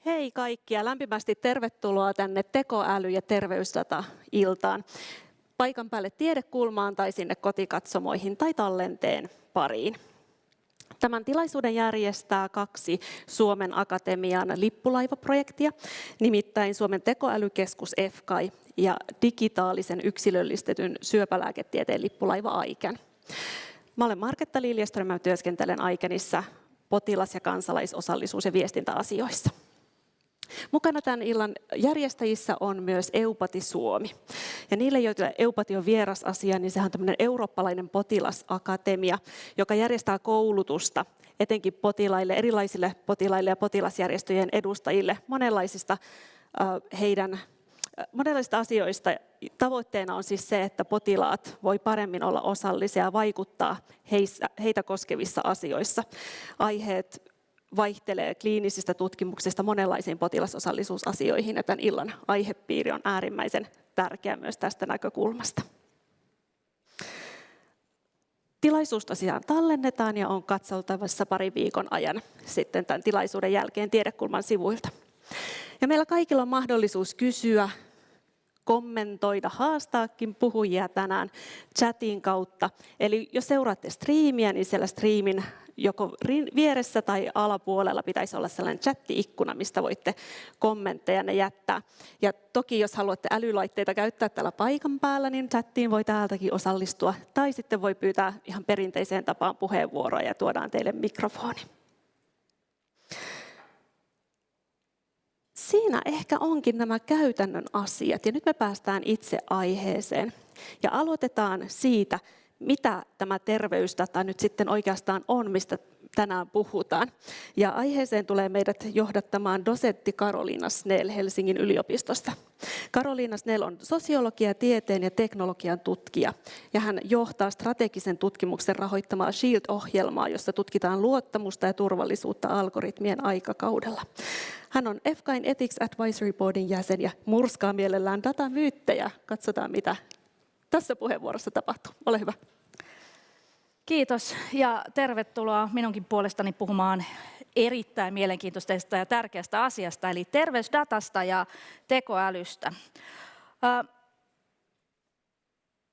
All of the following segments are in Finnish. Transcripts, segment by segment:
Hei kaikki ja lämpimästi tervetuloa tänne Tekoäly- ja terveysdata-iltaan. Paikan päälle tiedekulmaan tai sinne kotikatsomoihin tai tallenteen pariin. Tämän tilaisuuden järjestää 2 Suomen Akatemian lippulaivaprojektia, nimittäin Suomen tekoälykeskus EFKAI ja digitaalisen yksilöllistetyn syöpälääketieteen lippulaiva Aiken. Mä olen Marketta Liljeström ja työskentelen Aikenissa potilas- ja kansalaisosallisuus- ja viestintäasioissa. Mukana tämän illan järjestäjissä on myös EUPATI Suomi. Ja niille, joille EUPATI on vieras asia, niin sehän on tämmöinen eurooppalainen potilasakatemia, joka järjestää koulutusta etenkin potilaille, erilaisille potilaille ja potilasjärjestöjen edustajille monenlaisista asioista. Tavoitteena on siis se, että potilaat voi paremmin olla osallisia ja vaikuttaa heitä koskevissa asioissa. Aiheet vaihtelee kliinisistä tutkimuksista monenlaisiin potilasosallisuusasioihin, ja tämän illan aihepiiri on äärimmäisen tärkeä myös tästä näkökulmasta. Tilaisuus tosiaan tallennetaan ja on katseltavassa parin viikon ajan sitten tämän tilaisuuden jälkeen Tiedekulman sivuilta. Ja meillä kaikilla on mahdollisuus kysyä, kommentoida, haastaakin puhujia tänään chatin kautta. Eli jos seuraatte striimiä, niin siellä striimin joko vieressä tai alapuolella pitäisi olla sellainen chatti-ikkuna, mistä voitte kommenttejanne jättää. Ja toki jos haluatte älylaitteita käyttää täällä paikan päällä, niin chattiin voi täältäkin osallistua. Tai sitten voi pyytää ihan perinteiseen tapaan puheenvuoroa ja tuodaan teille mikrofoni. Siinä ehkä onkin nämä käytännön asiat, ja nyt me päästään itse aiheeseen. Ja aloitetaan siitä, mitä tämä terveysdata nyt sitten oikeastaan on, mistä tänään puhutaan. Ja aiheeseen tulee meidät johdattamaan dosentti Karoliina Snell Helsingin yliopistosta. Karoliina Snell on sosiologia, tieteen ja teknologian tutkija, ja hän johtaa strategisen tutkimuksen rahoittamaa SHIELD-ohjelmaa, jossa tutkitaan luottamusta ja turvallisuutta algoritmien aikakaudella. Hän on EFKAIn Ethics Advisory Boardin jäsen ja murskaa mielellään datamyyttejä. Katsotaan, mitä tässä puheenvuorossa tapahtuu. Ole hyvä. Kiitos ja tervetuloa minunkin puolestani puhumaan erittäin mielenkiintoisesta ja tärkeästä asiasta, eli terveysdatasta ja tekoälystä.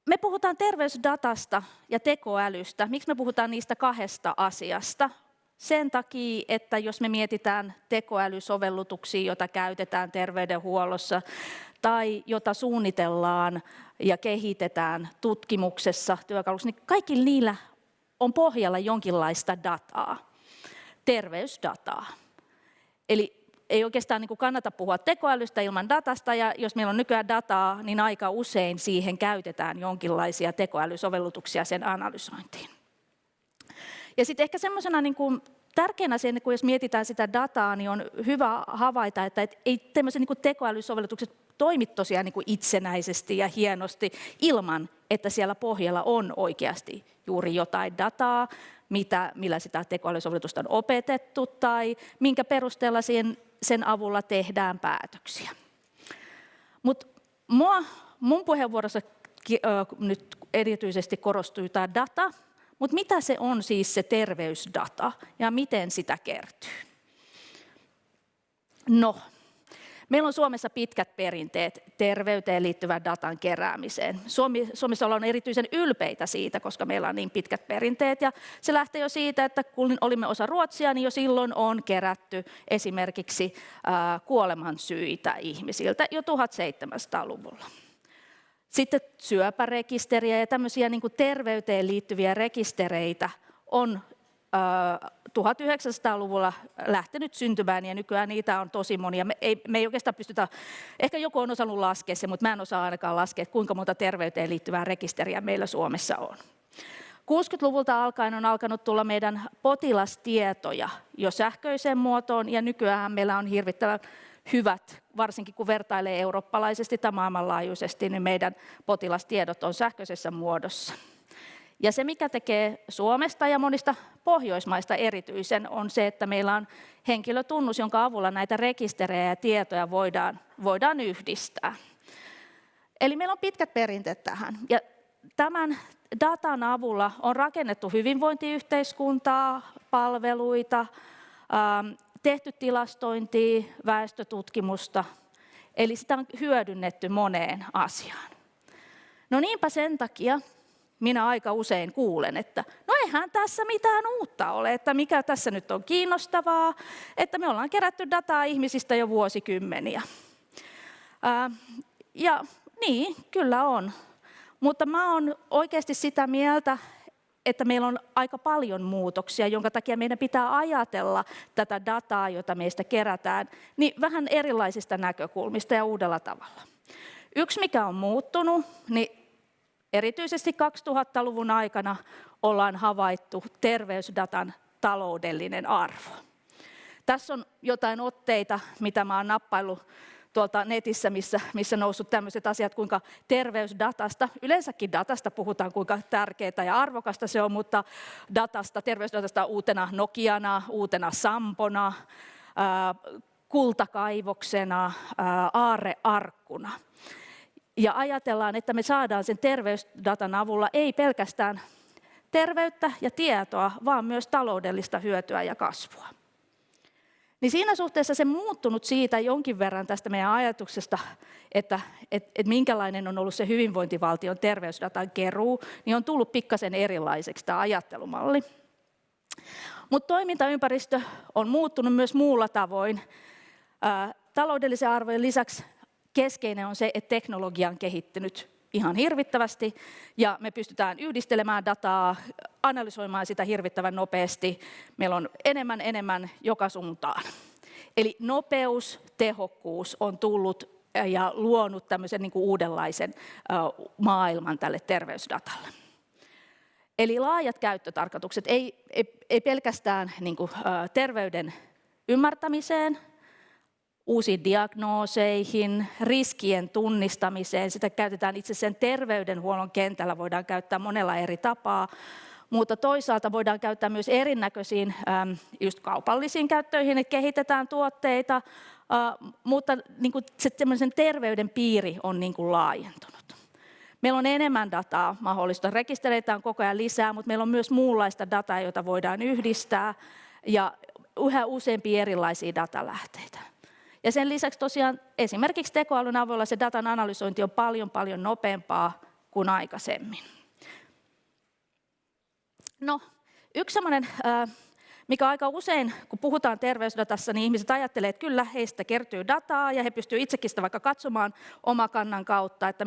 Me puhutaan terveysdatasta ja tekoälystä. Miksi me puhutaan niistä 2 asiasta? Sen takia, että jos me mietitään tekoälysovellutuksia, joita käytetään terveydenhuollossa tai jota suunnitellaan ja kehitetään tutkimuksessa työkalussa, niin kaikki niillä on pohjalla jonkinlaista dataa, terveysdataa. Eli ei oikeastaan kannata puhua tekoälystä ilman datasta, ja jos meillä on nykyään dataa, niin aika usein siihen käytetään jonkinlaisia tekoälysovellutuksia sen analysointiin. Ja sitten ehkä semmoisena tärkeänä asiana, kun jos mietitään sitä dataa, niin on hyvä havaita, että ei tämmöiset tekoälysovellutukset toimi tosiaan itsenäisesti ja hienosti ilman, että siellä pohjalla on oikeasti juuri jotain dataa, millä sitä tekoälysovellutusta on opetettu tai minkä perusteella sen avulla tehdään päätöksiä. Mutta mun puheenvuorossa nyt erityisesti korostuu tämä data, mutta mitä se on siis se terveysdata ja miten sitä kertyy? No, meillä on Suomessa pitkät perinteet terveyteen liittyvän datan keräämiseen. Suomessa ollaan erityisen ylpeitä siitä, koska meillä on niin pitkät perinteet. Ja se lähtee jo siitä, että kun olimme osa Ruotsia, niin jo silloin on kerätty esimerkiksi kuolemansyitä ihmisiltä jo 1700-luvulla. Sitten syöpärekisteriä ja tämmöisiä terveyteen liittyviä rekistereitä on 1900-luvulla lähtenyt syntymään, ja nykyään niitä on tosi monia. Me ei oikeastaan pystytä, ehkä joku on osannut laskea se, mutta mä en osaa ainakaan laskea, kuinka monta terveyteen liittyvää rekisteriä meillä Suomessa on. 60-luvulta alkaen on alkanut tulla meidän potilastietoja jo sähköiseen muotoon, ja nykyään meillä on hirvittävän hyvät, varsinkin kun vertailee eurooppalaisesti tai maailmanlaajuisesti, niin meidän potilastiedot on sähköisessä muodossa. Ja se, mikä tekee Suomesta ja monista Pohjoismaista erityisen, on se, että meillä on henkilötunnus, jonka avulla näitä rekisterejä ja tietoja voidaan yhdistää. Eli meillä on pitkät perinteet tähän. Ja tämän datan avulla on rakennettu hyvinvointiyhteiskuntaa, palveluita, tehty tilastointia, väestötutkimusta, eli sitä on hyödynnetty moneen asiaan. No niinpä sen takia minä aika usein kuulen, että no eihän tässä mitään uutta ole, että mikä tässä nyt on kiinnostavaa, että me ollaan kerätty dataa ihmisistä jo vuosikymmeniä. Ja niin, kyllä on, mutta mä oon oikeasti sitä mieltä, että meillä on aika paljon muutoksia, jonka takia meidän pitää ajatella tätä dataa, jota meistä kerätään, niin vähän erilaisista näkökulmista ja uudella tavalla. Yksi, mikä on muuttunut, niin erityisesti 2000-luvun aikana ollaan havaittu terveysdatan taloudellinen arvo. Tässä on jotain otteita, mitä mä oon nappaillut tuolta netissä, missä noussut tämmöiset asiat, kuinka terveysdatasta, yleensäkin datasta puhutaan, kuinka tärkeää ja arvokasta se on, mutta terveysdatasta uutena Nokiana, uutena Sampona, kultakaivoksena, aarrearkkuna. Ja ajatellaan, että me saadaan sen terveysdatan avulla ei pelkästään terveyttä ja tietoa, vaan myös taloudellista hyötyä ja kasvua. Niin siinä suhteessa se muuttunut siitä jonkin verran tästä meidän ajatuksesta, että minkälainen on ollut se hyvinvointivaltion terveysdatan keruu, niin on tullut pikkasen erilaiseksi tämä ajattelumalli. Mutta toimintaympäristö on muuttunut myös muulla tavoin. Taloudellisen arvojen lisäksi keskeinen on se, että teknologia on kehittynyt ihan hirvittävästi ja me pystytään yhdistelemään dataa, analysoimaan sitä hirvittävän nopeasti. Meillä on enemmän joka suuntaan. Eli nopeus, tehokkuus on tullut ja luonut tämmöisen niin kuin uudenlaisen maailman tälle terveysdatalle. Eli laajat käyttötarkoitukset, ei pelkästään niin kuin terveyden ymmärtämiseen, uusiin diagnooseihin, riskien tunnistamiseen. Sitä käytetään itse sen terveydenhuollon kentällä, voidaan käyttää monella eri tapaa, mutta toisaalta voidaan käyttää myös erinäköisiin just kaupallisiin käyttöihin, että kehitetään tuotteita, mutta niin kuin se terveyden piiri on niin kuin laajentunut. Meillä on enemmän dataa mahdollista, rekistereitä on koko ajan lisää, mutta meillä on myös muunlaista dataa, jota voidaan yhdistää ja yhä useampia erilaisia datalähteitä. Ja sen lisäksi tosiaan esimerkiksi tekoälyn avulla se datan analysointi on paljon nopeampaa kuin aikaisemmin. No, yksi sellainen, mikä aika usein, kun puhutaan terveysdatassa, niin ihmiset ajattelee, että kyllä heistä kertyy dataa ja he pystyvät itsekin sitä vaikka katsomaan omakannan kautta, että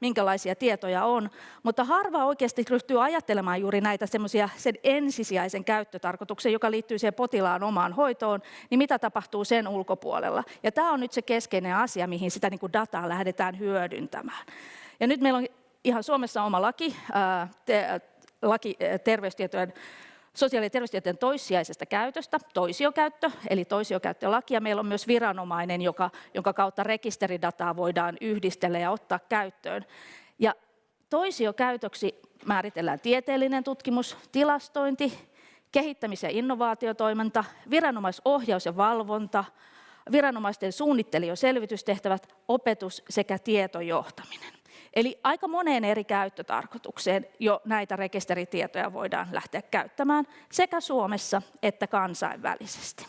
minkälaisia tietoja on. Mutta harva oikeasti ryhtyy ajattelemaan juuri näitä semmoisia sen ensisijaisen käyttötarkoituksen, joka liittyy siihen potilaan omaan hoitoon, niin mitä tapahtuu sen ulkopuolella. Ja tämä on nyt se keskeinen asia, mihin sitä niin kuin dataa lähdetään hyödyntämään. Ja nyt meillä on ihan Suomessa oma laki sosiaali- ja terveystietojen toissijaisesta käytöstä, toisiokäyttö, eli toisiokäyttölaki, ja meillä on myös viranomainen, jonka kautta rekisteridataa voidaan yhdistellä ja ottaa käyttöön. Ja toisiokäytöksi määritellään tieteellinen tutkimus, tilastointi, kehittämis- ja innovaatiotoiminta, viranomaisohjaus ja valvonta, viranomaisten suunnittelu- ja selvitystehtävät, opetus sekä tietojohtaminen. Eli aika moneen eri käyttötarkoitukseen jo näitä rekisteritietoja voidaan lähteä käyttämään sekä Suomessa että kansainvälisesti.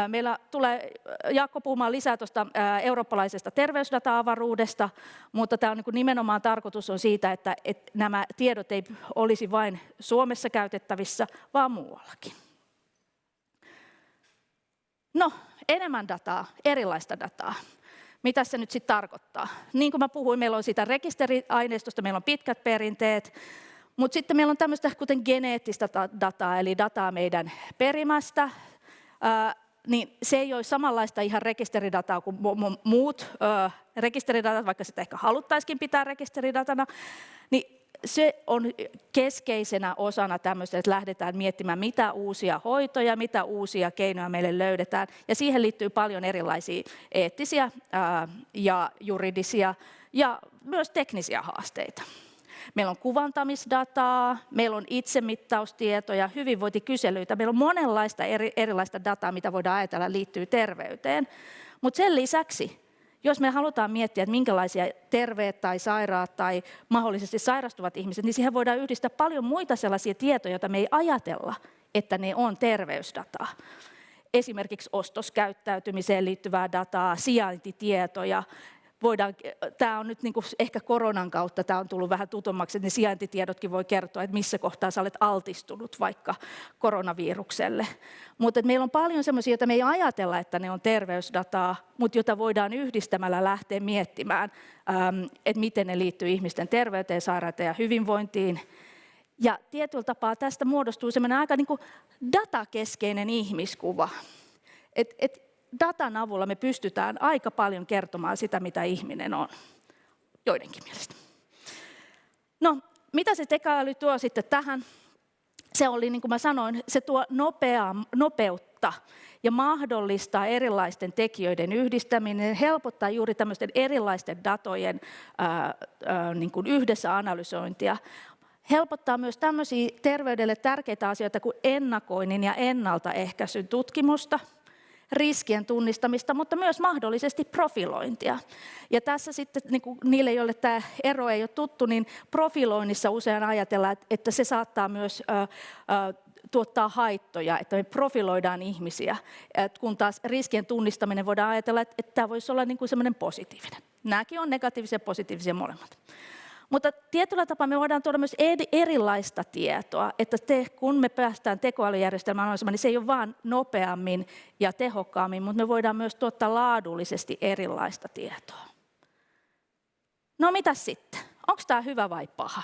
Meillä tulee Jaakko puhumaan lisää tuosta eurooppalaisesta terveysdata-avaruudesta, mutta tämä on nimenomaan tarkoitus on siitä, että nämä tiedot ei olisi vain Suomessa käytettävissä, vaan muuallakin. No, enemmän dataa, erilaista dataa. Mitä se nyt sitten tarkoittaa? Niin kuin mä puhuin, meillä on sitä rekisteriaineistosta, meillä on pitkät perinteet, mutta sitten meillä on tämmöistä kuten geneettistä dataa, eli dataa meidän perimästä, niin se ei ole samanlaista ihan rekisteridataa kuin muut rekisteridatat, vaikka sitä ehkä haluttaisikin pitää rekisteridatana, niin se on keskeisenä osana tämmöistä, että lähdetään miettimään, mitä uusia hoitoja, mitä uusia keinoja meille löydetään. Ja siihen liittyy paljon erilaisia eettisiä ja juridisia ja myös teknisiä haasteita. Meillä on kuvantamisdataa, meillä on itsemittaustietoja, hyvinvointikyselyitä. Meillä on monenlaista erilaista dataa, mitä voidaan ajatella liittyy terveyteen. Mutta sen lisäksi, jos me halutaan miettiä, että minkälaisia terveet tai sairaat tai mahdollisesti sairastuvat ihmiset, niin siihen voidaan yhdistää paljon muita sellaisia tietoja, joita me ei ajatella, että ne on terveysdataa. esimerkiksi ostoskäyttäytymiseen liittyvää dataa, sijaintitietoja. Tämä on nyt niin kuin ehkä koronan kautta tämä on tullut vähän tutummaksi, että ne sijaintitiedotkin voi kertoa, että missä kohtaa sä olet altistunut vaikka koronavirukselle. Mutta meillä on paljon sellaisia, joita me ei ajatella, että ne on terveysdataa, mutta jota voidaan yhdistämällä lähteä miettimään, että miten ne liittyy ihmisten terveyteen, sairauteen ja hyvinvointiin. Ja tietyllä tapaa tästä muodostuu sellainen aika niin kuin datakeskeinen ihmiskuva. Datan avulla me pystytään aika paljon kertomaan sitä, mitä ihminen on, joidenkin mielestä. No, mitä se tekoäly tuo sitten tähän? Se oli, niin kuin mä sanoin, se tuo nopeutta ja mahdollistaa erilaisten tekijöiden yhdistäminen, helpottaa juuri tämmöisten erilaisten datojen niin kuin yhdessä analysointia. Helpottaa myös tämmöisiä terveydelle tärkeitä asioita kuin ennakoinnin ja ennaltaehkäisyn tutkimusta, riskien tunnistamista, mutta myös mahdollisesti profilointia. Ja tässä sitten niin kuin niille, joille tämä ero ei ole tuttu, niin profiloinnissa usein ajatellaan, että se saattaa myös tuottaa haittoja, että me profiloidaan ihmisiä, kun taas riskien tunnistaminen voidaan ajatella, että tämä voisi olla niin kuin semmoinen positiivinen. Nämäkin on negatiivisia ja positiivisia molemmat. Mutta tietyllä tapaa me voidaan tuoda myös erilaista tietoa, että kun me päästään tekoälyjärjestelmään analysoimaan, niin se ei ole vain nopeammin ja tehokkaammin, mutta me voidaan myös tuottaa laadullisesti erilaista tietoa. No mitä sitten? Onko tämä hyvä vai paha?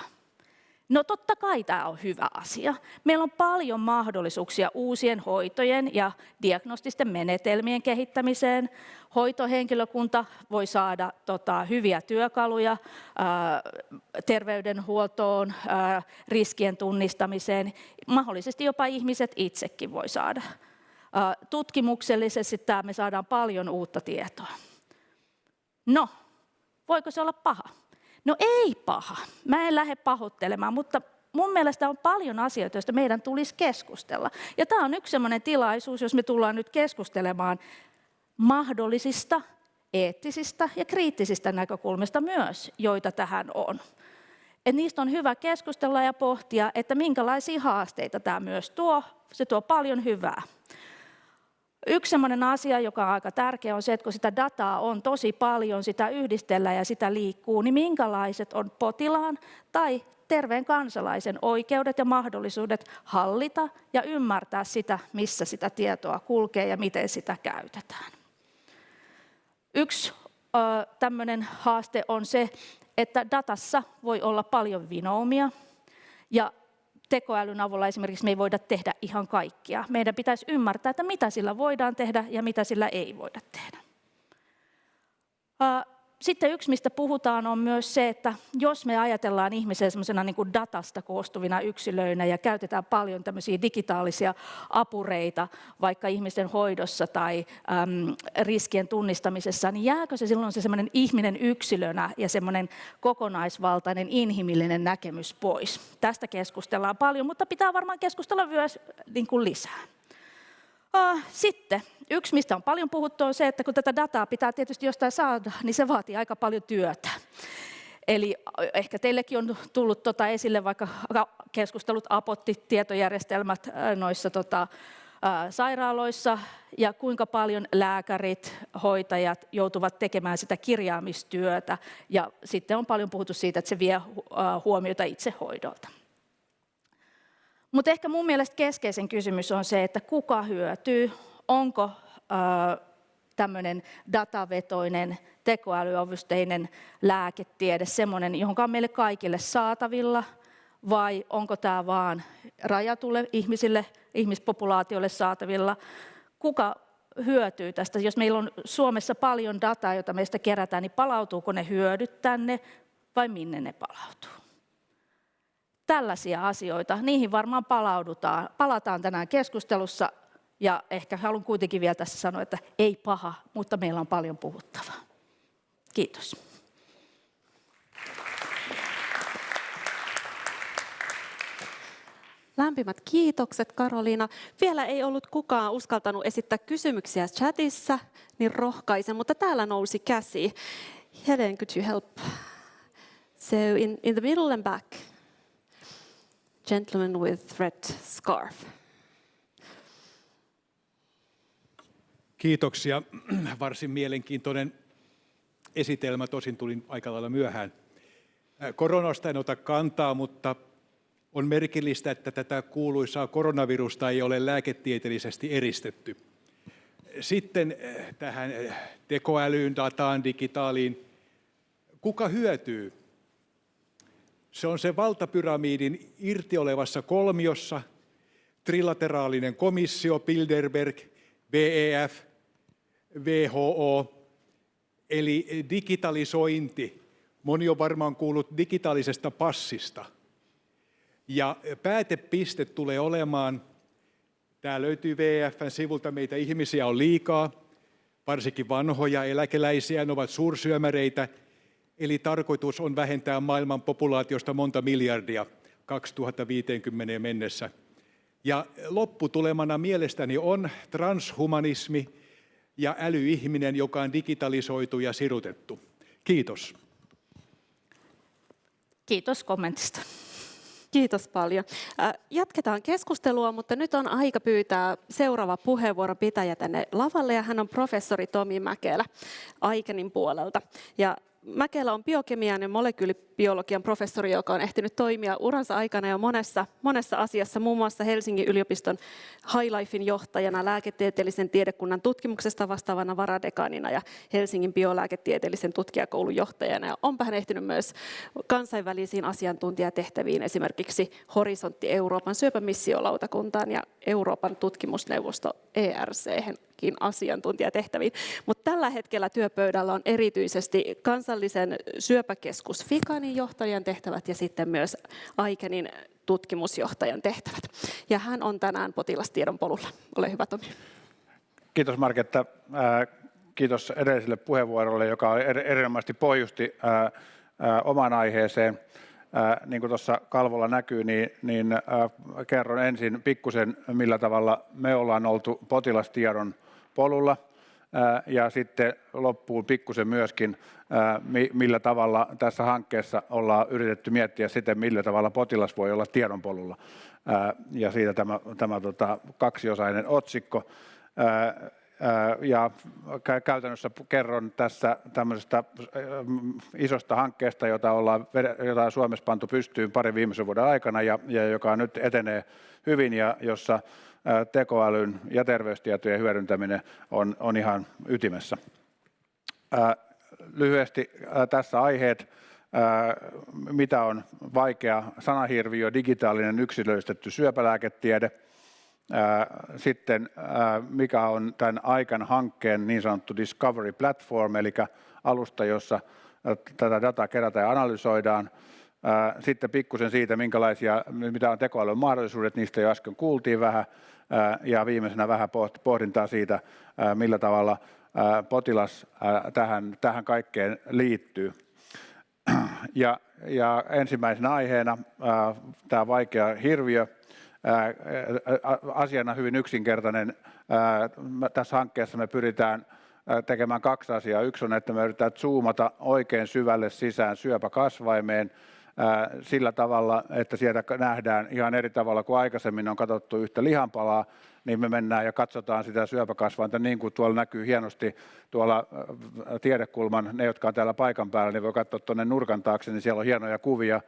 No totta kai tämä on hyvä asia. Meillä on paljon mahdollisuuksia uusien hoitojen ja diagnostisten menetelmien kehittämiseen. Hoitohenkilökunta voi saada hyviä työkaluja terveydenhuoltoon, riskien tunnistamiseen. Mahdollisesti jopa ihmiset itsekin voi saada. Tutkimuksellisesti me saadaan paljon uutta tietoa. No, voiko se olla paha? No ei paha. Mä en lähde pahoittelemaan, mutta mun mielestä on paljon asioita, joista meidän tulisi keskustella. Ja tämä on yksi sellainen tilaisuus, jos me tullaan nyt keskustelemaan mahdollisista, eettisistä ja kriittisistä näkökulmista myös, joita tähän on. Et niistä on hyvä keskustella ja pohtia, että minkälaisia haasteita tämä myös tuo. Se tuo paljon hyvää. Yksi sellainen asia, joka on aika tärkeä, on se, että kun sitä dataa on tosi paljon, sitä yhdistellään ja sitä liikkuu, niin minkälaiset on potilaan tai terveen kansalaisen oikeudet ja mahdollisuudet hallita ja ymmärtää sitä, missä sitä tietoa kulkee ja miten sitä käytetään. Yksi tämmöinen haaste on se, että datassa voi olla paljon vinoumia ja tekoälyn avulla esimerkiksi me ei voida tehdä ihan kaikkia. Meidän pitäisi ymmärtää, että mitä sillä voidaan tehdä ja mitä sillä ei voida tehdä. Sitten yksi, mistä puhutaan, on myös se, että jos me ajatellaan ihmisiä semmoisena niin kuin datasta koostuvina yksilöinä ja käytetään paljon tämmöisiä digitaalisia apureita vaikka ihmisten hoidossa tai riskien tunnistamisessa, niin jääkö se silloin se semmoinen ihminen yksilönä ja semmoinen kokonaisvaltainen inhimillinen näkemys pois? Tästä keskustellaan paljon, mutta pitää varmaan keskustella myös niin kuin lisää. Sitten yksi, mistä on paljon puhuttu, on se, että kun tätä dataa pitää tietysti jostain saada, niin se vaatii aika paljon työtä. Eli ehkä teillekin on tullut esille vaikka keskustelut Apotti-tietojärjestelmät noissa sairaaloissa ja kuinka paljon lääkärit, hoitajat joutuvat tekemään sitä kirjaamistyötä. Ja sitten on paljon puhuttu siitä, että se vie huomiota itsehoidolta. Mutta ehkä mun mielestä keskeisen kysymys on se, että kuka hyötyy, onko tämmöinen datavetoinen, tekoälyavusteinen lääketiede semmoinen, jonka on meille kaikille saatavilla, vai onko tämä vaan rajatulle ihmisille, ihmispopulaatiolle saatavilla? Kuka hyötyy tästä? Jos meillä on Suomessa paljon dataa, jota meistä kerätään, niin palautuuko ne hyödyt tänne vai minne ne palautuu? Tällaisia asioita, niihin varmaan palataan tänään keskustelussa ja ehkä haluan kuitenkin vielä tässä sanoa, että ei paha, mutta meillä on paljon puhuttavaa. Kiitos. Lämpimät kiitokset, Karoliina. Vielä ei ollut kukaan uskaltanut esittää kysymyksiä chatissa, niin rohkaisen, mutta täällä nousi käsi. Helen, could you help? So in the middle and back. Gentleman with red scarf. Kiitoksia. Varsin mielenkiintoinen esitelmä, tosin tulin aika lailla myöhään. Koronasta en ota kantaa, mutta on merkillistä, että tätä kuuluisaa koronavirusta ei ole lääketieteellisesti eristetty. Sitten tähän tekoälyyn, dataan, digitaaliin. Kuka hyötyy? Se on se valtapyramidin irti olevassa kolmiossa, trilateraalinen komissio, Bilderberg, WEF, WHO, eli digitalisointi. Moni on varmaan kuullut digitaalisesta passista. Ja päätepiste tulee olemaan, tämä löytyy WEF:n sivulta, meitä ihmisiä on liikaa, varsinkin vanhoja eläkeläisiä, ne ovat suursyömäreitä, eli tarkoitus on vähentää maailman populaatiosta monta miljardia 2050 mennessä. Ja lopputulemana mielestäni on transhumanismi ja älyihminen, joka on digitalisoitu ja sirutettu. Kiitos. Kiitos kommentista. Kiitos paljon. Jatketaan keskustelua, mutta nyt on aika pyytää seuraava puheenvuoron pitäjä tänne lavalle, ja hän on professori Tomi Mäkelä Icenin puolelta. Ja Mäkelä on biokemian ja molekyylibiologian professori, joka on ehtinyt toimia uransa aikana jo monessa asiassa, muun muassa Helsingin yliopiston High Lifein johtajana, lääketieteellisen tiedekunnan tutkimuksesta vastaavana varadekaanina ja Helsingin biolääketieteellisen tutkijakoulun johtajana. Ja onpa hän ehtinyt myös kansainvälisiin asiantuntijatehtäviin, esimerkiksi Horisontti Euroopan syöpämissiolautakuntaan ja Euroopan tutkimusneuvosto ERC:henkin asiantuntijatehtäviin. Mutta tällä hetkellä työpöydällä on erityisesti kansallisen syöpäkeskus Ficanin johtajan tehtävät ja sitten myös Icenin tutkimusjohtajan tehtävät. Ja hän on tänään potilastiedon polulla. Ole hyvä, Tomi. Kiitos Marketta. Kiitos edelliselle puheenvuorolle, joka erinomaisesti pohjusti omaan aiheeseen. Niin kuin tuossa kalvolla näkyy, niin kerron ensin pikkusen, millä tavalla me ollaan oltu potilastiedon polulla. Ja sitten loppuun pikkusen myöskin, millä tavalla tässä hankkeessa ollaan yritetty miettiä sitten, millä tavalla potilas voi olla tiedonpolulla. Ja siitä tämä kaksiosainen otsikko. Ja käytännössä kerron tässä tämmöisestä isosta hankkeesta, jota on Suomessa pantu pystyyn parin viimeisen vuoden aikana ja joka nyt etenee hyvin ja jossa tekoälyn ja terveystietojen hyödyntäminen on ihan ytimessä. Lyhyesti tässä aiheet, mitä on vaikea sanahirviö, digitaalinen yksilöllistetty syöpälääketiede. Sitten mikä on tämän Icenin hankkeen niin sanottu Discovery Platform, eli alusta, jossa tätä dataa kerätään ja analysoidaan. Sitten pikkusen siitä, mitä on tekoälyn mahdollisuudet, niistä jo äsken kuultiin vähän. Ja viimeisenä vähän pohdintaa siitä, millä tavalla potilas tähän kaikkeen liittyy. Ja ensimmäisenä aiheena tämä vaikea hirviö. Asiana hyvin yksinkertainen. Tässä hankkeessa me pyritään tekemään kaksi asiaa. Yksi on, että me yritetään zoomata oikein syvälle sisään syöpäkasvaimeen sillä tavalla, että sieltä nähdään ihan eri tavalla kuin aikaisemmin on katsottu yhtä lihanpalaa, niin me mennään ja katsotaan sitä syöpäkasvainta niin kuin tuolla näkyy hienosti tuolla tiedekulman, ne jotka on täällä paikan päällä, niin voi katsoa tuonne nurkan taakse, niin siellä on hienoja kuvia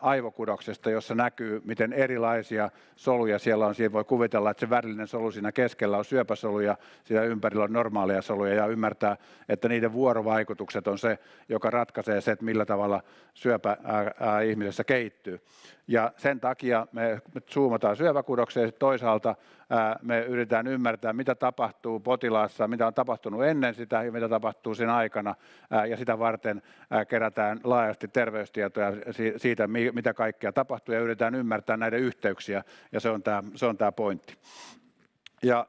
aivokudoksesta, jossa näkyy, miten erilaisia soluja siellä on. Siinä voi kuvitella, että se värillinen solu siinä keskellä on syöpäsolu ja siinä ympärillä on normaaleja soluja ja ymmärtää, että niiden vuorovaikutukset on se, joka ratkaisee se, että millä tavalla syöpä ihmisessä kehittyy. Ja sen takia me zoomataan syöpäkudokseen ja toisaalta me yritetään ymmärtää, mitä tapahtuu potilaassa, mitä on tapahtunut ennen sitä ja mitä tapahtuu sen aikana. Ja sitä varten kerätään laajasti terveystietoja siitä, mitä kaikkea tapahtuu ja yritetään ymmärtää näiden yhteyksiä ja se on tämä pointti. Ja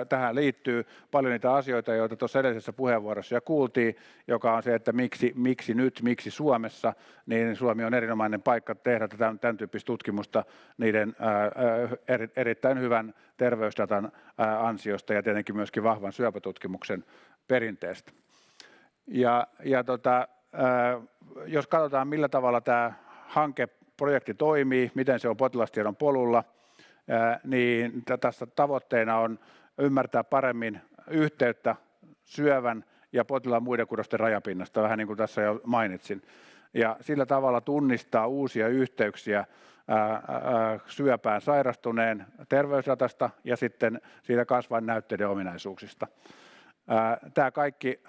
tähän liittyy paljon niitä asioita, joita tuossa edellisessä puheenvuorossa jo kuultiin, joka on se, että miksi nyt, miksi Suomessa, niin Suomi on erinomainen paikka tehdä tämän tyyppistä tutkimusta niiden erittäin hyvän terveysdatan ansiosta ja tietenkin myöskin vahvan syöpätutkimuksen perinteestä. Jos katsotaan, millä tavalla tämä hankeprojekti toimii, miten se on potilastiedon polulla, niin tässä tavoitteena on ymmärtää paremmin yhteyttä syövän ja potilaan muiden kudosten rajapinnasta, vähän niin kuin tässä jo mainitsin. Ja sillä tavalla tunnistaa uusia yhteyksiä syöpään sairastuneen terveysdatasta ja sitten siitä kasvainnäytteiden ominaisuuksista. Tämä kaikki,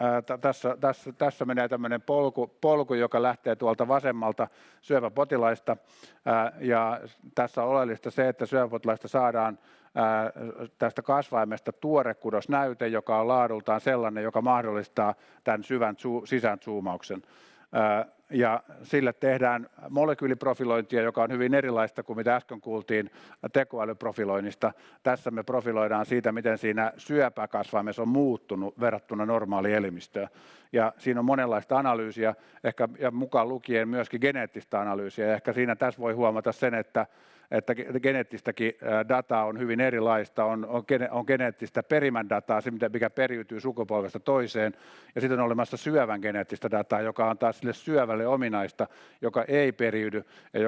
tässä menee tämmöinen polku, joka lähtee tuolta vasemmalta syöpäpotilaista, ja tässä on oleellista se, että syöpäpotilaista saadaan tästä kasvaimesta tuorekudosnäyte, joka on laadultaan sellainen, joka mahdollistaa tämän syvän sisäänsoomauksen. Ja sille tehdään molekyyliprofilointia, joka on hyvin erilaista kuin mitä äsken kuultiin tekoälyprofiloinnista. Tässä me profiloidaan siitä, miten siinä syöpäkasvaimessa on muuttunut verrattuna normaaliin elimistöön. Ja siinä on monenlaista analyysiä, ehkä ja mukaan lukien myöskin geneettistä analyysiä. Ja ehkä siinä tässä voi huomata sen, että geneettistäkin dataa on hyvin erilaista, on geneettistä perimän dataa, se mikä periytyy sukupolvesta toiseen, ja sitten on olemassa syövän geneettistä dataa, joka on taas sille syövälle ominaista, joka ei periydy ja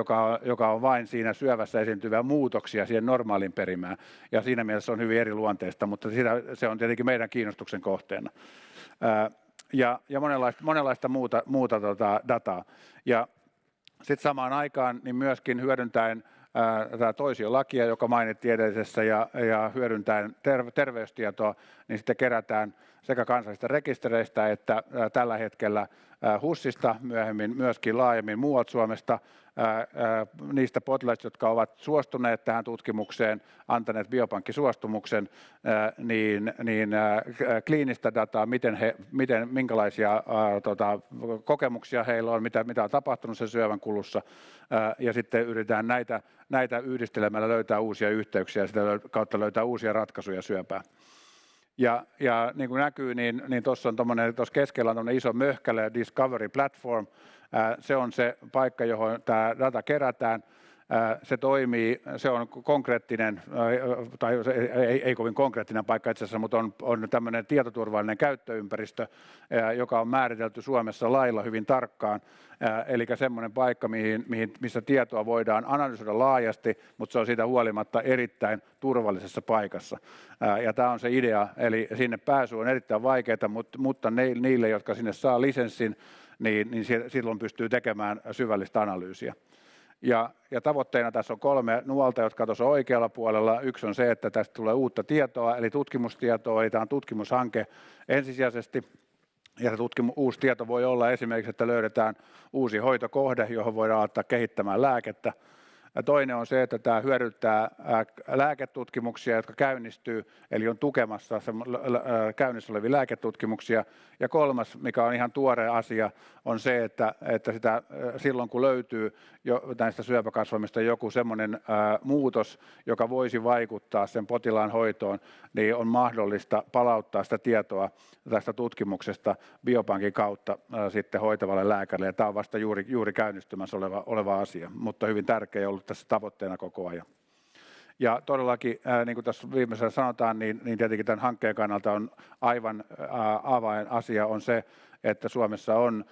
joka on vain siinä syövässä esiintyviä muutoksia siihen normaalin perimään, ja siinä mielessä on hyvin eri luonteista, mutta se on tietenkin meidän kiinnostuksen kohteena. Ja monenlaista muuta dataa. Ja sitten samaan aikaan niin myöskin hyödyntäen tämä toisiolakia, joka mainittiin edellisessä, ja hyödyntäen terveystietoa, niin sitten kerätään sekä kansallisista rekistereistä että tällä hetkellä HUSista, myöhemmin myöskin laajemmin muualta Suomesta, niistä potilaista, jotka ovat suostuneet tähän tutkimukseen, antaneet biopankkisuostumuksen, niin kliinistä dataa, minkälaisia kokemuksia heillä on, mitä on tapahtunut sen syövän kulussa, ja sitten yritetään näitä yhdistelemällä löytää uusia yhteyksiä ja sitä kautta löytää uusia ratkaisuja syöpään. Ja niin kuin näkyy, niin tuossa keskellä on iso möhkäle Discovery Platform. Se on se paikka, johon tämä data kerätään. Se toimii, se on konkreettinen, tai ei kovin konkreettinen paikka itse asiassa, mutta on tämmöinen tietoturvallinen käyttöympäristö, joka on määritelty Suomessa lailla hyvin tarkkaan. Eli semmoinen paikka, missä tietoa voidaan analysoida laajasti, mutta se on siitä huolimatta erittäin turvallisessa paikassa. Ja tämä on se idea, eli sinne pääsy on erittäin vaikeaa, mutta niille, jotka sinne saa lisenssin, niin silloin pystyy tekemään syvällistä analyysiä. Ja tavoitteena tässä on 3 nuolta, jotka tuossa oikealla puolella. Yksi on se, että tästä tulee uutta tietoa, eli tutkimustietoa, eli tämä on tutkimushanke ensisijaisesti. Ja se uusi tieto voi olla esimerkiksi, että löydetään uusi hoitokohde, johon voidaan aloittaa kehittämään lääkettä. Ja toinen on se, että tämä hyödyttää lääketutkimuksia, jotka käynnistyy, eli on tukemassa käynnissä olevia lääketutkimuksia. Ja kolmas, mikä on ihan tuore asia, on se, että sitä, silloin kun löytyy jo näistä syöpäkasvaimista joku semmoinen muutos, joka voisi vaikuttaa sen potilaan hoitoon, niin on mahdollista palauttaa sitä tietoa tästä tutkimuksesta biopankin kautta sitten hoitavalle lääkärille. Ja tämä on vasta juuri käynnistymässä oleva asia, mutta hyvin tärkeä ollut tässä tavoitteena koko ajan. Ja todellakin, niin kuin tässä viimeisellä sanotaan, niin tietenkin tämän hankkeen kannalta on aivan avainasia on se, että Suomessa on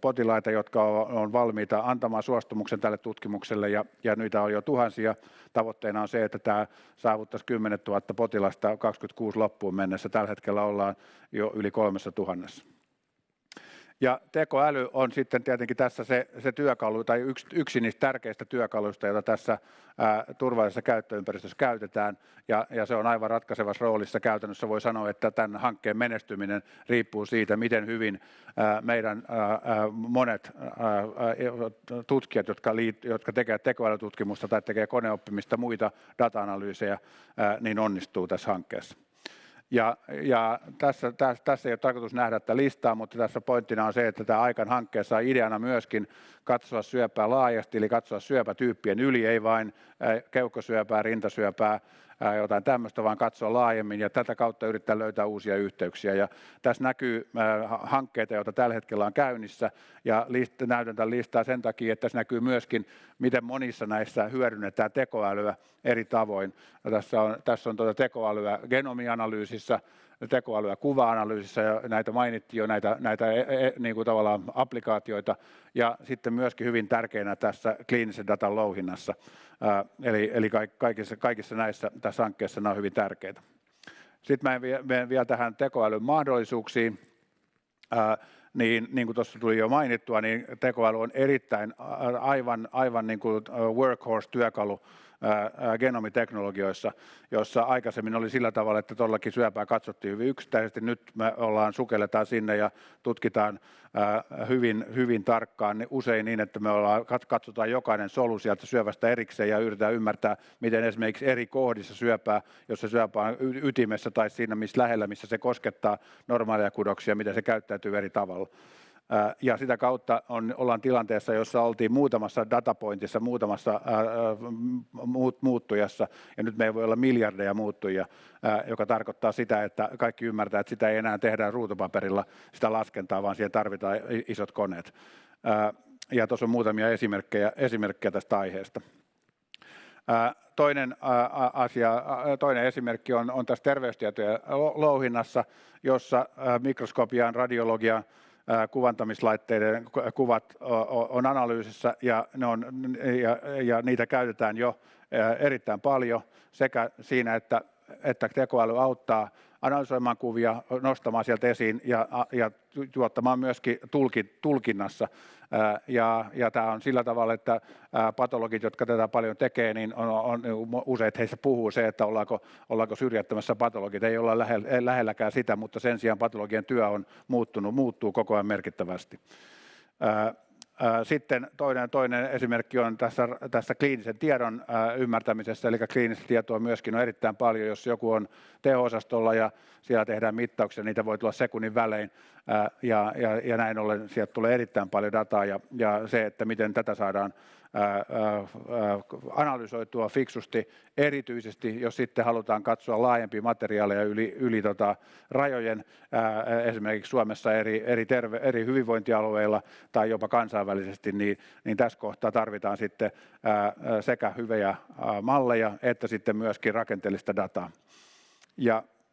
potilaita, jotka on valmiita antamaan suostumuksen tälle tutkimukselle, ja niitä on jo tuhansia. Tavoitteena on se, että tämä saavuttaisi 10 000 potilasta 26 loppuun mennessä. Tällä hetkellä ollaan jo yli 3 000. Ja tekoäly on sitten tietenkin tässä se työkalu, tai yksi niistä tärkeistä työkaluista, joita tässä turvallisessa käyttöympäristössä käytetään, ja se on aivan ratkaisevassa roolissa. Käytännössä voi sanoa, että tämän hankkeen menestyminen riippuu siitä, miten hyvin meidän monet tutkijat, jotka tekevät tekoälytutkimusta tai tekevät koneoppimista, muita data-analyysejä, niin onnistuu tässä hankkeessa. Ja tässä ei ole tarkoitus nähdä tätä listaa, mutta tässä pointtina on se, että tämä Aikan hankkeessa on ideana myöskin katsoa syöpää laajasti, eli katsoa syöpätyyppien yli, ei vain keuhkosyöpää, rintasyöpää, jotain tämmöistä, vaan katsoa laajemmin ja tätä kautta yrittää löytää uusia yhteyksiä. Ja tässä näkyy hankkeita, joita tällä hetkellä on käynnissä, ja näytän tämän listaa sen takia, että tässä näkyy myöskin, miten monissa näissä hyödynnetään tekoälyä eri tavoin. Tässä on tekoälyä genomianalyysissä, tekoälyä kuva-analyysissä, ja näitä mainittiin jo, näitä niin kuin tavallaan applikaatioita, ja sitten myöskin hyvin tärkeänä tässä kliinisen datan louhinnassa. Eli kaikissa näissä tässä hankkeessa nämä on hyvin tärkeitä. Sitten mä menen vielä tähän tekoälyn mahdollisuuksiin. Niin kuin tuossa tuli jo mainittua, niin tekoäly on erittäin aivan niin kuin workhorse-työkalu genomiteknologioissa, jossa aikaisemmin oli sillä tavalla, että todellakin syöpää katsottiin hyvin yksittäisesti. Nyt me sukelletaan sinne ja tutkitaan hyvin tarkkaan, usein niin, että me katsotaan jokainen solu sieltä syövästä erikseen ja yritetään ymmärtää, miten esimerkiksi eri kohdissa syöpää, jos se syöpä on ytimessä tai siinä lähellä, missä se koskettaa normaaleja kudoksia, miten se käyttäytyy eri tavalla. Ja sitä kautta ollaan tilanteessa, jossa oltiin muutamassa datapointissa, muutamassa muuttujassa, ja nyt me ei voi olla miljardeja muuttujia, joka tarkoittaa sitä, että kaikki ymmärtää, että sitä ei enää tehdä ruutupaperilla sitä laskentaa, vaan siihen tarvitaan isot koneet. Ja tuossa on muutamia esimerkkejä tästä aiheesta. Toinen esimerkki on tässä terveystietojen louhinnassa, jossa mikroskopian, radiologian, kuvantamislaitteiden kuvat on analyysissä ja niitä käytetään jo erittäin paljon sekä siinä, että tekoäly auttaa analysoimaan kuvia, nostamaan sieltä esiin ja tuottamaan myöskin tulkinnassa. Ja tämä on sillä tavalla, että patologit, jotka tätä paljon tekee, niin useat heistä puhuu se, että ollaanko syrjäyttämässä patologit. Ei olla lähelläkään sitä, mutta sen sijaan patologien työ on muuttuu koko ajan merkittävästi. Sitten toinen esimerkki on tässä kliinisen tiedon ymmärtämisessä, eli kliinistä tietoa myöskin on erittäin paljon, jos joku on teho-osastolla ja siellä tehdään mittauksia, niitä voi tulla sekunnin välein, ja näin ollen sieltä tulee erittäin paljon dataa, ja se, että miten tätä saadaan analysoitua fiksusti, erityisesti jos sitten halutaan katsoa laajempia materiaaleja yli rajojen, esimerkiksi Suomessa eri hyvinvointialueilla tai jopa kansainvälisesti, niin tässä kohtaa tarvitaan sitten sekä hyviä malleja että sitten myöskin rakenteellista dataa.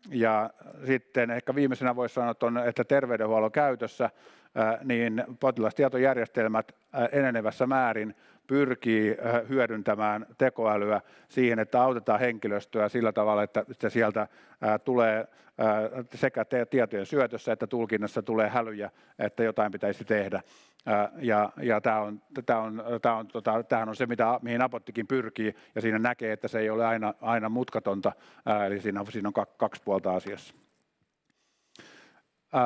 Ja sitten ehkä viimeisenä voisi sanoa, että terveydenhuollon käytössä niin potilastietojärjestelmät enenevässä määrin pyrkii hyödyntämään tekoälyä siihen, että autetaan henkilöstöä sillä tavalla, että sieltä tulee sekä tietojen syötössä että tulkinnassa tulee hälyjä, että jotain pitäisi tehdä. Ja tämähän on se, mihin Apottikin pyrkii, ja siinä näkee, että se ei ole aina mutkatonta, eli siinä on kaksi puolta asiassa.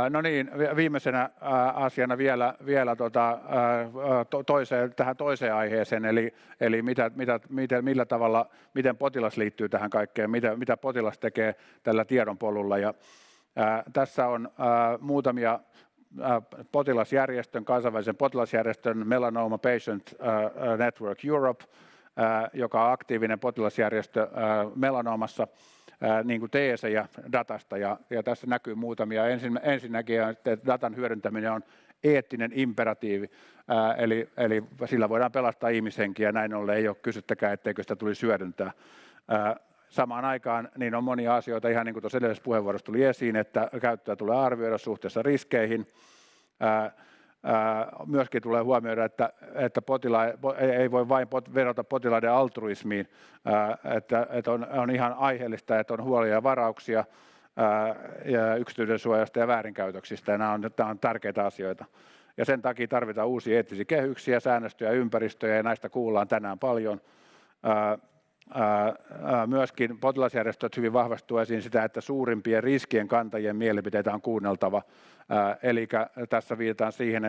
No niin, viimeisenä asiana vielä tähän toiseen aiheeseen, eli millä tavalla, miten potilas liittyy tähän kaikkeen, mitä potilas tekee tällä tiedonpolulla. Ja tässä on muutamia kansainvälisen potilasjärjestön Melanoma Patient Network Europe, joka on aktiivinen potilasjärjestö melanomassa, niin kuin teesejä datasta, ja tässä näkyy muutamia. Ensinnäkin, että datan hyödyntäminen on eettinen imperatiivi, eli sillä voidaan pelastaa ihmishenkiä, näin ollen ei ole kysyttäkään, etteikö sitä tulisi hyödyntää. Samaan aikaan niin on monia asioita, ihan niin kuin tuossa edellisessä puheenvuorossa tuli esiin, että käyttöä tulee arvioida suhteessa riskeihin. Myöskin tulee huomioida, että ei voi vain vedota potilaiden altruismiin, että on ihan aiheellista, että on huolia ja varauksia ja yksityisyydensuojasta ja väärinkäytöksistä, ja nämä on tärkeitä asioita. Ja sen takia tarvitaan uusia eettisiä kehyksiä, säännöstöjä, ympäristöjä, ja näistä kuullaan tänään paljon. Myöskin potilasjärjestöt hyvin vahvasti tuovat esiin sitä, että suurimpien riskien kantajien mielipiteitä on kuunneltava. Eli tässä viitataan siihen,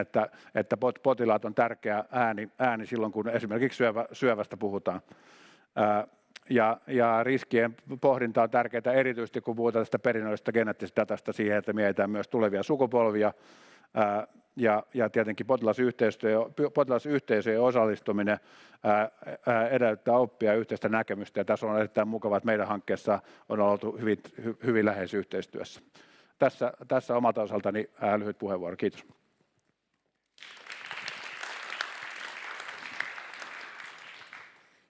että potilaat on tärkeä ääni silloin, kun esimerkiksi syövästä puhutaan. Ja riskien pohdinta on tärkeää erityisesti, kun puhutaan tästä perinnöllisestä geneettisestä datasta siihen, että mietitään myös tulevia sukupolvia. Ja tietenkin potilasyhteisöjen osallistuminen edellyttää oppia yhteistä näkemystä, ja tässä on erittäin mukava, että meidän hankkeessa on oltu hyvin läheisessä yhteistyössä. Tässä omalta osaltani lyhyt puheenvuoro. Kiitos.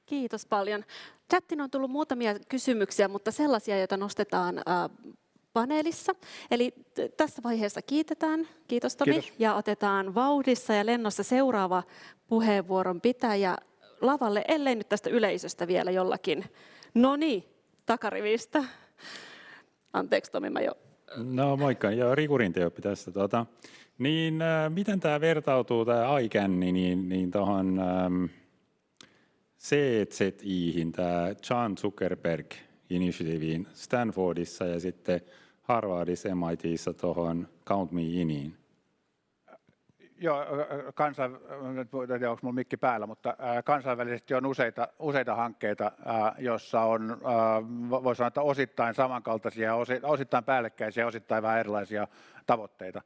Kiitos paljon. Chattiin on tullut muutamia kysymyksiä, mutta sellaisia, joita nostetaan paneelissa. Eli tässä vaiheessa kiitetään, kiitos Tomi, Kiitos. ja otetaan vauhdissa ja lennossa seuraava puheenvuoron pitäjä lavalle, ellei nyt tästä yleisöstä vielä jollakin. No niin, takarivistä. Anteeksi Tomi, mä jo... No moikka, joo Riku Rinteoppi tässä. Miten tämä vertautuu, tämä iCanni, niin tuohon CZI:hin, tämä John Zuckerberg Initiativiin Stanfordissa ja sitten Harvardissa MIT:ssä tuohon Count Me Iniin? Joo, en tiedä, onko minulla mikki päällä, mutta kansainvälisesti on useita hankkeita, joissa on, voi sanoa, että osittain samankaltaisia, osittain päällekkäisiä, osittain vähän erilaisia tavoitteita.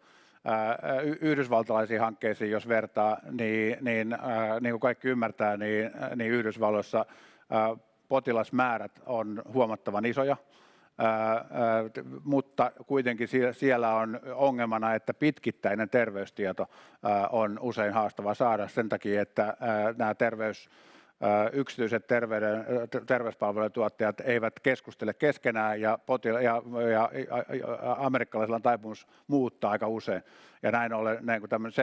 Yhdysvaltalaisiin hankkeisiin, jos vertaa, niin kuin kaikki ymmärtää, niin Yhdysvalloissa potilasmäärät on huomattavan isoja. Mutta kuitenkin siellä on ongelmana, että pitkittäinen terveystieto on usein haastava saada sen takia, että nämä yksityiset terveyspalvelujen tuottajat eivät keskustele keskenään ja amerikkalaisilla on taipumus muuttaa aika usein. Ja näin ollen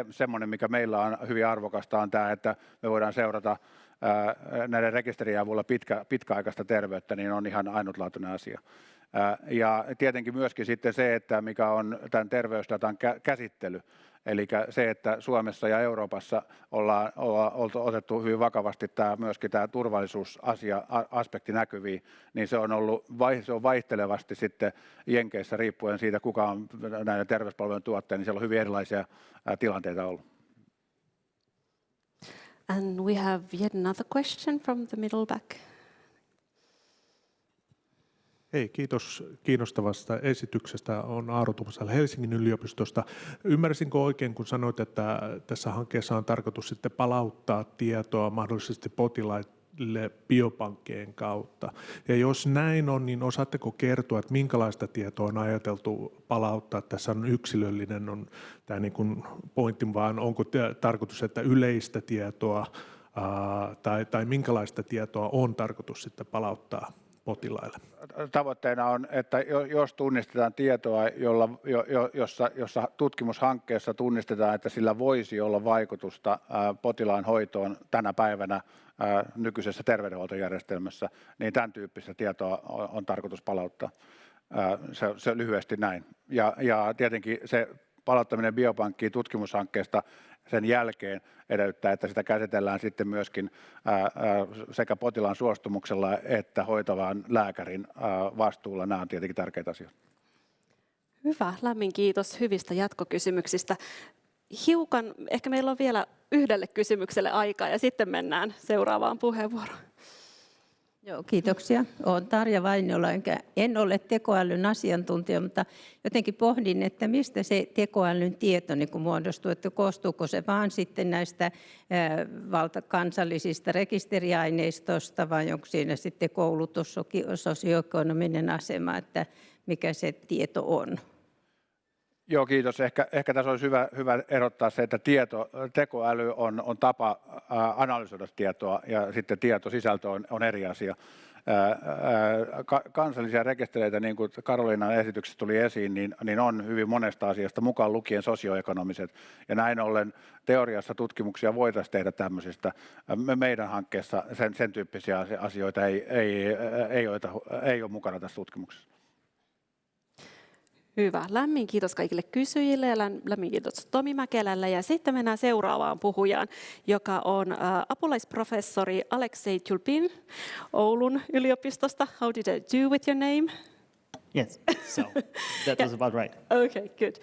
semmoinen, mikä meillä on hyvin arvokasta, on tämä, että me voidaan seurata näiden rekisterien avulla pitkäaikaista terveyttä, niin on ihan ainutlaatuinen asia. Ja tietenkin myöskin sitten se, että mikä on tämän terveysdatan käsittely, eli se, että Suomessa ja Euroopassa ollaan otettu hyvin vakavasti myöskin tämä turvallisuusaspekti näkyviin, niin se on vaihtelevasti sitten Jenkeissä riippuen siitä, kuka on näiden terveyspalvelujen tuottaja, niin siellä on hyvin erilaisia tilanteita ollut. And we have yet another question from the middle back. Hei, kiitos kiinnostavasta esityksestä. Olen Aaro Tuomasalo Helsingin yliopistosta. Ymmärsinkö oikein, kun sanoit, että tässä hankkeessa on tarkoitus sitten palauttaa tietoa mahdollisesti potilaille biopankkien kautta? Ja jos näin on, niin osaatteko kertoa, että minkälaista tietoa on ajateltu palauttaa? Tässä on yksilöllinen on tämä niin kuin pointti, vaan onko tarkoitus, että yleistä tietoa tai minkälaista tietoa on tarkoitus sitten palauttaa potilaille? Tavoitteena on, että jos tunnistetaan tietoa, jossa tutkimushankkeessa tunnistetaan, että sillä voisi olla vaikutusta potilaan hoitoon tänä päivänä nykyisessä terveydenhuoltojärjestelmässä, niin tämän tyyppistä tietoa on tarkoitus palauttaa. Se lyhyesti näin. Ja tietenkin se palauttaminen biopankkiin tutkimushankkeesta sen jälkeen edellyttää, että sitä käsitellään sitten myöskin sekä potilaan suostumuksella että hoitavan lääkärin vastuulla. Nämä on tietenkin tärkeitä asioita. Hyvä, lämmin kiitos hyvistä jatkokysymyksistä. Ehkä meillä on vielä yhdelle kysymykselle aikaa ja sitten mennään seuraavaan puheenvuoroon. Joo, kiitoksia. Olen Tarja Vainiola, en ole tekoälyn asiantuntija, mutta jotenkin pohdin, että mistä se tekoälyn tieto niin kuin muodostuu, että koostuuko se vaan sitten näistä kansallisista rekisteriaineistosta vai onko siinä sitten koulutus, sosioekonominen asema, että mikä se tieto on? Joo, kiitos. Ehkä tässä olisi hyvä erottaa se, että tekoäly on tapa analysoida tietoa ja sitten tietosisältö on eri asia. Kansallisia rekistereitä, niin kuin Karoliinan esityksessä tuli esiin, niin on hyvin monesta asiasta, mukaan lukien sosioekonomiset. Ja näin ollen teoriassa tutkimuksia voitaisiin tehdä tämmöisistä. Meidän hankkeessa sen tyyppisiä asioita ei ole mukana tässä tutkimuksessa. Hyvä. Lämmin kiitos kaikille kysyjille ja lämmin kiitos Tomi Mäkelälle. Ja sitten mennään seuraavaan puhujaan, joka on apulaisprofessori Aleksei Tulpin Oulun yliopistosta. How did I do with your name? Yes, so that was about right. Okay, good.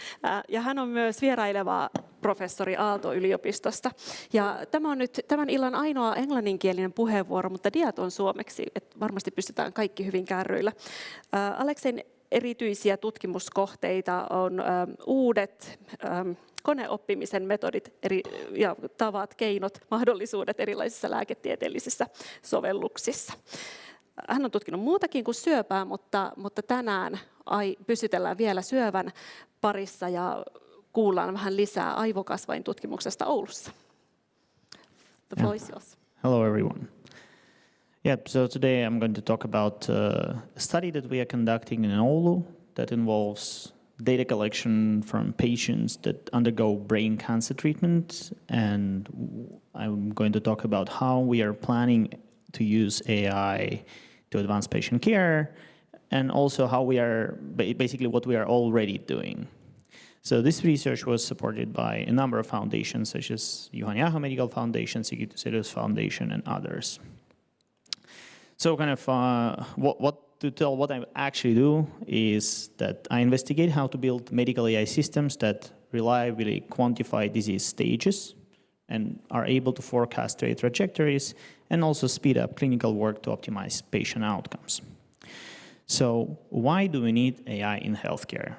Ja hän on myös vieraileva professori Aalto-yliopistosta. Ja tämä on nyt tämän illan ainoa englanninkielinen puheenvuoro, mutta diat on suomeksi, että varmasti pystytään kaikki hyvin kärryillä. Aleksein erityisiä tutkimuskohteita on uudet koneoppimisen metodit ja tavat, keinot, mahdollisuudet erilaisissa lääketieteellisissä sovelluksissa. Hän on tutkinut muutakin kuin syöpää, mutta tänään pysytellään vielä syövän parissa ja kuullaan vähän lisää aivokasvaintutkimuksesta Oulussa. The floor is yours. Hello everyone. Yep, so today I'm going to talk about a study that we are conducting in Oulu that involves data collection from patients that undergo brain cancer treatment, and I'm going to talk about how we are planning to use AI to advance patient care, and also how we are, basically what we are already doing. So this research was supported by a number of foundations, such as Juhan Jaho Medical Foundation, Sigittu Selius Foundation, and others. So kind of what I actually do is that I investigate how to build medical AI systems that reliably quantify disease stages and are able to forecast their trajectories and also speed up clinical work to optimize patient outcomes. So why do we need AI in healthcare?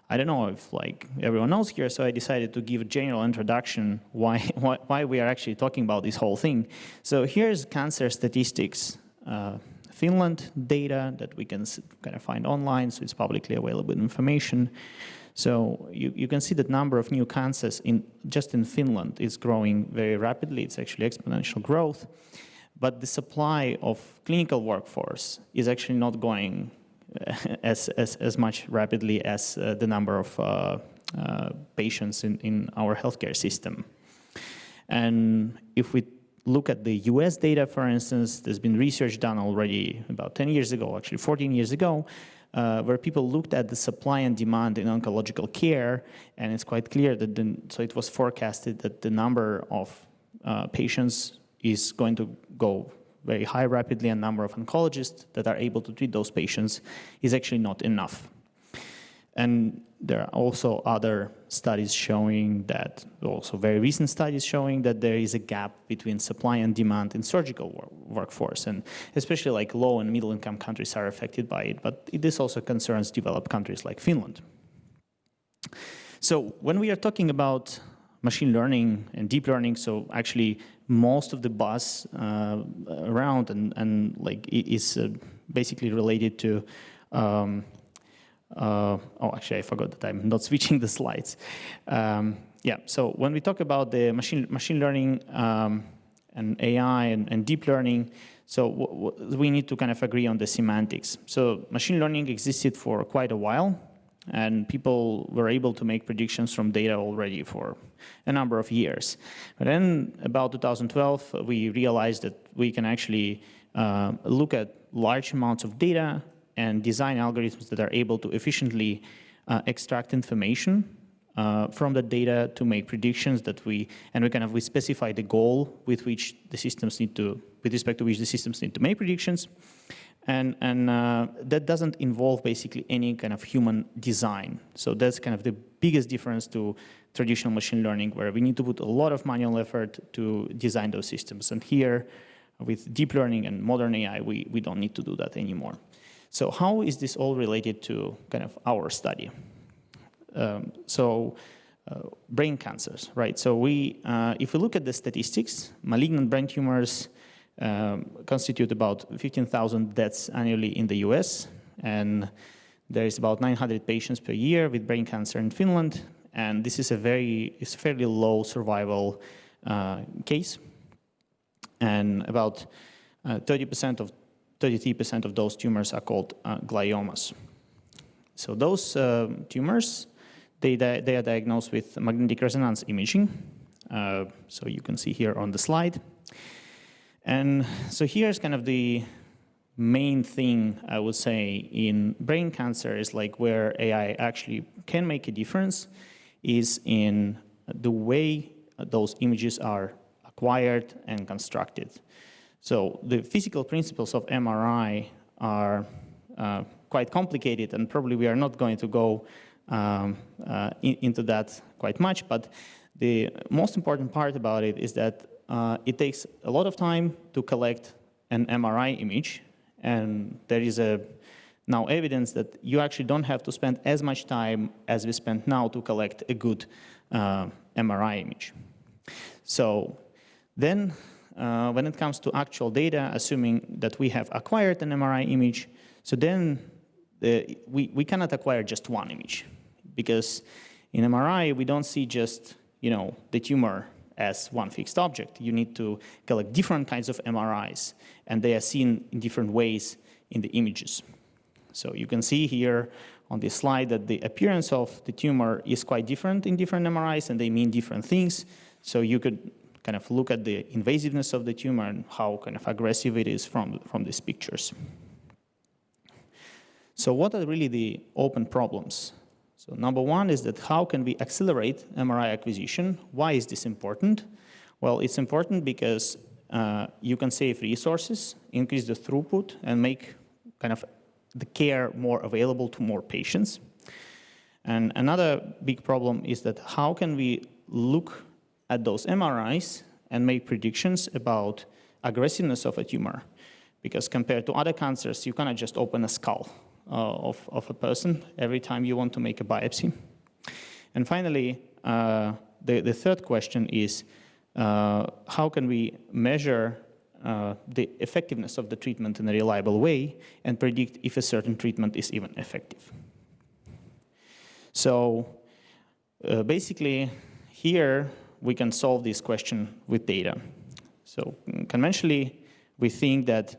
I don't know if everyone knows here, so I decided to give a general introduction why we are actually talking about this whole thing. So here's cancer statistics, Finland data that we can kind of find online, so it's publicly available information. So you can see that number of new cancers just in Finland is growing very rapidly. It's actually exponential growth. But the supply of clinical workforce is actually not going as much rapidly as the number of patients in our healthcare system. And if we look at the US data, for instance, there's been research done already about 10 years ago, actually 14 years ago, where people looked at the supply and demand in oncological care, and it's quite clear that so it was forecasted that the number of patients is going to go very high rapidly, and number of oncologists that are able to treat those patients is actually not enough. And there are also other studies showing that, also very recent studies showing that there is a gap between supply and demand in surgical workforce, and especially like low and middle income countries are affected by it, but this also concerns developed countries like Finland. So when we are talking about machine learning and deep learning, so actually most of the buzz around and like it is basically related to oh, actually, I forgot that I'm not switching the slides. Yeah, so when we talk about the machine learning and AI and deep learning, so we need to kind of agree on the semantics. So machine learning existed for quite a while, and people were able to make predictions from data already for a number of years. But then about 2012, we realized that we can actually look at large amounts of data and design algorithms that are able to efficiently extract information from the data to make predictions that we specify the goal with which the systems need to, with respect to which the systems need to make predictions. And that doesn't involve basically any kind of human design. So that's kind of the biggest difference to traditional machine learning, where we need to put a lot of manual effort to design those systems. And here, with deep learning and modern AI, we don't need to do that anymore. So how is this all related to kind of our study? Brain cancers, right? So if we look at the statistics, malignant brain tumors constitute about 15,000 deaths annually in the US, and there is about 900 patients per year with brain cancer in Finland, and this is it's a fairly low survival case, and about 33% of those tumors are called gliomas. So those tumors, they are diagnosed with magnetic resonance imaging. So you can see here on the slide. And so here's kind of the main thing I would say in brain cancer is like where AI actually can make a difference is in the way those images are acquired and constructed. So the physical principles of MRI are quite complicated, and probably we are not going to go into that quite much, but the most important part about it is that it takes a lot of time to collect an MRI image, and there is now evidence that you actually don't have to spend as much time as we spend now to collect a good MRI image. So then when it comes to actual data, assuming that we have acquired an MRI image, so then we cannot acquire just one image, because in MRI we don't see just the tumor as one fixed object. You need to collect different kinds of MRIs, and they are seen in different ways in the images. So you can see here on this slide that the appearance of the tumor is quite different in different MRIs, and they mean different things. So you could kind of look at the invasiveness of the tumor and how kind of aggressive it is from these pictures. So what are really the open problems? So number one is that how can we accelerate MRI acquisition? Why is this important? Well, it's important because you can save resources, increase the throughput, and make kind of the care more available to more patients. And another big problem is that how can we look at those MRIs and make predictions about aggressiveness of a tumor? Because compared to other cancers, you cannot just open a skull of a person every time you want to make a biopsy. And finally, the third question is, how can we measure the effectiveness of the treatment in a reliable way and predict if a certain treatment is even effective? So basically, here we can solve this question with data. So conventionally, we think that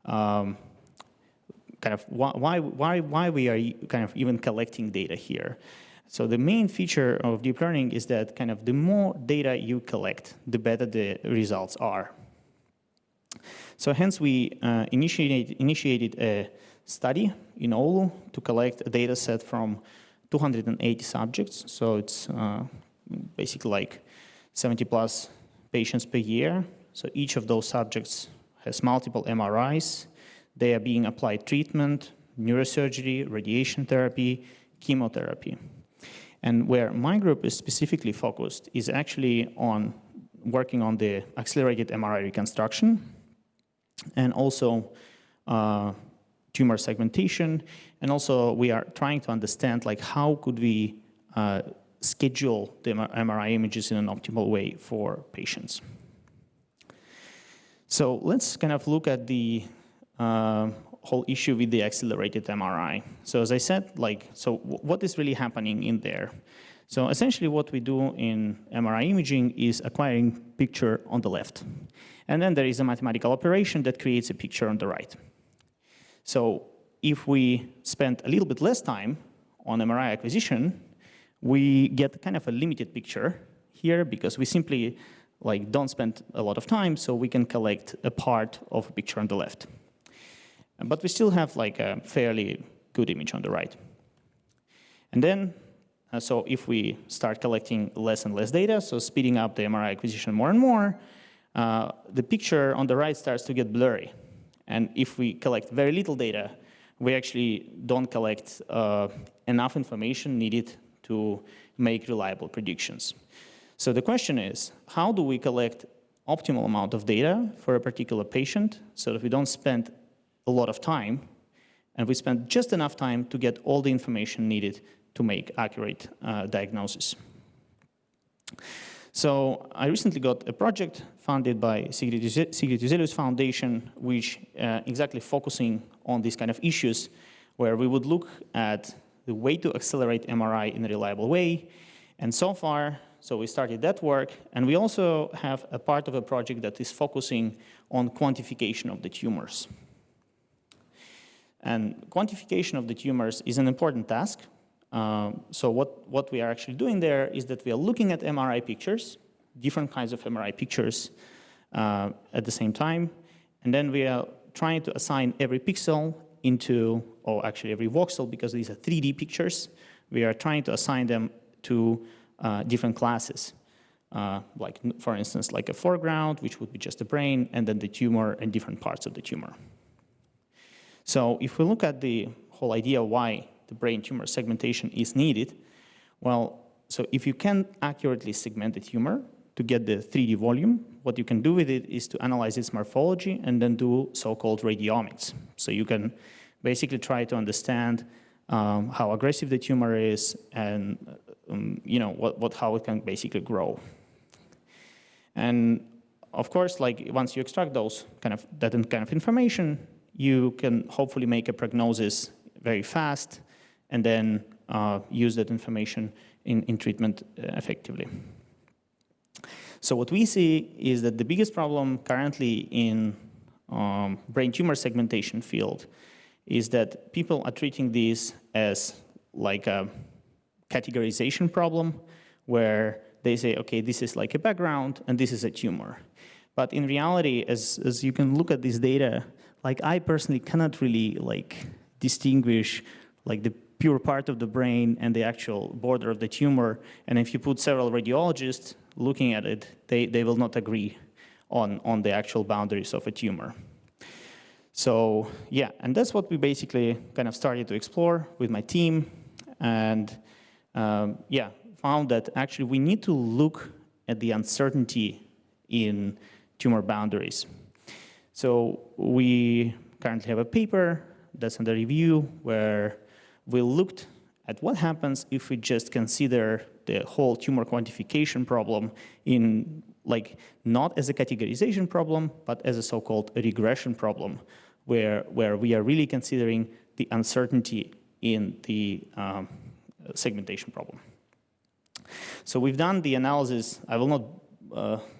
kind of why we are kind of even collecting data here. So the main feature of deep learning is that kind of the more data you collect, the better the results are. So hence we initiated a study in Oulu to collect a data set from 280 subjects. So it's basically like 70 plus patients per year. So each of those subjects has multiple MRIs. They are being applied treatment, neurosurgery, radiation therapy, chemotherapy. And where my group is specifically focused is actually on working on the accelerated MRI reconstruction and also tumor segmentation. And also we are trying to understand like how could we schedule the MRI images in an optimal way for patients. So let's kind of look at the whole issue with the accelerated MRI. So as I said, so what is really happening in there? So essentially what we do in MRI imaging is acquiring picture on the left. And then there is a mathematical operation that creates a picture on the right. So if we spend a little bit less time on MRI acquisition, we get kind of a limited picture here because we simply don't spend a lot of time, so we can collect a part of a picture on the left. But we still have a fairly good image on the right. And then, so if we start collecting less and less data, so speeding up the MRI acquisition more and more, the picture on the right starts to get blurry. And if we collect very little data, we actually don't collect enough information needed to make reliable predictions. So the question is, how do we collect optimal amount of data for a particular patient so that we don't spend a lot of time, and we spend just enough time to get all the information needed to make accurate diagnosis. So I recently got a project funded by Sigrid Juzelius Foundation, which exactly focusing on these kind of issues, where we would look at the way to accelerate MRI in a reliable way. And so far, so we started that work, and we also have a part of a project that is focusing on quantification of the tumors. And quantification of the tumors is an important task. So what we are actually doing there is that we are looking at MRI pictures, different kinds of MRI pictures at the same time, and then we are trying to assign every pixel into, or actually every voxel, because these are 3D pictures, we are trying to assign them to different classes. Like, for instance, like a foreground, which would be just the brain, and then the tumor and different parts of the tumor. So if we look at the whole idea why the brain tumor segmentation is needed, well, so if you can accurately segment the tumor to get the 3D volume, what you can do with it is to analyze its morphology and then do so-called radiomics. So you can basically try to understand how aggressive the tumor is and how it can basically grow. And of course, once you extract that kind of information, you can hopefully make a prognosis very fast and then use that information in treatment effectively. So what we see is that the biggest problem currently in brain tumor segmentation field is that people are treating these as like a categorization problem where they say, okay, this is like a background and this is a tumor. But in reality, as you can look at this data, like I personally cannot really like distinguish like the pure part of the brain and the actual border of the tumor. And if you put several radiologists looking at it, they will not agree on the actual boundaries of a tumor. So yeah, and that's what we basically kind of started to explore with my team. And yeah, found that actually we need to look at the uncertainty in tumor boundaries. So we currently have a paper that's under review where we looked at what happens if we just consider the whole tumor quantification problem in like not as a categorization problem, but as a so-called regression problem, where we are really considering the uncertainty in the segmentation problem. So we've done the analysis. I will not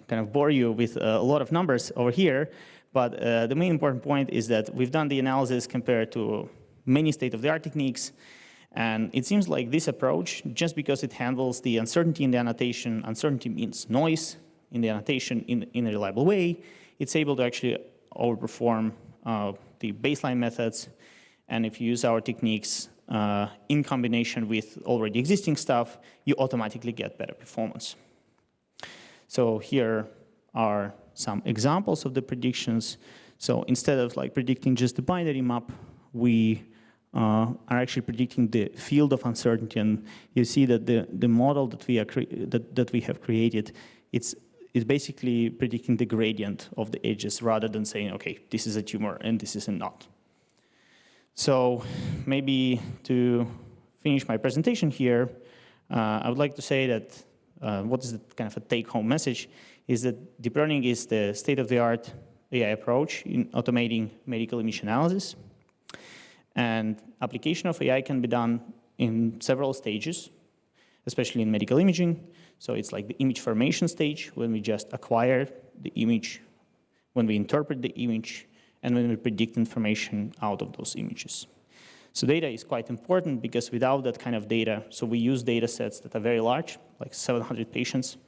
kind of bore you with a lot of numbers over here, but the main important point is that we've done the analysis compared to many state-of-the-art techniques, and it seems like this approach, just because it handles the uncertainty in the annotation, uncertainty means noise in the annotation in a reliable way, it's able to actually outperform the baseline methods, and if you use our techniques in combination with already existing stuff, you automatically get better performance. So here are some examples of the predictions. So instead of like predicting just the binary map, we are actually predicting the field of uncertainty, and you see that the model that we have created, it's basically predicting the gradient of the edges rather than saying, okay, this is a tumor and this is a not. So maybe to finish my presentation here, I would like to say that what is the kind of a take-home message is that deep learning is the state-of-the-art AI approach in automating medical image analysis. And application of AI can be done in several stages, especially in medical imaging. So it's like the image formation stage, when we just acquire the image, when we interpret the image, and when we predict information out of those images. So data is quite important because without that kind of data, so we use data sets that are very large, like 700 patients,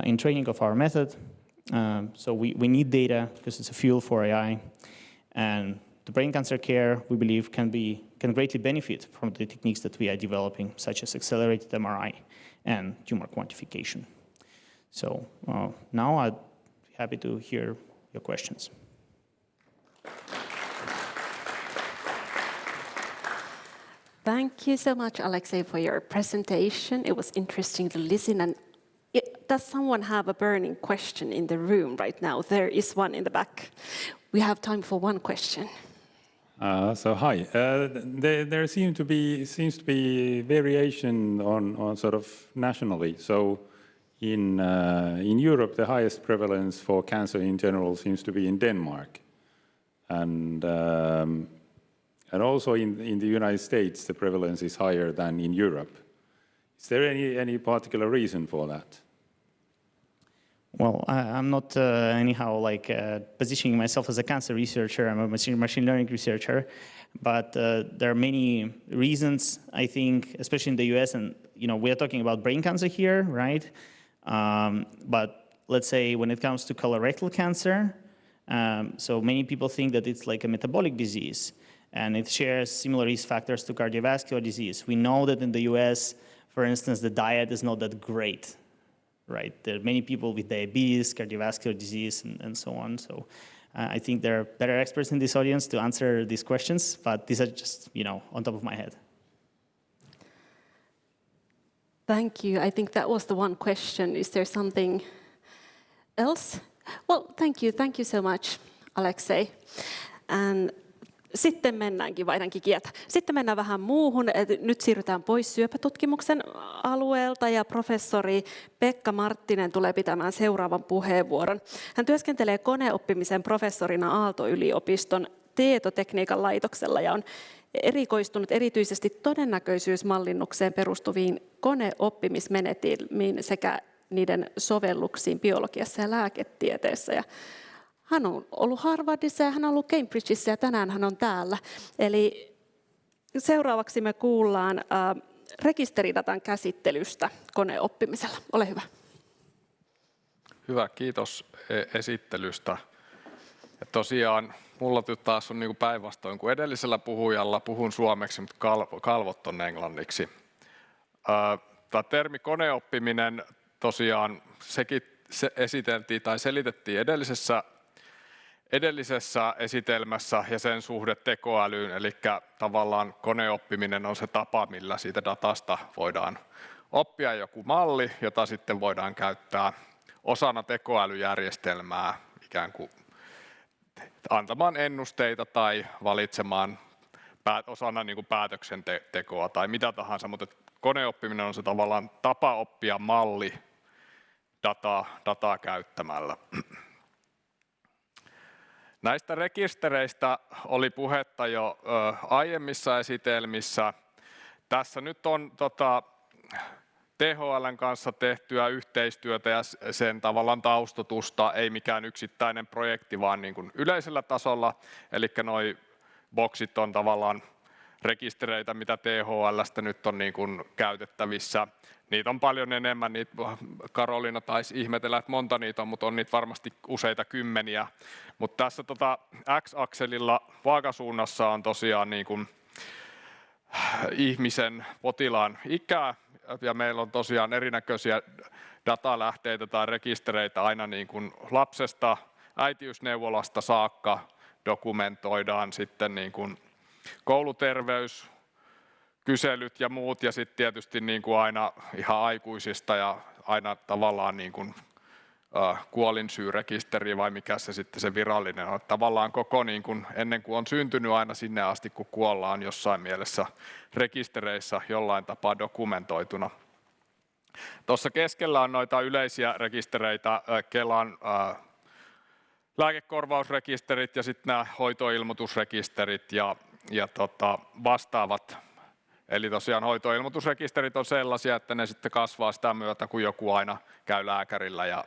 in training of our method. So we need data because it's a fuel for AI. And the brain cancer care, we believe, can greatly benefit from the techniques that we are developing, such as accelerated MRI and tumor quantification. So now I'd be happy to hear your questions. Thank you so much, Alexei, for your presentation. It was interesting to listen. And does someone have a burning question in the room right now? There is one in the back. We have time for one question. So hi, there seems to be variation on sort of nationally. So in Europe, the highest prevalence for cancer in general seems to be in Denmark, and also in the United States, the prevalence is higher than in Europe. Is there any particular reason for that? Well, I'm not anyhow like positioning myself as a cancer researcher. I'm a machine learning researcher, but there are many reasons, I think, especially in the US, and we are talking about brain cancer here, right? But let's say when it comes to colorectal cancer, so many people think that it's like a metabolic disease, and it shares similar risk factors to cardiovascular disease. We know that in the US, for instance, the diet is not that great. Right, there are many people with diabetes, cardiovascular disease, and so on. So I think there are better experts in this audience to answer these questions, but these are just, on top of my head. Thank you. I think that was the one question. Is there something else? Well, thank you. Thank you so much, Alexei. And sitten mennäänkin, vaihdankin kieltä. Sitten mennään vähän muuhun. Nyt siirrytään pois syöpätutkimuksen alueelta ja professori Pekka Marttinen tulee pitämään seuraavan puheenvuoron. Hän työskentelee koneoppimisen professorina Aalto-yliopiston tietotekniikan laitoksella ja on erikoistunut erityisesti todennäköisyysmallinnukseen perustuviin koneoppimismenetelmiin sekä niiden sovelluksiin biologiassa ja lääketieteessä. Hän on ollut Harvardissa ja hän on ollut Cambridgeissa ja tänään hän on täällä. Eli seuraavaksi me kuullaan rekisteridatan käsittelystä koneoppimisella. Ole hyvä. Hyvä, kiitos esittelystä. Ja tosiaan mulla taas on niin päinvastoin kuin edellisellä puhujalla, puhun suomeksi, mutta kalvot on englanniksi. Tämä termi koneoppiminen tosiaan sekin esiteltiin tai selitettiin edellisessä esitelmässä ja sen suhde tekoälyyn, eli tavallaan koneoppiminen on se tapa, millä siitä datasta voidaan oppia joku malli, jota sitten voidaan käyttää osana tekoälyjärjestelmää ikään kuin antamaan ennusteita tai valitsemaan osana niin kuin päätöksentekoa tai mitä tahansa, mutta koneoppiminen on se tavallaan tapa oppia malli dataa käyttämällä. Näistä rekistereistä oli puhetta jo aiemmissa esitelmissä. Tässä nyt on THL:n kanssa tehtyä yhteistyötä ja sen tavallaan taustotusta, ei mikään yksittäinen projekti, vaan niin kuin yleisellä tasolla. Eli noi boksit on tavallaan rekistereitä, mitä THL:stä nyt on niin kuin käytettävissä. Niitä on paljon enemmän, Karoliina taisi ihmetellä, että monta niitä on, mutta on niitä varmasti useita kymmeniä. Mutta tässä X-akselilla vaakasuunnassa on tosiaan niin kuin ihmisen potilaan ikä, ja meillä on tosiaan erinäköisiä datalähteitä tai rekistereitä aina niin kuin lapsesta, äitiysneuvolasta saakka dokumentoidaan sitten niin kuin kouluterveyskyselyt ja muut, ja sitten tietysti niin kuin aina ihan aikuisista ja aina tavallaan niin kuin kuolinsyyrekisteri vai mikä se sitten se virallinen on. Tavallaan koko niin kuin ennen kuin on syntynyt aina sinne asti, kun kuollaan jossain mielessä rekistereissä jollain tapaa dokumentoituna. Tuossa keskellä on noita yleisiä rekistereitä, Kelan lääkekorvausrekisterit ja sitten nämä hoitoilmoitusrekisterit ja vastaavat. Eli tosiaan hoitoilmoitusrekisterit on sellaisia, että ne sitten kasvaa sitä myötä, kun joku aina käy lääkärillä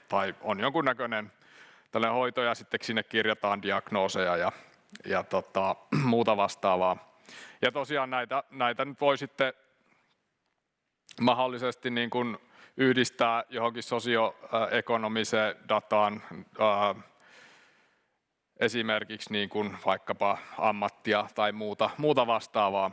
tai on jonkunnäköinen tällainen hoito ja sitten sinne kirjataan diagnooseja ja muuta vastaavaa. Ja tosiaan näitä nyt voi sitten mahdollisesti niin kuin yhdistää johonkin sosioekonomiseen dataan, esimerkiksi niin kuin vaikkapa ammattia tai muuta vastaavaa.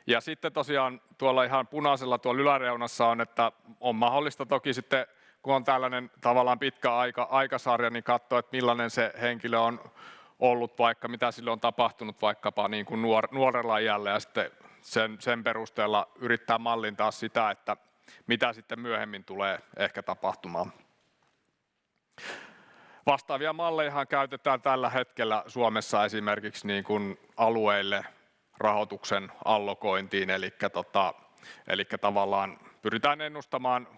Ja sitten tosiaan tuolla ihan punaisella tuolla yläreunassa on, että on mahdollista toki sitten, kun on tällainen tavallaan pitkä aikasarja, niin katsoa, että millainen se henkilö on ollut, vaikka mitä sille on tapahtunut vaikkapa niin kuin nuorella iällä, ja sitten sen perusteella yrittää mallintaa sitä, että mitä sitten myöhemmin tulee ehkä tapahtumaan. Vastaavia malleja käytetään tällä hetkellä Suomessa esimerkiksi niin kuin alueille rahoituksen allokointiin, eli tavallaan pyritään ennustamaan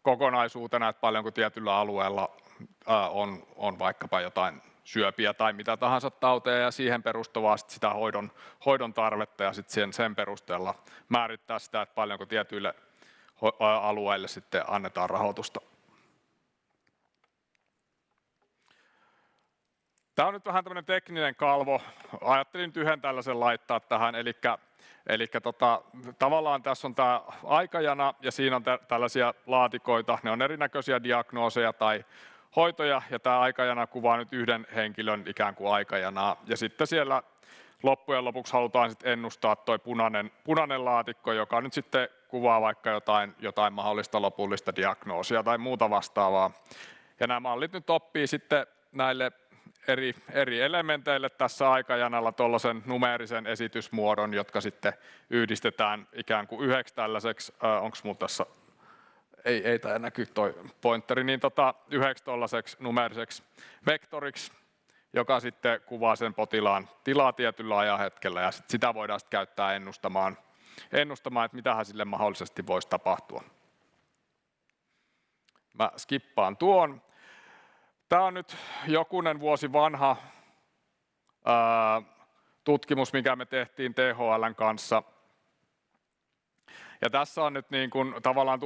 kokonaisuutena, että paljonko tietyllä alueella on vaikkapa jotain syöpiä tai mitä tahansa tauteja, ja siihen perustuvaa sitä hoidon tarvetta, ja sitten sen perusteella määrittää sitä, että paljonko tietyille alueille sitten annetaan rahoitusta. Tämä on nyt vähän tämmöinen tekninen kalvo. Ajattelin nyt yhden tällaisen laittaa tähän, eli tavallaan tässä on tämä aikajana ja siinä on tällaisia laatikoita. Ne on erinäköisiä diagnooseja tai hoitoja, ja tämä aikajana kuvaa nyt yhden henkilön ikään kuin aikajanaa. Ja sitten siellä loppujen lopuksi halutaan sitten ennustaa tuo punainen laatikko, joka nyt sitten kuvaa vaikka jotain mahdollista lopullista diagnoosia tai muuta vastaavaa. Ja nämä mallit nyt oppii sitten näille eri elementeille tässä aikajanalla tuollaisen numeerisen esitysmuodon, jotka sitten yhdistetään ikään kuin yhdeksi tällaiseksi, onko minulla tässä, ei tämä näkyy toi pointeri, niin yhdeksi tuollaiseksi numeeriseksi vektoriksi, joka sitten kuvaa sen potilaan tilaa tietyllä ajanhetkellä, ja sitä voidaan sitten käyttää ennustamaan, että mitähän sille mahdollisesti voisi tapahtua. Mä skippaan tuon. Tämä on nyt jokunen vuosi vanha tutkimus, mikä me tehtiin THL:n kanssa. Ja tässä on nyt niin kuin tavallaan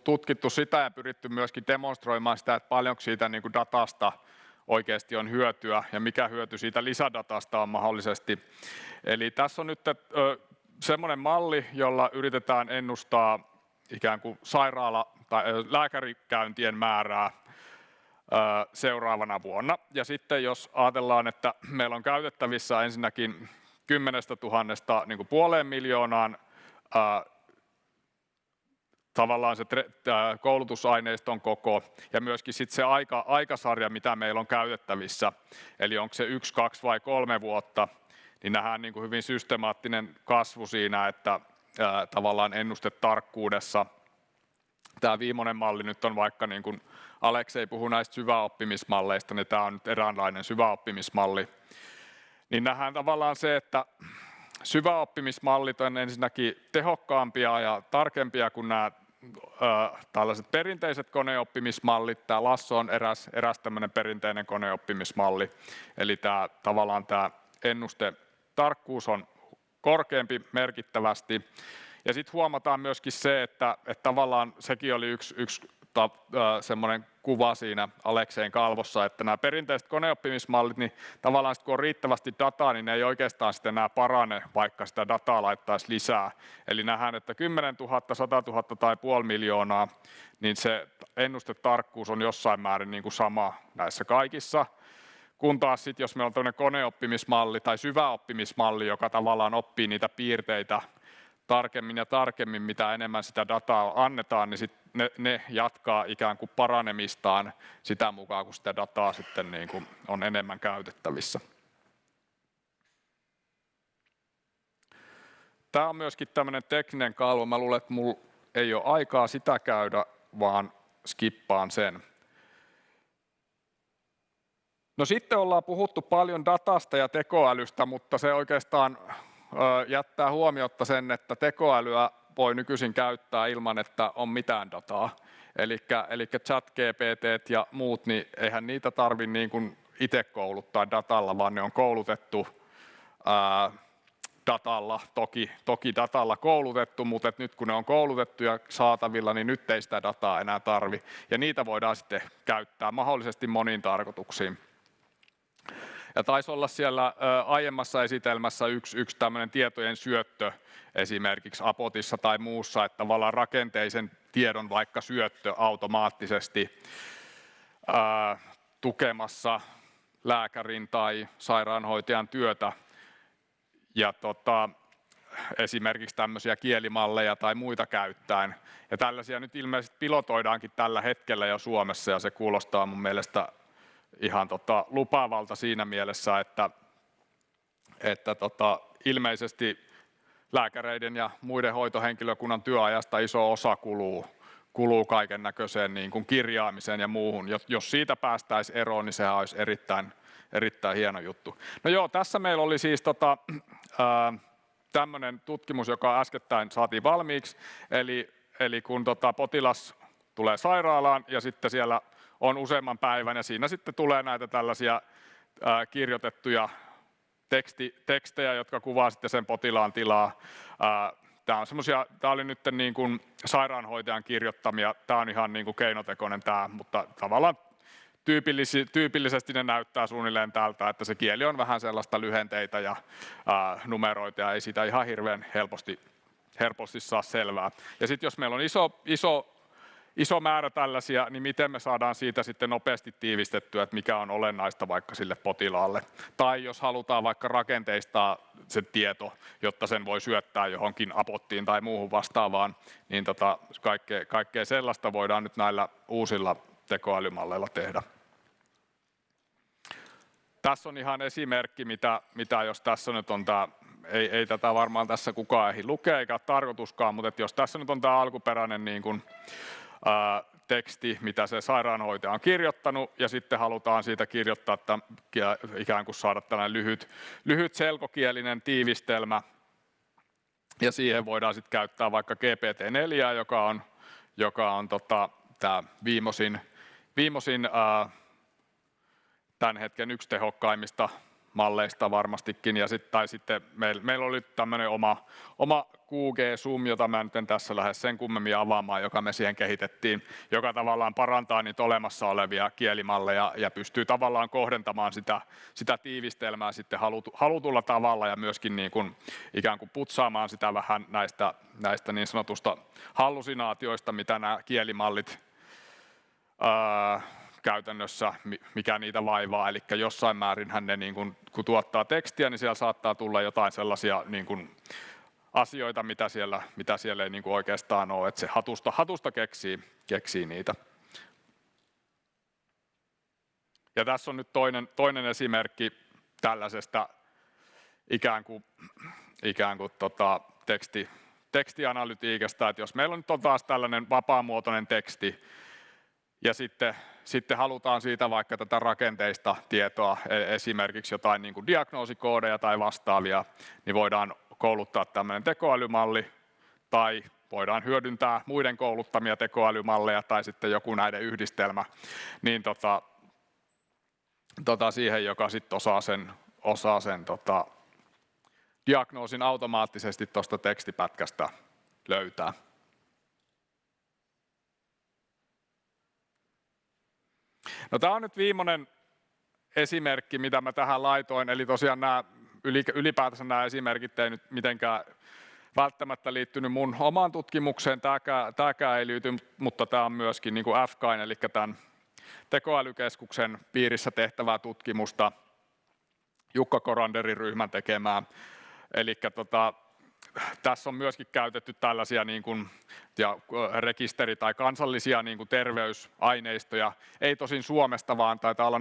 tutkittu sitä ja pyritty myöskin demonstroimaan sitä, että paljonko siitä niin kuin datasta oikeasti on hyötyä ja mikä hyöty siitä lisädatasta on mahdollisesti. Eli tässä on nyt semmoinen malli, jolla yritetään ennustaa ikään kuin tai lääkärikäyntien määrää seuraavana vuonna. Ja sitten jos ajatellaan, että meillä on käytettävissä ensinnäkin 10 000 niin kuin 500 000 tavallaan se koulutusaineiston koko ja myöskin sitten se aikasarja, mitä meillä on käytettävissä, eli onko se 1, 2 vai 3 vuotta, niin nähdään niin kuin hyvin systemaattinen kasvu siinä, että tavallaan ennustetarkkuudessa. Tämä viimeinen malli nyt on vaikka, niin kuin Aleksei puhui näistä syväoppimismalleista, niin tämä on nyt eräänlainen syväoppimismalli. Niin nähdään tavallaan se, että syväoppimismallit on ensinnäkin tehokkaampia ja tarkempia kuin nämä tällaiset perinteiset koneoppimismallit. Tämä Lasso on eräs tämmöinen perinteinen koneoppimismalli. Eli tavallaan tämä ennustetarkkuus on korkeampi merkittävästi. Ja sitten huomataan myöskin se, että tavallaan sekin oli yksi semmoinen kuva siinä Aleksein kalvossa, että nämä perinteiset koneoppimismallit, niin tavallaan sit kun on riittävästi dataa, niin ne ei oikeastaan sitten enää parane, vaikka sitä dataa laittaisi lisää. Eli nähdään, että 10 000, 100 000 tai 500 000, niin se ennustetarkkuus on jossain määrin niin kuin sama näissä kaikissa. Kun taas sitten, jos meillä on tämmöinen koneoppimismalli tai syväoppimismalli, joka tavallaan oppii niitä piirteitä tarkemmin ja tarkemmin, mitä enemmän sitä dataa annetaan, niin sit ne jatkaa ikään kuin paranemistaan sitä mukaan, kun sitä dataa sitten niin kuin on enemmän käytettävissä. Tämä on myöskin tämmöinen tekninen kalvo. Mä luulen, että mulla ei ole aikaa sitä käydä, vaan skippaan sen. No sitten ollaan puhuttu paljon datasta ja tekoälystä, mutta se oikeastaan jättää huomiotta sen, että tekoälyä voi nykyisin käyttää ilman, että on mitään dataa. Eli ChatGPT ja muut, niin eihän niitä tarvitse niin kuin itse kouluttaa datalla, vaan ne on koulutettu datalla, toki datalla koulutettu, mutta nyt kun ne on koulutettu ja saatavilla, niin nyt ei sitä dataa enää tarvi. Ja niitä voidaan sitten käyttää mahdollisesti moniin tarkoituksiin. Ja taisi olla siellä aiemmassa esitelmässä yksi tämmöinen tietojen syöttö esimerkiksi Apotissa tai muussa, että tavallaan rakenteisen tiedon vaikka syöttö automaattisesti tukemassa lääkärin tai sairaanhoitajan työtä. Ja esimerkiksi tämmöisiä kielimalleja tai muita käyttäen. Ja tällaisia nyt ilmeisesti pilotoidaankin tällä hetkellä jo Suomessa ja se kuulostaa mun mielestä ihan lupaavalta siinä mielessä, että ilmeisesti lääkäreiden ja muiden hoitohenkilökunnan työajasta iso osa kuluu kaiken näköiseen niin kuin kirjaamiseen ja muuhun. Jos siitä päästäisiin eroon, niin sehän olisi erittäin hieno juttu. No joo, tässä meillä oli siis tämmöinen tutkimus, joka äskettäin saatiin valmiiksi, eli kun potilas tulee sairaalaan ja sitten siellä on useamman päivän ja siinä sitten tulee näitä tällaisia kirjoitettuja tekstejä, jotka kuvaa sitten sen potilaan tilaa. Tämä oli nyt niin kuin sairaanhoitajan kirjoittamia, tämä on ihan niin kuin keinotekoinen tämä, mutta tavallaan tyypillisesti ne näyttää suunnilleen tältä, että se kieli on vähän sellaista lyhenteitä ja numeroita ja ei sitä ihan hirveän helposti saa selvää. Ja sitten jos meillä on iso määrä tällaisia, niin miten me saadaan siitä sitten nopeasti tiivistettyä, että mikä on olennaista vaikka sille potilaalle. Tai jos halutaan vaikka rakenteistaa se tieto, jotta sen voi syöttää johonkin apottiin tai muuhun vastaavaan, niin kaikkea sellaista voidaan nyt näillä uusilla tekoälymalleilla tehdä. Tässä on ihan esimerkki, mitä jos tässä nyt on tämä, ei tätä varmaan tässä kukaan ehdi lukea eikä tarkoituskaan, mutta jos tässä nyt on tämä alkuperäinen niin kuin, teksti, mitä se sairaanhoitaja on kirjoittanut, ja sitten halutaan siitä kirjoittaa, ikään kuin saada tällainen lyhyt selkokielinen tiivistelmä, ja siihen voidaan sitten käyttää vaikka GPT-4, joka on tämä viimeisin tämän hetken yksi tehokkaimmista malleista varmastikin. Ja sitten meillä oli tämmöinen oma QG-sum, jota mä nyt en tässä lähde sen kummemmin avaamaan, joka me siihen kehitettiin, joka tavallaan parantaa niitä olemassa olevia kielimalleja ja pystyy tavallaan kohdentamaan sitä tiivistelmää sitten halutulla tavalla ja myöskin niin kuin ikään kuin putsaamaan sitä vähän näistä niin sanotusta hallusinaatioista, mitä nämä kielimallit käytännössä, mikä niitä vaivaa. Eli jossain määrinhän ne, niin kun tuottaa tekstiä, niin siellä saattaa tulla jotain sellaisia niin kuin asioita, mitä siellä ei niin kuin oikeastaan ole, että se hatusta keksii niitä. Ja tässä on nyt toinen esimerkki tällaisesta ikään kuin tekstianalytiikasta, että jos meillä on nyt taas tällainen vapaamuotoinen teksti, ja sitten halutaan siitä vaikka tätä rakenteista tietoa, esimerkiksi jotain niin kuin diagnoosikoodeja tai vastaavia, niin voidaan kouluttaa tämmöinen tekoälymalli, tai voidaan hyödyntää muiden kouluttamia tekoälymalleja, tai sitten joku näiden yhdistelmä, niin siihen, joka sitten osaa sen diagnoosin automaattisesti tuosta tekstipätkästä löytää. No, tämä on nyt viimeinen esimerkki, mitä mä tähän laitoin, eli tosiaan ylipäätänsä nämä esimerkit ei nyt mitenkään välttämättä liittynyt mun omaan tutkimukseen, tämäkään ei liity, mutta tämä on myöskin niin kuin FKAin, eli tämän tekoälykeskuksen piirissä tehtävää tutkimusta, Jukka Koranderin ryhmän tekemää, eli tässä on myöskin käytetty tällaisia niin kuin, rekisteri- tai kansallisia niin kuin terveysaineistoja, ei tosin Suomesta, vaan taitaa olla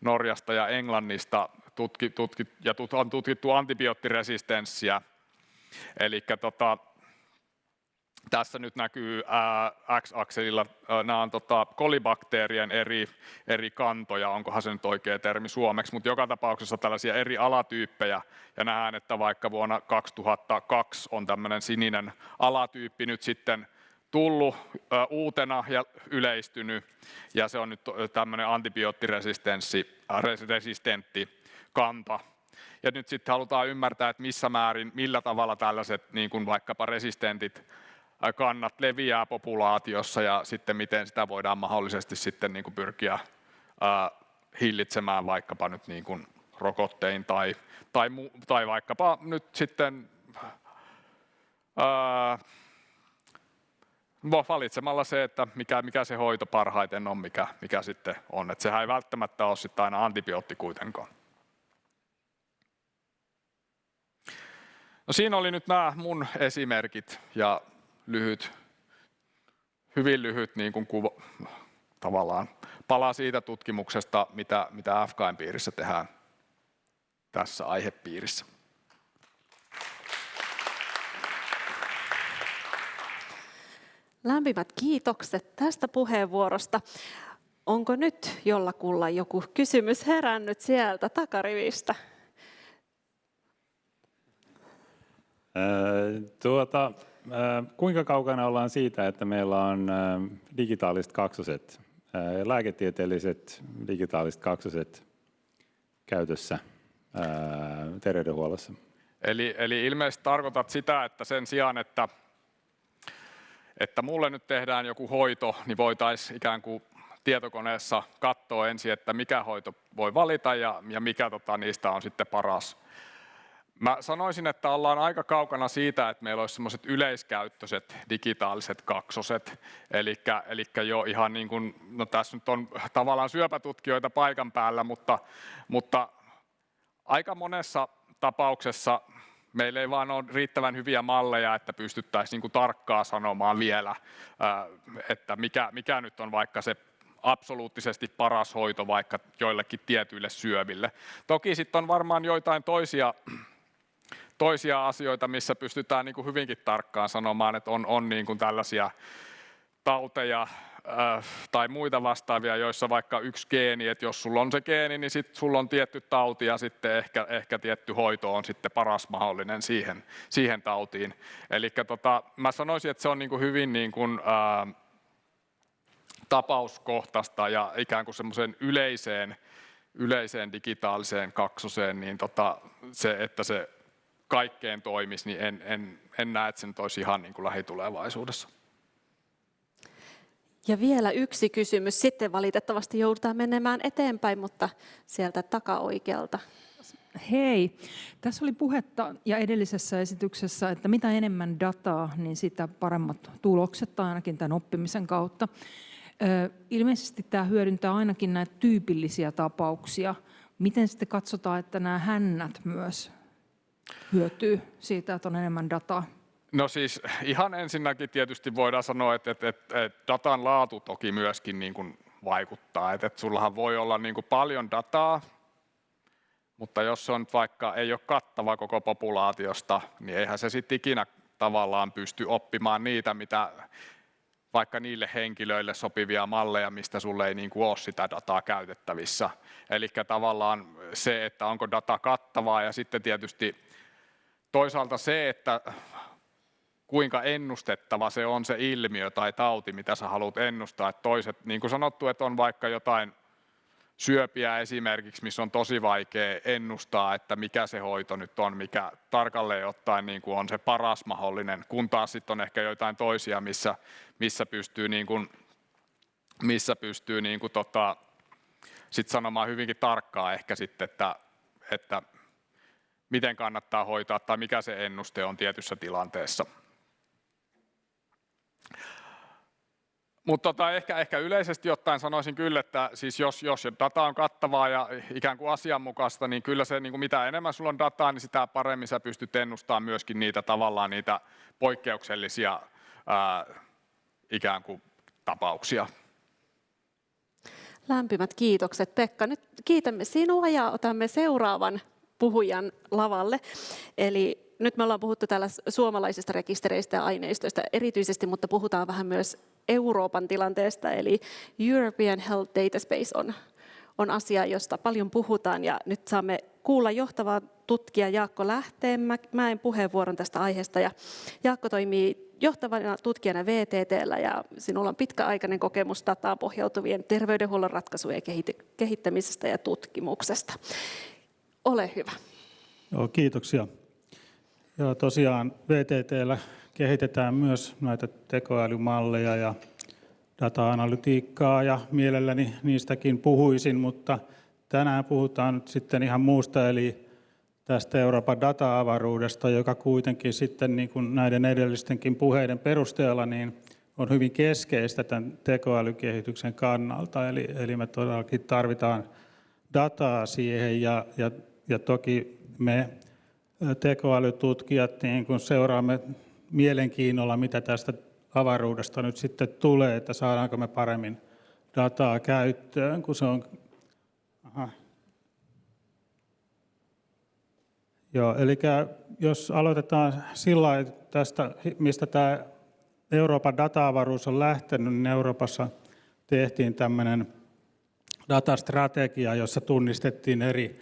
Norjasta ja Englannista on tutkittu antibioottiresistenssiä. Eli tässä nyt näkyy X-akselilla, nämä on kolibakteerien eri kantoja, onkohan se nyt oikea termi suomeksi, mutta joka tapauksessa tällaisia eri alatyyppejä, ja nähdään, että vaikka vuonna 2002 on tämmöinen sininen alatyyppi nyt sitten tullut uutena ja yleistynyt, ja se on nyt tämmöinen antibioottiresistentti kanta. Ja nyt sitten halutaan ymmärtää, että missä määrin, millä tavalla tällaiset niin kuin vaikkapa resistentit kannat leviää populaatiossa ja sitten miten sitä voidaan mahdollisesti sitten niin kuin pyrkiä hillitsemään vaikkapa nyt niin kuin rokottein tai vaikkapa nyt sitten valitsemalla se, että mikä se hoito parhaiten on, mikä sitten on. Että sehän ei välttämättä ole sitten aina antibiootti kuitenkaan. No, siinä oli nyt nämä mun esimerkit ja hyvin lyhyt niin kuin tavallaan pala siitä tutkimuksesta, mitä FKAin piirissä tehdään tässä aihepiirissä. Lämpimät kiitokset tästä puheenvuorosta. Onko nyt jollakulla joku kysymys herännyt sieltä takarivistä? Kuinka kaukana ollaan siitä, että meillä on digitaaliset kaksoset, lääketieteelliset digitaaliset kaksoset käytössä terveydenhuollossa? Eli ilmeisesti tarkoitat sitä, että sen sijaan, että mulle nyt tehdään joku hoito, niin voitaisiin ikään kuin tietokoneessa katsoa ensin, että mikä hoito voi valita ja mikä niistä on sitten paras. Mä sanoisin, että ollaan aika kaukana siitä, että meillä olisi semmoiset yleiskäyttöiset digitaaliset kaksoset, eli jo ihan niin kuin, no tässä nyt on tavallaan syöpätutkijoita paikan päällä, mutta aika monessa tapauksessa meillä ei vaan ole riittävän hyviä malleja, että pystyttäisiin niin kuin tarkkaan sanomaan vielä, että mikä nyt on vaikka se absoluuttisesti paras hoito vaikka joillekin tietyille syöville. Toki sitten on varmaan joitain toisia asioita, missä pystytään niin kuin hyvinkin tarkkaan sanomaan, että on niin kuin tällaisia tauteja tai muita vastaavia, joissa vaikka yksi geeni, että jos sulla on se geeni, niin sitten sulla on tietty tauti ja sitten ehkä tietty hoito on sitten paras mahdollinen siihen tautiin. Eli mä sanoisin, että se on niin kuin hyvin niin kuin, tapauskohtaista ja ikään kuin semmoiseen yleiseen yleiseen digitaaliseen kaksoseen, niin se, että se kaikkeen toimisi, niin en näe, että se nyt olisi ihan niin kuin lähitulevaisuudessa. Ja vielä yksi kysymys, sitten valitettavasti joudutaan menemään eteenpäin, mutta sieltä takaoikealta. Hei, tässä oli puhetta ja edellisessä esityksessä, että mitä enemmän dataa, niin sitä paremmat tulokset tai ainakin tämän oppimisen kautta. Ilmeisesti tämä hyödyntää ainakin näitä tyypillisiä tapauksia. Miten sitten katsotaan, että nämä hännät myös hyötyy siitä, että on enemmän dataa? No siis ihan ensinnäkin tietysti voidaan sanoa, että datan laatu toki myöskin niin kuin vaikuttaa. Että sullahan voi olla niin kuin paljon dataa, mutta jos se on vaikka ei ole kattava koko populaatiosta, niin eihän se sitten ikinä tavallaan pysty oppimaan niitä, mitä vaikka niille henkilöille sopivia malleja, mistä sulle ei niin kuin ole sitä dataa käytettävissä. Eli tavallaan se, että onko data kattavaa ja sitten tietysti toisaalta se, että kuinka ennustettava se on se ilmiö tai tauti, mitä sä haluat ennustaa. Että toiset, niin kuin sanottu, että on vaikka jotain syöpiä esimerkiksi, missä on tosi vaikea ennustaa, että mikä se hoito nyt on, mikä tarkalleen ottaen niin kuin on se paras mahdollinen, kun taas sitten on ehkä joitain toisia, missä pystyy, niin kuin, sit sanomaan hyvinkin tarkkaan ehkä sitten, että miten kannattaa hoitaa tai mikä se ennuste on tietyssä tilanteessa. Mutta ehkä yleisesti ottaen sanoisin kyllä, että siis jos data on kattavaa ja ikään kuin asianmukaista, niin kyllä se, niin kuin mitä enemmän sulla on dataa, niin sitä paremmin sä pystyt ennustamaan myöskin niitä tavallaan niitä poikkeuksellisia ikään kuin tapauksia. Lämpimät kiitokset, Pekka. Nyt kiitämme sinua ja otamme seuraavan puhujan lavalle. Eli nyt me ollaan puhuttu täällä suomalaisista rekistereistä ja aineistoista erityisesti, mutta puhutaan vähän myös Euroopan tilanteesta. Eli European Health Data Space on asia, josta paljon puhutaan. Ja nyt saamme kuulla johtavaa tutkija Jaakko Lähteenmäen puheenvuoron tästä aiheesta. Ja Jaakko toimii johtavana tutkijana VTT:llä ja sinulla on pitkäaikainen kokemus dataan pohjautuvien terveydenhuollon ratkaisujen kehittämisestä ja tutkimuksesta. Ole hyvä. Joo, kiitoksia. Joo, tosiaan VTT:llä kehitetään myös näitä tekoälymalleja ja data-analytiikkaa ja mielelläni niistäkin puhuisin, mutta tänään puhutaan nyt sitten ihan muusta, eli tästä Euroopan data-avaruudesta, joka kuitenkin sitten niin kuin näiden edellistenkin puheiden perusteella niin on hyvin keskeistä tämän tekoälykehityksen kannalta. Eli me todellakin tarvitaan dataa siihen ja toki me tekoälytutkijat niin kun seuraamme mielenkiinnolla, mitä tästä avaruudesta nyt sitten tulee, että saadaanko me paremmin dataa käyttöön, kun se on... Aha. Joo, eli jos aloitetaan sillä tästä, mistä tämä Euroopan data-avaruus on lähtenyt, niin Euroopassa tehtiin tämmöinen datastrategia, jossa tunnistettiin eri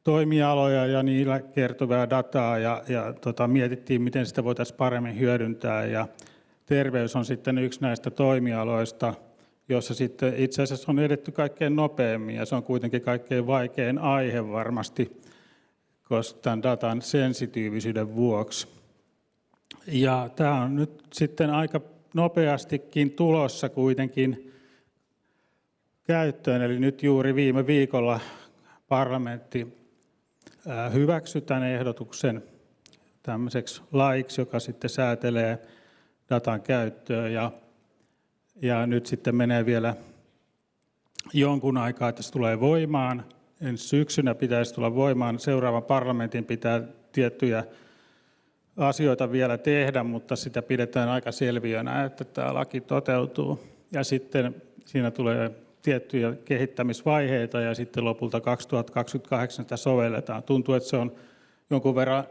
toimialoja ja niillä kertovaa dataa ja mietittiin, miten sitä voitaisiin paremmin hyödyntää. Ja terveys on sitten yksi näistä toimialoista, jossa sitten itse asiassa on edetty kaikkein nopeammin ja se on kuitenkin kaikkein vaikein aihe varmasti, koska tämän datan sensitiivisyyden vuoksi. Ja tämä on nyt sitten aika nopeastikin tulossa kuitenkin käyttöön, eli nyt juuri viime viikolla parlamentti hyväksyi tämän ehdotuksen tämmöiseksi laiksi, joka sitten säätelee datan käyttöä ja nyt sitten menee vielä jonkun aikaa, että se tulee voimaan. Ensi syksynä pitäisi tulla voimaan. Seuraavan parlamentin pitää tiettyjä asioita vielä tehdä, mutta sitä pidetään aika selviönä, että tämä laki toteutuu. Ja sitten siinä tulee tiettyjä kehittämisvaiheita ja sitten lopulta 2028 sitä sovelletaan. Tuntuu, että se on jonkun verran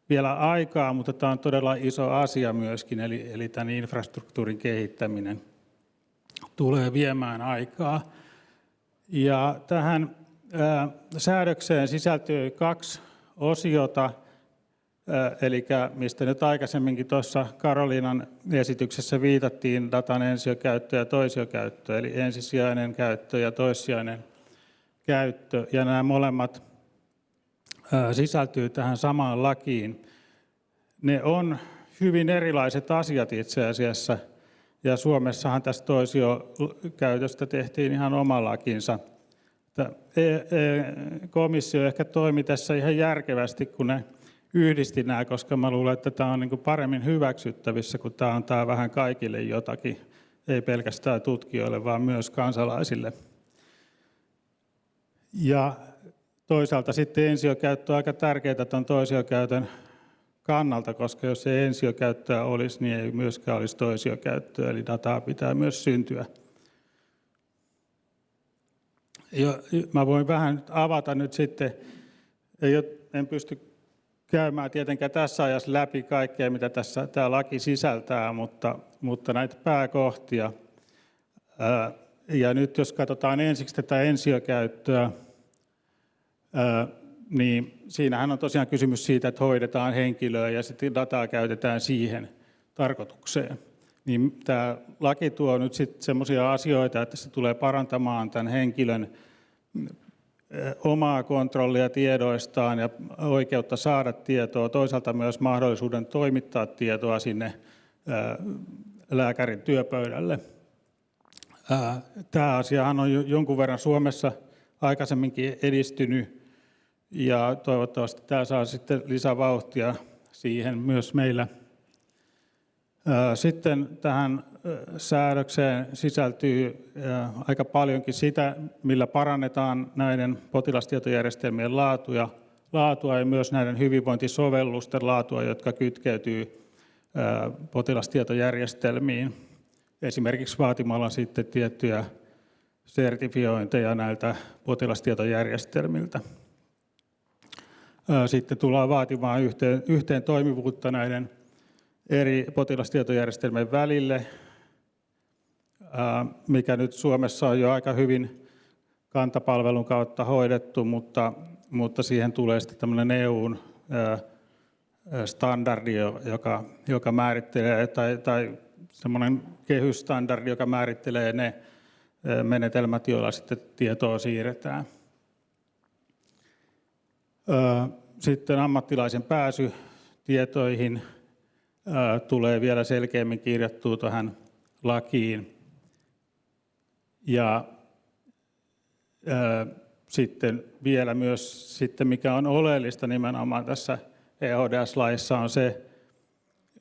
vielä aikaa, mutta tämä on todella iso asia myöskin, eli tämän infrastruktuurin kehittäminen tulee viemään aikaa. Ja tähän säädökseen sisältyy 2 osiota, eli mistä nyt aikaisemminkin tuossa Karoliinan esityksessä viitattiin datan ensiokäyttö ja toisiokäyttö, eli ensisijainen käyttö ja toissijainen käyttö, ja nämä molemmat sisältyy tähän samaan lakiin. Ne on hyvin erilaiset asiat itse asiassa, ja Suomessahan tästä toisiokäytöstä tehtiin ihan oma lakinsa. Komissio ehkä toimi tässä ihan järkevästi, kun ne yhdisti nämä, koska mä luulen, että tämä on niin kuin paremmin hyväksyttävissä, kun tämä antaa vähän kaikille jotakin, ei pelkästään tutkijoille, vaan myös kansalaisille. Ja toisaalta sitten ensiokäyttö on aika tärkeää tuon toisiokäytön kannalta, koska jos ei ensiokäyttöä olisi, niin ei myöskään olisi toisiokäyttöä, eli dataa pitää myös syntyä. Mä voin vähän avata nyt sitten, en pysty käymään tietenkään tässä ajassa läpi kaikkea, mitä tämä laki sisältää, mutta näitä pääkohtia. Ja nyt jos katsotaan ensiksi tätä ensiokäyttöä, niin siinähän on tosiaan kysymys siitä, että hoidetaan henkilöä ja sitten dataa käytetään siihen tarkoitukseen. Niin tämä laki tuo nyt sitten semmoisia asioita, että se tulee parantamaan tämän henkilön omaa kontrollia tiedoistaan ja oikeutta saada tietoa, toisaalta myös mahdollisuuden toimittaa tietoa sinne lääkärin työpöydälle. Tämä asiahan on jonkun verran Suomessa aikaisemminkin edistynyt, ja toivottavasti tämä saa sitten lisävauhtia siihen myös meillä. Sitten tähän säädökseen sisältyy aika paljonkin sitä, millä parannetaan näiden potilastietojärjestelmien laatua ja myös näiden hyvinvointisovellusten laatua, jotka kytkeytyy potilastietojärjestelmiin. Esimerkiksi vaatimalla sitten tiettyjä sertifiointeja näiltä potilastietojärjestelmiltä. Sitten tullaan vaatimaan yhteen toimivuutta näiden eri potilastietojärjestelmien välille, mikä nyt Suomessa on jo aika hyvin kantapalvelun kautta hoidettu, mutta siihen tulee sitten tämmöinen EU:n standardi, joka määrittelee, tai semmoinen kehysstandardi, joka määrittelee ne menetelmät, joilla sitten tietoa siirretään. Sitten ammattilaisen pääsy tietoihin tulee vielä selkeämmin kirjattua tähän lakiin. Ja sitten vielä myös, mikä on oleellista nimenomaan tässä EHDS-laissa, on se,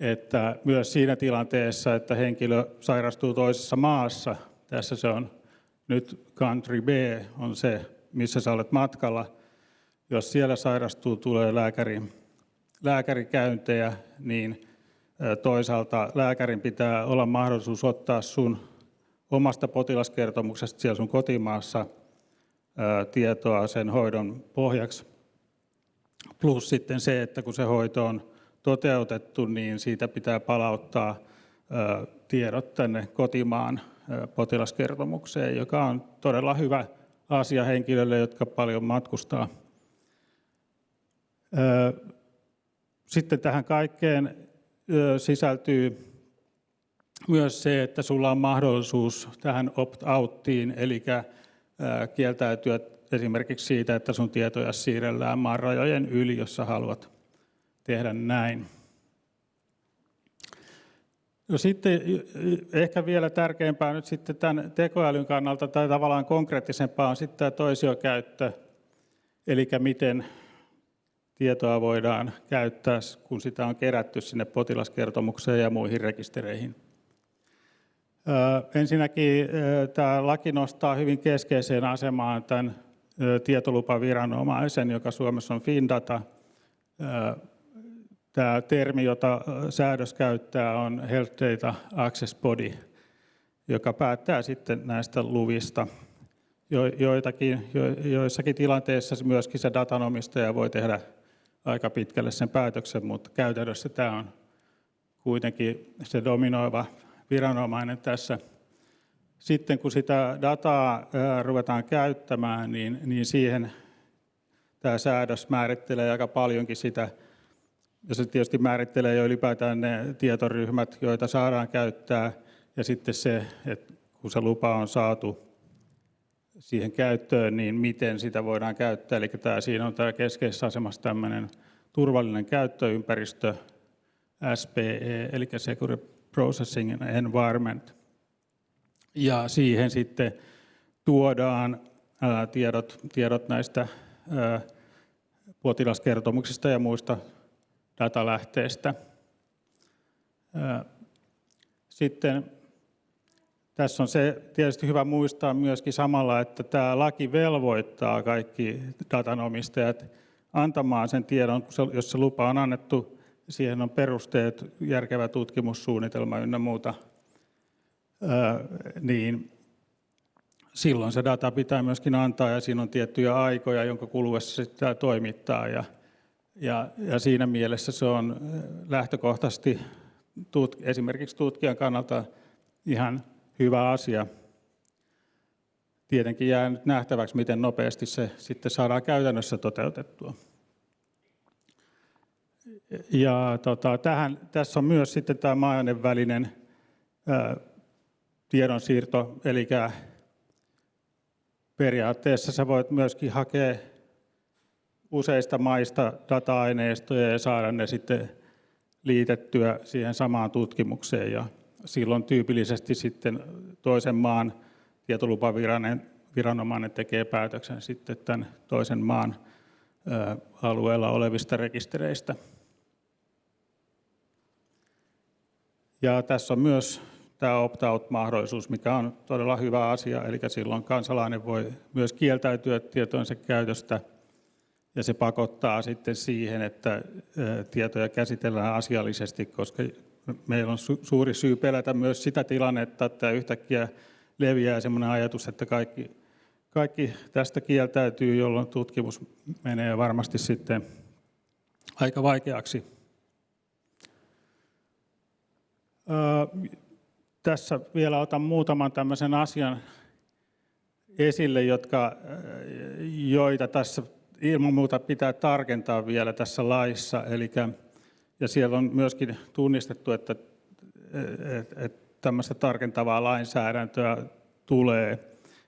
että myös siinä tilanteessa, että henkilö sairastuu toisessa maassa, tässä se on nyt country B, on se, missä sä olet matkalla. Jos siellä sairastuu, tulee lääkärikäyntejä, niin toisaalta lääkärin pitää olla mahdollisuus ottaa sun omasta potilaskertomuksesta siellä sun kotimaassa tietoa sen hoidon pohjaksi. Plus sitten se, että kun se hoito on toteutettu, niin siitä pitää palauttaa tiedot tänne kotimaan potilaskertomukseen, joka on todella hyvä asia henkilöille, jotka paljon matkustaa. Sitten tähän kaikkeen sisältyy myös se, että sulla on mahdollisuus tähän opt-outtiin, eli kieltäytyä esimerkiksi siitä, että sun tietoja siirrellään maan rajojen yli, jos sä haluat tehdä näin. No sitten ehkä vielä tärkeämpää nyt sitten tämän tekoälyn kannalta tai tavallaan konkreettisempaa on sitten tämä toisiokäyttö, eli miten tietoa voidaan käyttää, kun sitä on kerätty sinne potilaskertomukseen ja muihin rekistereihin. Ensinnäkin tämä laki nostaa hyvin keskeiseen asemaan tämän tietolupaviranomaisen, joka Suomessa on Findata. Tämä termi, jota säädös käyttää, on Health Data Access Body, joka päättää sitten näistä luvista. Joissakin tilanteissa myöskin se datanomistaja voi tehdä aika pitkälle sen päätöksen, mutta käytännössä tämä on kuitenkin se dominoiva viranomainen tässä. Sitten kun sitä dataa ruvetaan käyttämään, niin siihen tämä säädös määrittelee aika paljonkin sitä, ja se tietysti määrittelee jo ylipäätään ne tietoryhmät, joita saadaan käyttää, ja sitten se, että kun se lupa on saatu, siihen käyttöön, niin miten sitä voidaan käyttää. Eli siinä on tämä keskeisessä asemassa tämmöinen turvallinen käyttöympäristö, SPE, eli Secure Processing Environment. Ja siihen sitten tuodaan tiedot näistä potilaskertomuksista ja muista datalähteistä. Sitten tässä on se tietysti hyvä muistaa myöskin samalla, että tämä laki velvoittaa kaikki datanomistajat antamaan sen tiedon, jos se lupa on annettu, siihen on perusteet, järkevä tutkimussuunnitelma ynnä muuta, niin silloin se data pitää myöskin antaa ja siinä on tiettyjä aikoja, jonka kuluessa se pitää toimittaa. Ja siinä mielessä se on lähtökohtaisesti esimerkiksi tutkijan kannalta ihan hyvä asia. Tietenkin jää nyt nähtäväksi, miten nopeasti se sitten saadaan käytännössä toteutettua. Ja tässä on myös sitten tämä maiden välinen tiedonsiirto, eli periaatteessa sä voit myöskin hakea useista maista data-aineistoja ja saada ne sitten liitettyä siihen samaan tutkimukseen. Ja silloin tyypillisesti sitten toisen maan tietolupaviranomainen tekee päätöksen sitten tämän toisen maan alueella olevista rekistereistä. Ja tässä on myös tämä opt-out-mahdollisuus, mikä on todella hyvä asia, eli silloin kansalainen voi myös kieltäytyä tietojensa käytöstä, ja se pakottaa sitten siihen, että tietoja käsitellään asiallisesti, koska meillä on suuri syy pelätä myös sitä tilannetta, että yhtäkkiä leviää sellainen ajatus, että kaikki tästä kieltäytyy, jolloin tutkimus menee varmasti sitten aika vaikeaksi. Tässä vielä otan muutaman tämmöisen asian esille, joita tässä ilman muuta pitää tarkentaa vielä tässä laissa. Ja siellä on myöskin tunnistettu, että tämmöistä tarkentavaa lainsäädäntöä tulee.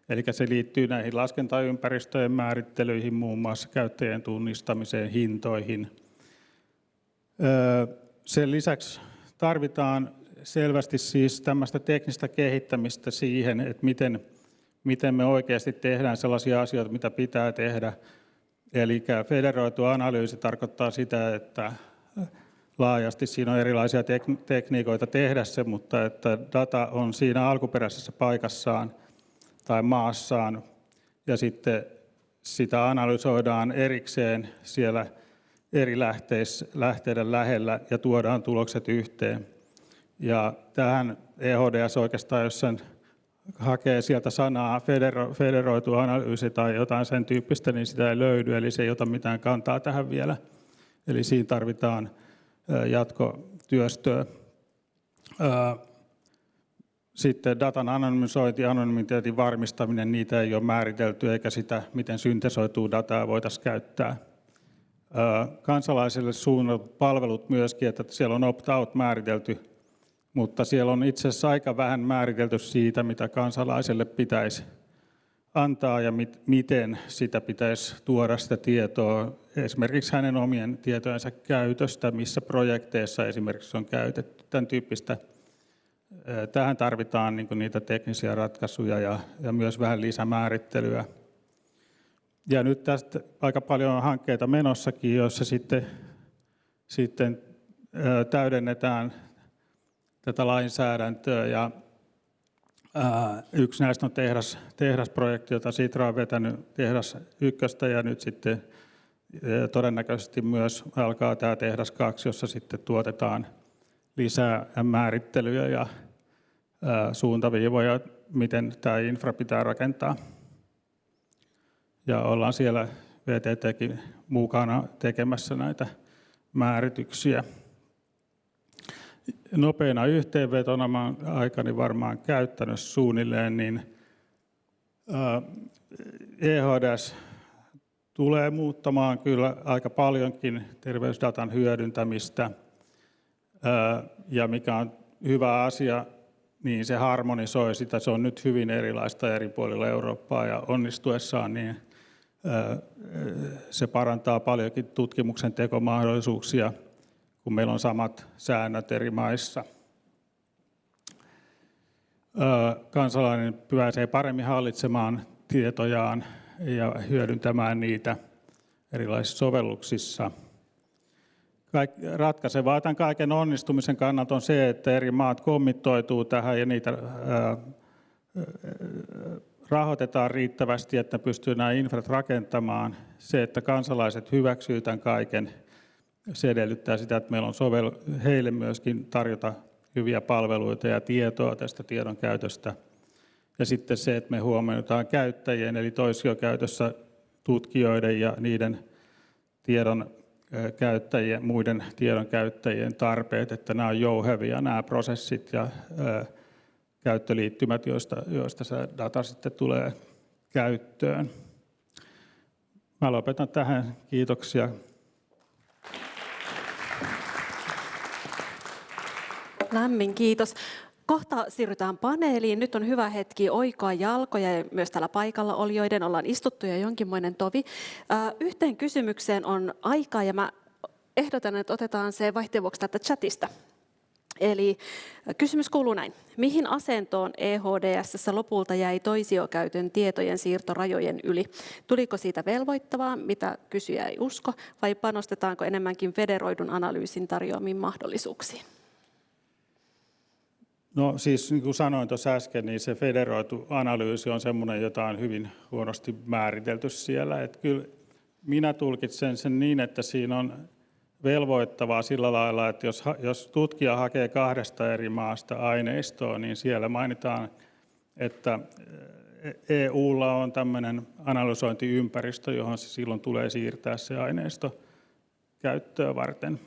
Eli se liittyy näihin laskentaympäristöjen määrittelyihin, muun muassa käyttäjien tunnistamiseen, hintoihin. Sen lisäksi tarvitaan selvästi siis tämmöistä teknistä kehittämistä siihen, että miten me oikeasti tehdään sellaisia asioita, mitä pitää tehdä. Eli federoitu analyysi tarkoittaa sitä, että laajasti siinä on erilaisia tekniikoita tehdä se, mutta että data on siinä alkuperäisessä paikassaan tai maassaan, ja sitten sitä analysoidaan erikseen siellä eri lähteiden lähellä ja tuodaan tulokset yhteen. Ja tähän EHDS oikeastaan, jos sen hakee sieltä sanaa federoitu analyysi tai jotain sen tyyppistä, niin sitä ei löydy, eli se ei ota mitään kantaa tähän vielä. Eli siinä tarvitaan jatkotyöstöä. Sitten datan anonymisointi, anonymiteetin varmistaminen, niitä ei ole määritelty, eikä sitä, miten syntesoituu dataa voitaisiin käyttää. Kansalaisille suunnatut palvelut myöskin, että siellä on opt-out määritelty, mutta siellä on itse asiassa aika vähän määritelty siitä, mitä kansalaiselle pitäisi antaa ja miten sitä pitäisi tuoda sitä tietoa, esimerkiksi hänen omien tietojensa käytöstä, missä projekteissa esimerkiksi on käytetty tämän tyyppistä. Tähän tarvitaan niitä teknisiä ratkaisuja ja myös vähän lisämäärittelyä. Ja nyt tästä aika paljon on hankkeita menossakin, joissa sitten täydennetään tätä lainsäädäntöä. Ja yksi näistä on tehdasprojekti, jota Sitra on vetänyt tehdas 1, ja nyt sitten todennäköisesti myös alkaa tämä tehdas 2, jossa sitten tuotetaan lisää määrittelyjä ja suuntaviivoja, miten tämä infra pitää rakentaa. Ja ollaan siellä VTT:kin mukana tekemässä näitä määrityksiä. Nopeana yhteenvetona, mä olen aikani varmaan käyttänyt suunnilleen, niin EHDS tulee muuttamaan kyllä aika paljonkin terveysdatan hyödyntämistä, ja mikä on hyvä asia niin se harmonisoi sitä. Se on nyt hyvin erilaista eri puolilla Eurooppaa ja onnistuessaan niin se parantaa paljonkin tutkimuksen tekomahdollisuuksia, kun meillä on samat säännöt eri maissa. Kansalainen pääsee paremmin hallitsemaan tietojaan ja hyödyntämään niitä erilaisissa sovelluksissa. Ratkaisevaa tämän kaiken onnistumisen kannalta on se, että eri maat kommittoituu tähän ja niitä rahoitetaan riittävästi, että pystyy nämä infrat rakentamaan. Se, että kansalaiset hyväksyvät tämän kaiken, se edellyttää sitä, että meillä on heille myöskin tarjota hyviä palveluita ja tietoa tästä tiedon käytöstä. Ja sitten se, että me huomioidaan käyttäjien, eli toisiokäytössä tutkijoiden ja niiden tiedon käyttäjien, muiden tiedon käyttäjien tarpeet, että nämä on jouhevia, nämä prosessit ja käyttöliittymät, joista se data sitten tulee käyttöön. Mä lopetan tähän. Kiitoksia. Lämmin kiitos. Kohta siirrytään paneeliin. Nyt on hyvä hetki oikoa jalkoja ja myös täällä paikalla olijoiden. Ollaan istuttu jo jonkinmoinen tovi. Yhteen kysymykseen on aikaa ja mä ehdotan, että otetaan se vaihteen vuoksi täältä chatista. Eli kysymys kuuluu näin. Mihin asentoon EHDS:ssä lopulta jäi toisiokäytön tietojen siirto rajojen yli? Tuliko siitä velvoittavaa, mitä kysyjä ei usko, vai panostetaanko enemmänkin federoidun analyysin tarjoamiin mahdollisuuksiin? No siis niin kuin sanoin tuossa äsken, niin se federoitu analyysi on semmoinen, jota on hyvin huonosti määritelty siellä. Että kyllä minä tulkitsen sen niin, että siinä on velvoittavaa sillä lailla, että jos tutkija hakee 2 eri maasta aineistoa, niin siellä mainitaan, että EUlla on tämmöinen analysointiympäristö, johon se silloin tulee siirtää se aineisto käyttöön varten.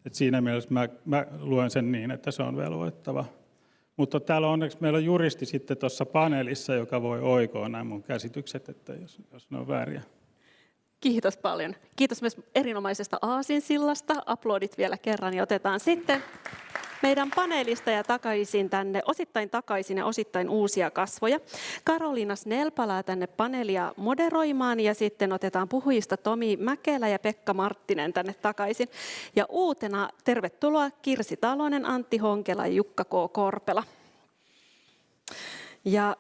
Et siinä mielessä mä luen sen niin, että se on velvoittava. Mutta täällä onneksi meillä on juristi sitten tuossa paneelissa, joka voi oikoa nämä mun käsitykset, että jos ne on vääriä. Kiitos paljon. Kiitos myös erinomaisesta aasinsillasta. Aplodit vielä kerran ja otetaan sitten meidän paneelista ja takaisin tänne, osittain takaisin ja osittain uusia kasvoja. Karoliina Snell palaa tänne paneelia moderoimaan ja sitten otetaan puhujista Tomi Mäkelä ja Pekka Marttinen tänne takaisin. Ja uutena tervetuloa Kirsi Talonen, Antti Honkela ja Jukka K. Korpela. Ja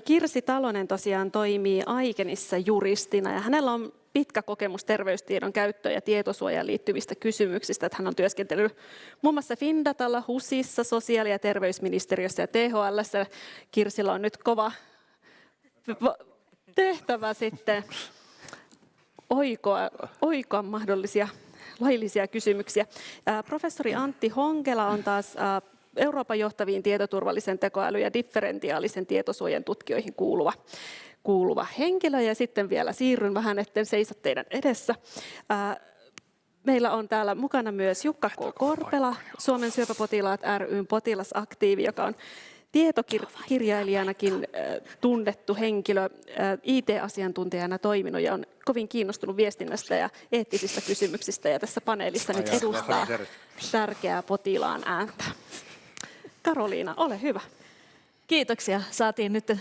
Kirsi Talonen tosiaan toimii Aikenissa juristina ja hänellä on pitkä kokemus terveystiedon käyttöön ja tietosuojaan liittyvistä kysymyksistä. Että hän on työskennellyt muun muassa Findatalla, HUSissa, sosiaali- ja terveysministeriössä ja THL:ssä. Kirsillä on nyt kova tehtävä sitten oikoa mahdollisia laillisia kysymyksiä. Professori Antti Honkela on taas Euroopan johtaviin tietoturvallisen tekoälyn ja differentiaalisen tietosuojan tutkijoihin kuuluva henkilö. Ja sitten vielä siirryn vähän, etten seiso teidän edessä. Meillä on täällä mukana myös Jukka K. Korpela, Suomen syöpäpotilaat ry:n potilasaktiivi, joka on tietokirjailijanakin tunnettu henkilö, IT-asiantuntijana toiminut ja on kovin kiinnostunut viestinnästä ja eettisistä kysymyksistä ja tässä paneelissa nyt edustaa tärkeää potilaan ääntä. Karoliina, ole hyvä. Kiitoksia. Saatiin nyt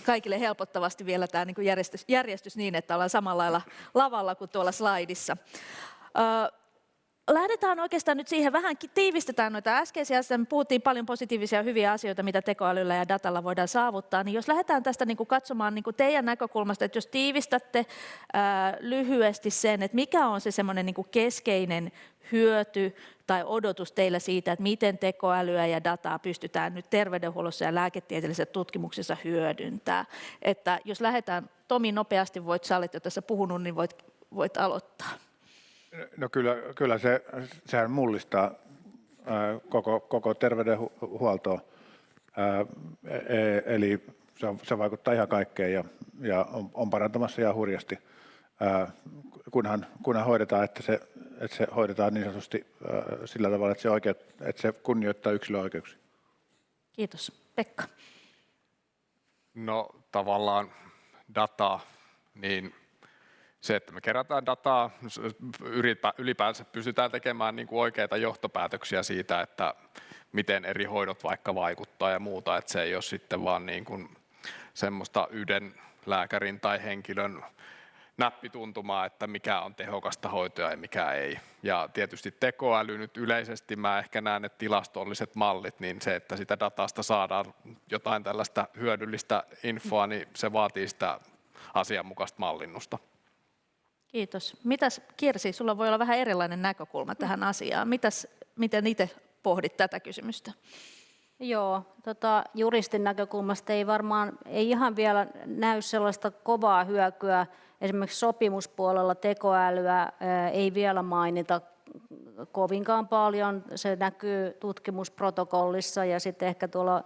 kaikille helpottavasti vielä tämä niin kuin järjestys niin, että ollaan samalla lailla lavalla kuin tuolla slaidissa. Lähdetään oikeastaan nyt siihen, vähän tiivistetään noita äskeisiä asioita. Me puhuttiin paljon positiivisia ja hyviä asioita, mitä tekoälyllä ja datalla voidaan saavuttaa. Niin jos lähdetään tästä niin kuin katsomaan niin kuin teidän näkökulmasta, että jos tiivistätte lyhyesti sen, että mikä on se semmoinen niin kuin keskeinen hyöty tai odotus teillä siitä, että miten tekoälyä ja dataa pystytään nyt terveydenhuollossa ja lääketieteellisessä tutkimuksessa hyödyntää. Että jos lähdetään, Tomi nopeasti voit, sä olet jo tässä puhunut, niin voit aloittaa. No kyllä sehän mullistaa koko terveydenhuoltoa, eli se vaikuttaa ihan kaikkeen ja on parantamassa ihan hurjasti, kunhan hoidetaan, että se hoidetaan niin sanotusti sillä tavalla, että se kunnioittaa yksilön oikeuksia. Kiitos. Pekka. No tavallaan dataa, niin se, että me kerätään dataa, ylipäänsä pystytään tekemään niin kuin oikeita johtopäätöksiä siitä, että miten eri hoidot vaikka vaikuttaa ja muuta, että se ei ole sitten vaan niin kuin semmoista yhden lääkärin tai henkilön näppituntumaa, että mikä on tehokasta hoitoa ja mikä ei. Ja tietysti tekoäly nyt yleisesti, mä ehkä näen, että tilastolliset mallit, niin se, että sitä datasta saadaan jotain tällaista hyödyllistä infoa, niin se vaatii sitä asianmukaista mallinnusta. Kiitos. Mitäs Kirsi, sulla voi olla vähän erilainen näkökulma tähän asiaan. Miten itse pohdit tätä kysymystä? Joo, juristin näkökulmasta ei ihan vielä näy sellaista kovaa hyökyä. Esimerkiksi sopimuspuolella tekoälyä ei vielä mainita kovinkaan paljon. Se näkyy tutkimusprotokollissa ja sitten ehkä tuolla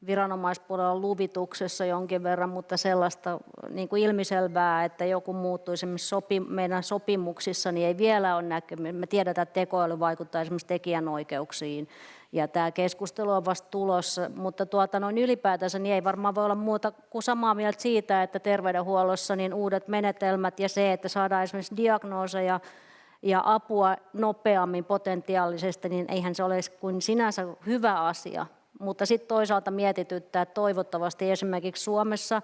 viranomaispuolella luvituksessa jonkin verran, mutta sellaista niin kuin ilmiselvää, että joku muuttuisi esimerkiksi meidän sopimuksissa, niin ei vielä ole näkynyt. Me tiedetään, että tekoäly vaikuttaa esimerkiksi tekijänoikeuksiin, ja tämä keskustelu on vasta tulossa, mutta ylipäätänsä niin ei varmaan voi olla muuta kuin samaa mieltä siitä, että terveydenhuollossa niin uudet menetelmät ja se, että saadaan esimerkiksi diagnooseja ja apua nopeammin potentiaalisesti, niin eihän se ole kuin sinänsä hyvä asia. Mutta sitten toisaalta mietityttää, että toivottavasti esimerkiksi Suomessa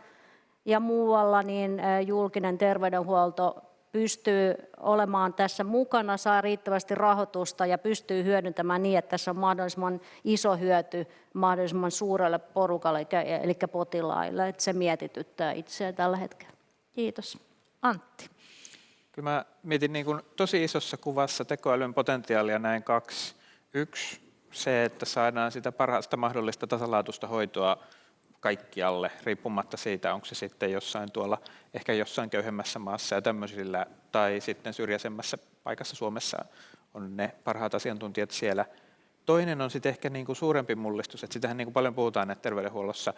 ja muualla niin julkinen terveydenhuolto pystyy olemaan tässä mukana, saa riittävästi rahoitusta ja pystyy hyödyntämään niin, että tässä on mahdollisimman iso hyöty mahdollisimman suurelle porukalle, eli potilaille. Että se mietityttää itseä tällä hetkellä. Kiitos. Antti. Kyllä mä mietin niin kuin tosi isossa kuvassa tekoälyn potentiaalia näin 2. 1. Se, että saadaan sitä parhaasta mahdollista tasalaatuista hoitoa kaikkialle, riippumatta siitä, onko se sitten jossain tuolla, ehkä jossain köyhemmässä maassa ja tämmöisillä, tai sitten syrjäisemmässä paikassa Suomessa on ne parhaat asiantuntijat siellä. Toinen on sitten ehkä niin kuin suurempi mullistus, että sitähän niin kuin paljon puhutaan, että terveydenhuollossa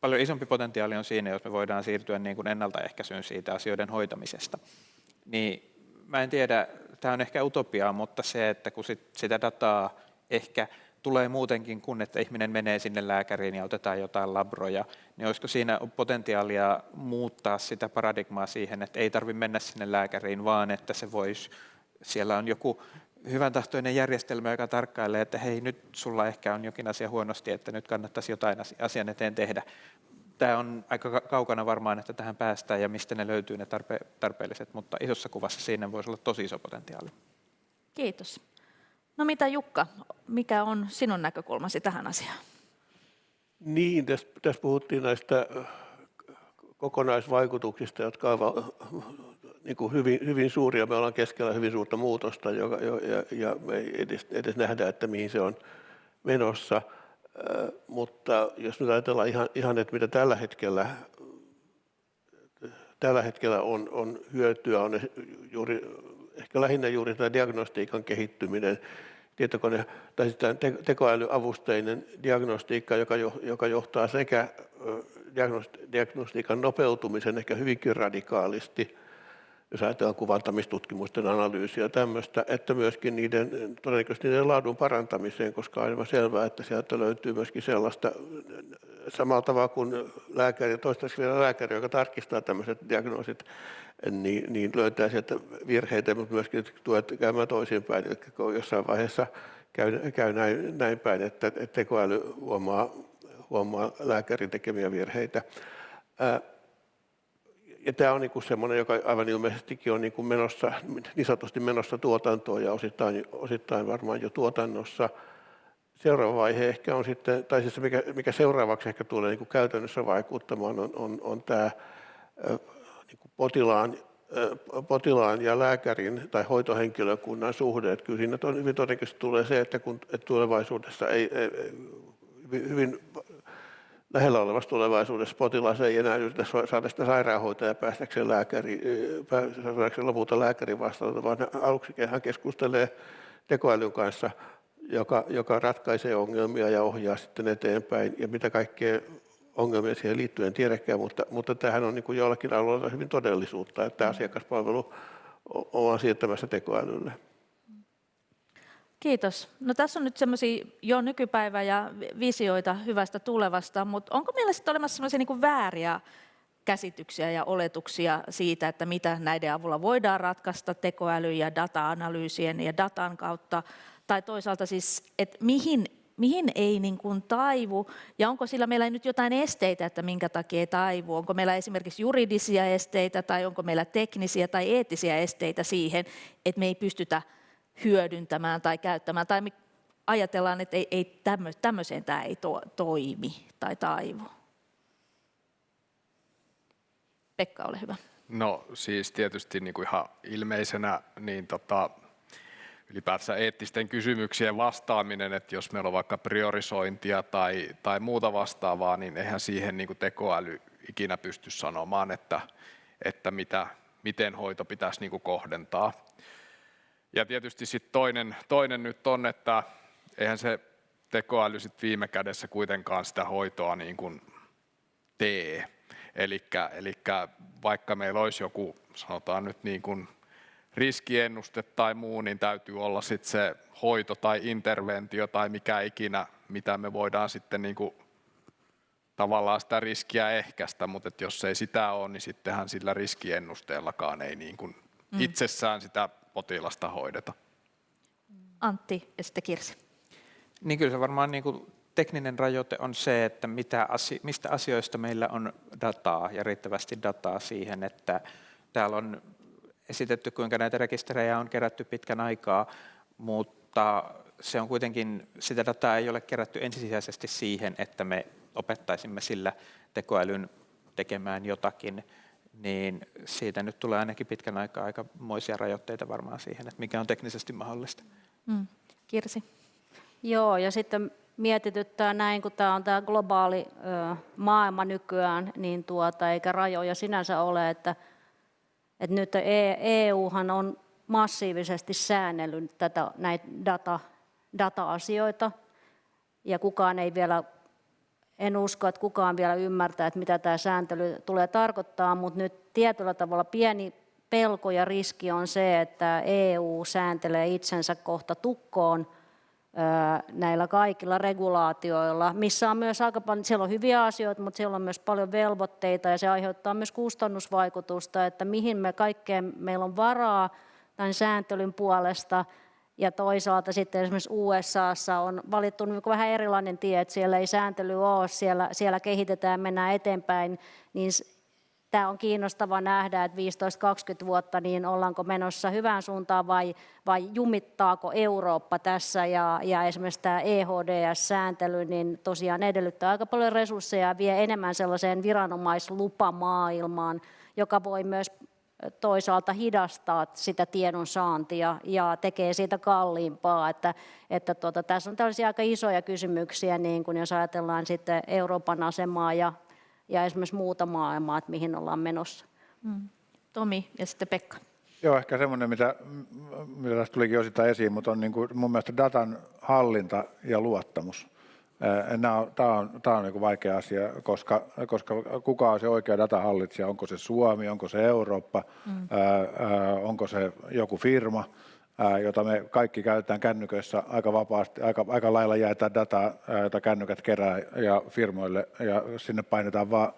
paljon isompi potentiaali on siinä, jos me voidaan siirtyä niin kuin ennaltaehkäisyyn siitä asioiden hoitamisesta. Niin mä en tiedä, tämä on ehkä utopiaa, mutta se, että kun sitä dataa ehkä tulee muutenkin kuin, että ihminen menee sinne lääkäriin ja otetaan jotain labroja, niin olisiko siinä potentiaalia muuttaa sitä paradigmaa siihen, että ei tarvitse mennä sinne lääkäriin, vaan että se voisi, siellä on joku hyvän tahtoinen järjestelmä, joka tarkkailee, että hei, nyt sulla ehkä on jokin asia huonosti, että nyt kannattaisi jotain asian eteen tehdä. Tämä on aika kaukana varmaan, että tähän päästään ja mistä ne löytyy ne tarpeelliset, mutta isossa kuvassa siinä voisi olla tosi iso potentiaali. Kiitos. No mitä Jukka, mikä on sinun näkökulmasi tähän asiaan? Niin, tässä puhuttiin näistä kokonaisvaikutuksista, jotka ovat niin kuin hyvin suuria. Me ollaan keskellä hyvin suurta muutosta ja me ei edes nähdä, että mihin se on menossa. Mutta jos nyt ajatellaan ihan että mitä tällä hetkellä on hyötyä, on ehkä lähinnä juuri tämä diagnostiikan kehittyminen, tietokone tai sitten tekoälyavusteinen diagnostiikka, joka johtaa sekä diagnostiikan nopeutumisen ehkä hyvinkin radikaalisti, jos ajatellaan kuvantamistutkimusten analyysiä ja tämmöistä, että myöskin todennäköisesti niiden laadun parantamiseen, koska on aivan selvää, että sieltä löytyy myöskin sellaista, samalla tavalla kuin toistaiseksi vielä lääkäri, joka tarkistaa tämmöiset diagnoosit, niin löytää sieltä virheitä, mutta myöskin tuet käymään toisinpäin, eli jossain vaiheessa käy näin päin, että tekoäly huomaa lääkärin tekemiä virheitä. Ja tämä on niin semmoinen, joka aivan ilmeisestikin on niin sanotusti menossa tuotantoon ja osittain varmaan jo tuotannossa. Seuraava vaihe ehkä on sitten, tai siis mikä seuraavaksi ehkä tulee niin käytännössä vaikuttamaan, on tämä niin potilaan ja lääkärin tai hoitohenkilökunnan suhde. Että kyllä siinä hyvin todennäköisesti tulee se, että kun tulevaisuudessa hyvin lähellä olevassa tulevaisuudessa potilas ei enää yritä saada sitä sairaanhoitajaa päästäkseen lopulta lääkärin vastaanottoon, vaan aluksi hän keskustelee tekoälyn kanssa, joka ratkaisee ongelmia ja ohjaa sitten eteenpäin. Ja mitä kaikkea ongelmia siihen liittyy, en tiedäkään, mutta tämähän on niin kuin jollakin alueella hyvin todellisuutta, että asiakaspalvelu ollaan siirtämässä tekoälylle. Kiitos. No tässä on nyt semmoisia jo nykypäivä ja visioita hyvästä tulevasta, mutta onko mielestäni olemassa semmoisia niin kuin vääriä käsityksiä ja oletuksia siitä, että mitä näiden avulla voidaan ratkaista tekoälyn ja data-analyysien ja datan kautta tai toisaalta siis, että mihin ei niin kuin taivu, ja onko sillä meillä nyt jotain esteitä, että minkä takia ei taivu? Onko meillä esimerkiksi juridisia esteitä, tai onko meillä teknisiä tai eettisiä esteitä siihen, että me ei pystytä hyödyntämään tai käyttämään, tai me ajatellaan, että ei tämmöiseen tämä ei toimi tai taivu? Pekka, ole hyvä. No siis tietysti niin kuin ihan ilmeisenä niin ylipäätään eettisten kysymyksien vastaaminen, että jos meillä on vaikka priorisointia tai muuta vastaavaa, niin eihän siihen niin kuin tekoäly ikinä pysty sanomaan, että miten hoito pitäisi niin kuin kohdentaa. Ja tietysti sitten toinen nyt on, että eihän se tekoäly sit viime kädessä kuitenkaan sitä hoitoa niin kuin tee. Elikkä vaikka meillä olisi joku, sanotaan nyt niin kuin riskiennuste tai muu, niin täytyy olla sitten se hoito tai interventio tai mikä ikinä, mitä me voidaan sitten niin kuin tavallaan sitä riskiä ehkäistä, mutta jos ei sitä ole, niin sittenhän sillä riskiennusteellakaan ei niin kuin itsessään sitä potilasta hoideta. Antti ja sitten Kirsi. Niin kyllä se varmaan niin kuin tekninen rajoite on se, että mistä asioista meillä on dataa ja riittävästi dataa siihen, että täällä on esitetty, kuinka näitä rekisterejä on kerätty pitkän aikaa, mutta se on kuitenkin, sitä dataa ei ole kerätty ensisijaisesti siihen, että me opettaisimme sillä tekoälyn tekemään jotakin, niin siitä nyt tulee ainakin pitkän aikaa aikamoisia rajoitteita varmaan siihen, että mikä on teknisesti mahdollista. Kirsi. Joo, ja sitten mietityttää näin, kun tämä on tämä globaali maailma nykyään, niin eikä rajoja sinänsä ole, että nyt EUhan on massiivisesti säännellyt näitä data-asioita, ja kukaan ei vielä, en usko, että kukaan vielä ymmärtää, että mitä tämä sääntely tulee tarkoittaa, mutta nyt tietyllä tavalla pieni pelko ja riski on se, että EU sääntelee itsensä kohta tukkoon näillä kaikilla regulaatioilla, missä on myös aika paljon, siellä on hyviä asioita, mutta siellä on myös paljon velvoitteita ja se aiheuttaa myös kustannusvaikutusta, että mihin me kaikkeen meillä on varaa tämän sääntelyn puolesta. Ja toisaalta sitten esimerkiksi USAssa on valittu vähän erilainen tie, että siellä ei sääntely ole, siellä kehitetään, mennään eteenpäin, niin tämä on kiinnostava nähdä, että 15-20 vuotta, niin ollaanko menossa hyvään suuntaan vai jumittaako Eurooppa tässä. Ja esimerkiksi tämä EHDS-sääntely niin tosiaan edellyttää aika paljon resursseja ja vie enemmän sellaiseen viranomaislupamaailmaan, joka voi myös toisaalta hidastaa sitä tiedon saantia ja tekee siitä kalliimpaa. Että tässä on tällaisia aika isoja kysymyksiä, niin kun jos ajatellaan sitten Euroopan asemaa ja esimerkiksi muuta maailmaa, että mihin ollaan menossa. Tomi ja sitten Pekka. Joo, ehkä semmoinen, mitä tässä tulikin osittain esiin, mutta on niin kuin mun mielestä datan hallinta ja luottamus. Tämä on niin kuin vaikea asia, koska kuka on se oikea datahallitsija, onko se Suomi, onko se Eurooppa, onko se joku firma, jota me kaikki käytetään kännyköissä aika vapaasti, aika lailla jaetaan dataa, jota kännykät kerää ja firmoille, ja sinne painetaan vaan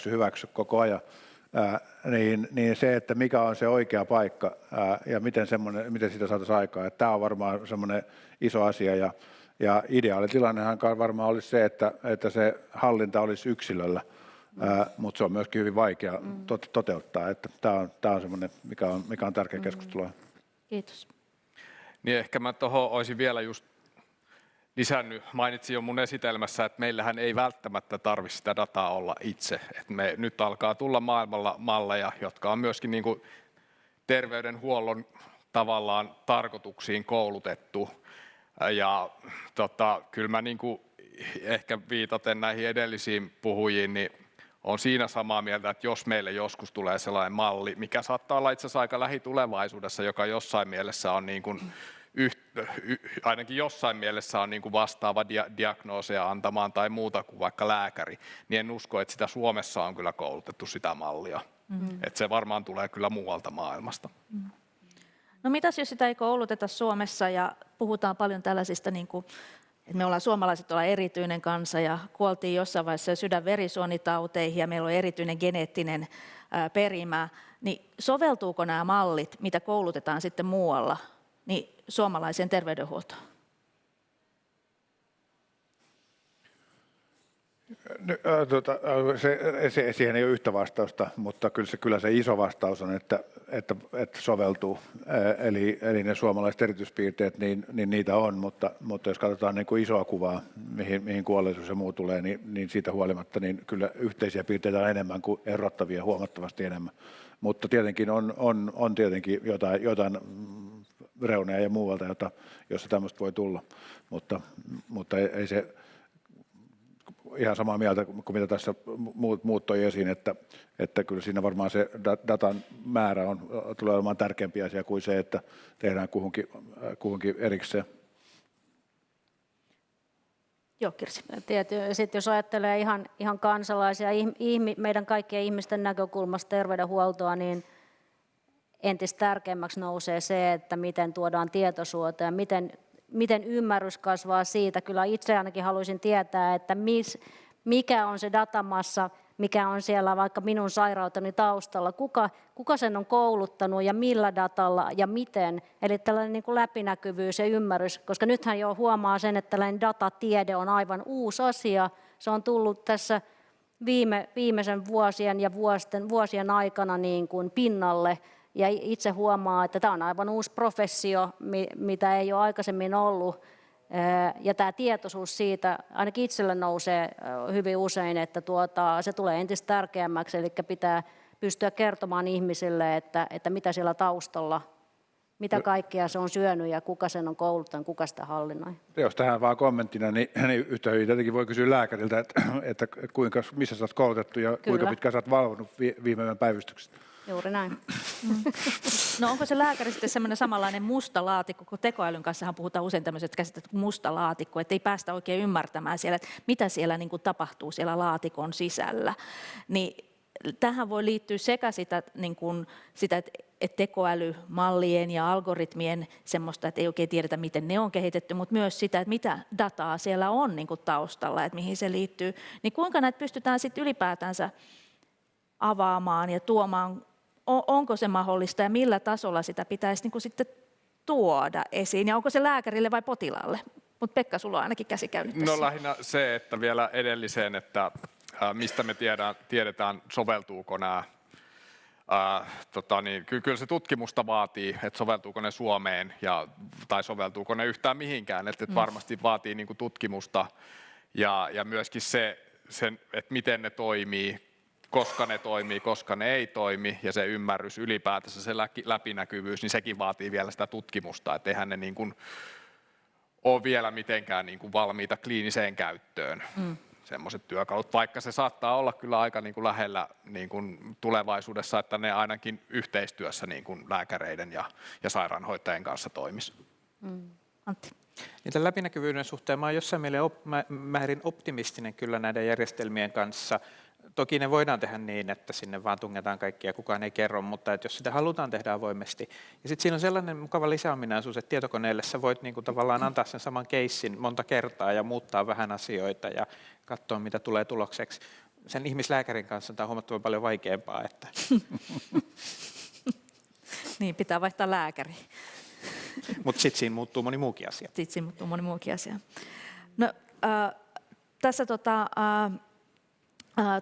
hyväksy koko ajan. Niin se, että mikä on se oikea paikka ja miten sitä saataisiin aikaan, tämä on varmaan semmoinen iso asia. Ja ideaalitilannehan varmaan olisi se, että se hallinta olisi yksilöllä, mutta se on myöskin hyvin vaikea toteuttaa. Tämä on semmoinen, mikä on tärkeä keskustelua. Kiitos. Niin ehkä mä tuohon olisin vielä just lisännyt, mainitsin jo mun esitelmässä, että meillähän ei välttämättä tarvitse sitä dataa olla itse. Että me nyt alkaa tulla maailmalla malleja, jotka on myöskin niin kuin terveydenhuollon tavallaan tarkoituksiin koulutettu. Ja kyllä mä niin kuin ehkä viitaten näihin edellisiin puhujiin, niin olen siinä samaa mieltä, että jos meille joskus tulee sellainen malli, mikä saattaa olla itse asiassa aika lähitulevaisuudessa, joka jossain mielessä on niin kuin ainakin jossain mielessä on niin kuin vastaava diagnooseja antamaan tai muuta kuin vaikka lääkäri, niin en usko, että sitä Suomessa on kyllä koulutettu sitä mallia. Että se varmaan tulee kyllä muualta maailmasta. No mitäs jos sitä ei kouluteta Suomessa ja puhutaan paljon tällaisista, niin kuin, että me ollaan suomalaiset ollaan erityinen kansa ja kuoltiin jossain vaiheessa sydän-verisuonitauteihin ja meillä on erityinen geneettinen perimä, niin soveltuuko nämä mallit, mitä koulutetaan sitten muualla, niin suomalaiseen terveydenhuoltoon? Siihen ei ole yhtä vastausta, mutta kyllä se iso vastaus on, että soveltuu. Eli ne suomalaiset erityispiirteet, niin niitä on, mutta jos katsotaan niin kuin isoa kuvaa, mihin kuolleisuus ja muu tulee, niin siitä huolimatta niin kyllä yhteisiä piirteitä on enemmän kuin erottavia, huomattavasti enemmän. Mutta tietenkin on tietenkin jotain reuneja ja muualta, jossa tämmöistä voi tulla, mutta ei se ihan samaa mieltä kuin mitä tässä muut toi esiin, että kyllä siinä varmaan se datan määrä tulee olemaan tärkeämpi asia kuin se, että tehdään kuhunkin erikseen. Joo, Kirsi. Sitten jos ajattelee ihan kansalaisia, meidän kaikkien ihmisten näkökulmasta terveydenhuoltoa, niin entistä tärkeämmäksi nousee se, että miten tuodaan tietoisuutta ja miten ymmärrys kasvaa siitä. Kyllä itse ainakin haluaisin tietää, että mikä on se datamassa, mikä on siellä vaikka minun sairauteni taustalla, kuka sen on kouluttanut ja millä datalla ja miten. Eli tällainen niin kuin läpinäkyvyys ja ymmärrys, koska nythän jo huomaa sen, että tällainen datatiede on aivan uusi asia. Se on tullut tässä viimeisen vuosien ja vuosien aikana niin kuin pinnalle. Ja itse huomaa, että tämä on aivan uusi professio, mitä ei ole aikaisemmin ollut. Ja tämä tietoisuus siitä ainakin itselle nousee hyvin usein, että se tulee entistä tärkeämmäksi. Eli pitää pystyä kertomaan ihmisille, että mitä siellä taustalla, mitä kaikkea se on syönyt ja kuka sen on kouluttanut, kuka sitä hallinnoi. Jos tähän vaan kommenttina, niin yhtä hyvin tietenkin voi kysyä lääkäriltä, että missä sä oot koulutettu ja kuinka pitkään sä oot valvonut viime päivystyksestä. Juuri näin. No onko se lääkäri sitten semmoinen samanlainen musta laatikko, kun tekoälyn kanssahan puhutaan usein tämmöisestä käsitteestä kuin musta laatikko, että ei päästä oikein ymmärtämään siellä, että mitä siellä niin kuin tapahtuu siellä laatikon sisällä. Niin tähän voi liittyä sekä sitä, että tekoälymallien ja algoritmien semmoista, että ei oikein tiedetä, miten ne on kehitetty, mutta myös sitä, että mitä dataa siellä on niin kuin taustalla, että mihin se liittyy. Niin kuinka näitä pystytään sitten ylipäätänsä avaamaan ja tuomaan, onko se mahdollista ja millä tasolla sitä pitäisi niin kuin sitten tuoda esiin ja onko se lääkärille vai potilaalle? Mutta Pekka, sulla on ainakin käsi käynyt tässä. No lähinnä se, että vielä edelliseen, että mistä me tiedetään, soveltuuko nämä. Kyllä se tutkimusta vaatii, että soveltuuko ne Suomeen tai soveltuuko ne yhtään mihinkään. Että varmasti vaatii niin kuin tutkimusta ja myöskin se, että miten ne toimii, koska ne ei toimi ja se ymmärrys ylipäätänsä, se läpinäkyvyys, niin sekin vaatii vielä sitä tutkimusta. Että eihän ne niin kuin ole vielä mitenkään niin kuin valmiita kliiniseen käyttöön. Semmoiset työkalut, vaikka se saattaa olla kyllä aika niin kuin lähellä niin kuin tulevaisuudessa, että ne ainakin yhteistyössä niin kuin lääkäreiden ja sairaanhoitajien kanssa toimisi. Antti. Niiden läpinäkyvyyden suhteen mä olen jossain määrin optimistinen kyllä näiden järjestelmien kanssa. Toki ne voidaan tehdä niin, että sinne vaan tungetaan kaikkia ja kukaan ei kerro, mutta että jos sitä halutaan tehdä avoimesti. Ja sitten siinä on sellainen mukava lisäominaisuus, että tietokoneelle sä voit niinku tavallaan antaa sen saman keissin monta kertaa ja muuttaa vähän asioita ja katsoa, mitä tulee tulokseksi. Sen ihmislääkärin kanssa tämä on huomattavan paljon vaikeampaa. Että. Niin, pitää vaihtaa lääkäri. Mutta sitten siinä muuttuu moni muukin asia. No, tässä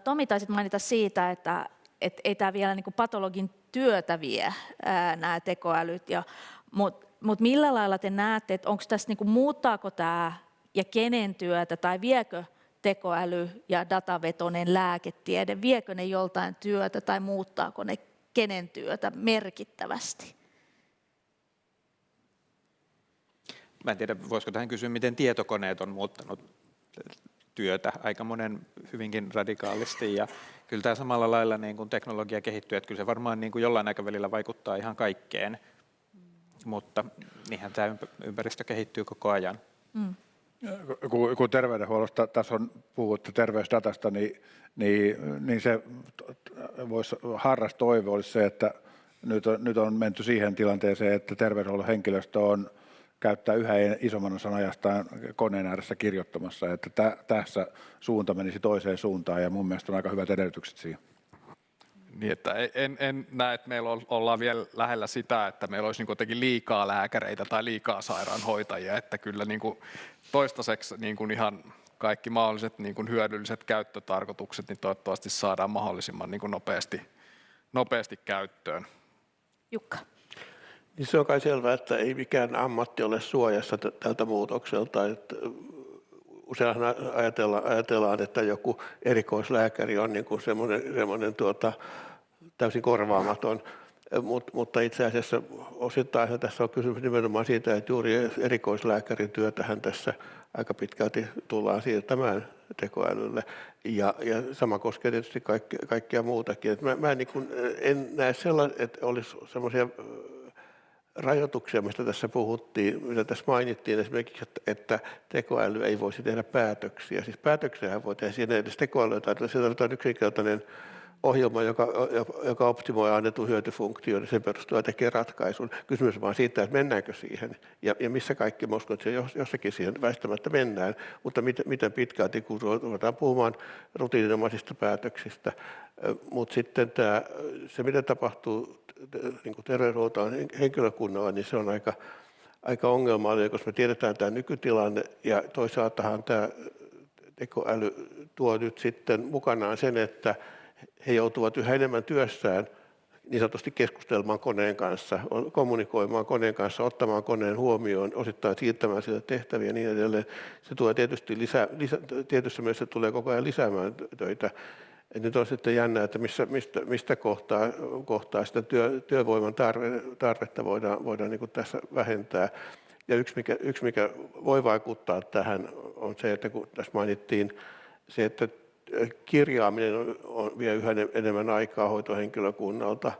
Tomi taisit mainita siitä, että ei tämä vielä niin kuin patologin työtä vie nämä tekoälyt, mutta millä lailla te näette, että onko tässä, niin kuin, muuttaako tämä ja kenen työtä tai viekö tekoäly ja datavetoinen lääketiede, viekö ne joltain työtä tai muuttaako ne kenen työtä merkittävästi? Mä en tiedä, voisiko tähän kysyä, miten tietokoneet on muuttanut työtä aika monen hyvinkin radikaalisti. Ja kyllä tämä samalla lailla niin kuin teknologia kehittyy, että kyllä se varmaan niin kuin jollain aikavälillä vaikuttaa ihan kaikkeen, mutta niinhän tämä ympäristö kehittyy koko ajan. Kun terveydenhuollosta tässä on puhuttu terveysdatasta, niin se harras toive olisi se, että nyt on menty siihen tilanteeseen, että terveydenhuollon henkilöstö käyttää yhä isomman osan ajastaan koneen ääressä kirjoittamassa, että tässä suunta menisi toiseen suuntaan ja mun mielestä on aika hyvät edellytykset siihen. Niin, että en näe, että meillä ollaan vielä lähellä sitä, että meillä olisi niin jotenkin liikaa lääkäreitä tai liikaa sairaanhoitajia, että kyllä niin kuin toistaiseksi niin kuin ihan kaikki mahdolliset niin kuin hyödylliset käyttötarkoitukset niin toivottavasti saadaan mahdollisimman niin kuin nopeasti käyttöön. Jukka. Niin se on kai selvää, että ei mikään ammatti ole suojassa tältä muutokselta. Että useinhan ajatellaan, että joku erikoislääkäri on niin kuin semmoinen täysin korvaamaton, mutta itse asiassa osittain tässä on kysymys nimenomaan siitä, että juuri erikoislääkärin työtähän tässä aika pitkälti tullaan siirtämään tekoälylle. Ja sama koskee tietysti kaikkea muutakin. Että mä en näe sellainen, että olisi semmoisia rajoituksia, mistä tässä puhuttiin, mitä tässä mainittiin esimerkiksi, että tekoäly ei voisi tehdä päätöksiä. Siis päätöksiähän voi tehdä siinä edes tekoälyä, tai sieltä tarvitaan yksinkertainen ohjelma, joka optimoi annetun hyötyfunktion, ja sen perusteella tekee ratkaisun. Kysymys on vaan siitä, että mennäänkö siihen, ja missä kaikki mä uskon, että jossakin siihen väistämättä mennään, mutta miten pitkälti, kun ruvetaan puhumaan rutiininomaisista päätöksistä. Mutta sitten se, mitä tapahtuu niin terveydenhuoltoon henkilökunnalla, niin se on aika ongelmallinen, koska me tiedetään tämä nykytilanne, ja toisaaltahan tämä tekoäly tuo nyt sitten mukanaan sen, että he joutuvat yhä enemmän työssään niin sanotusti keskustelemaan koneen kanssa, kommunikoimaan koneen kanssa, ottamaan koneen huomioon, osittain siirtämään sille tehtäviä ja niin edelleen. Se tulee tietysti tietyssä mielessä tulee koko ajan lisäämään töitä. Et nyt on sitten jännä, että mistä kohtaa sitä työvoiman tarvetta voidaan niin kuin tässä vähentää. Ja yksi, mikä voi vaikuttaa tähän, on se, että kun tässä mainittiin se, että kirjaaminen vie yhä enemmän aikaa hoitohenkilökunnalta,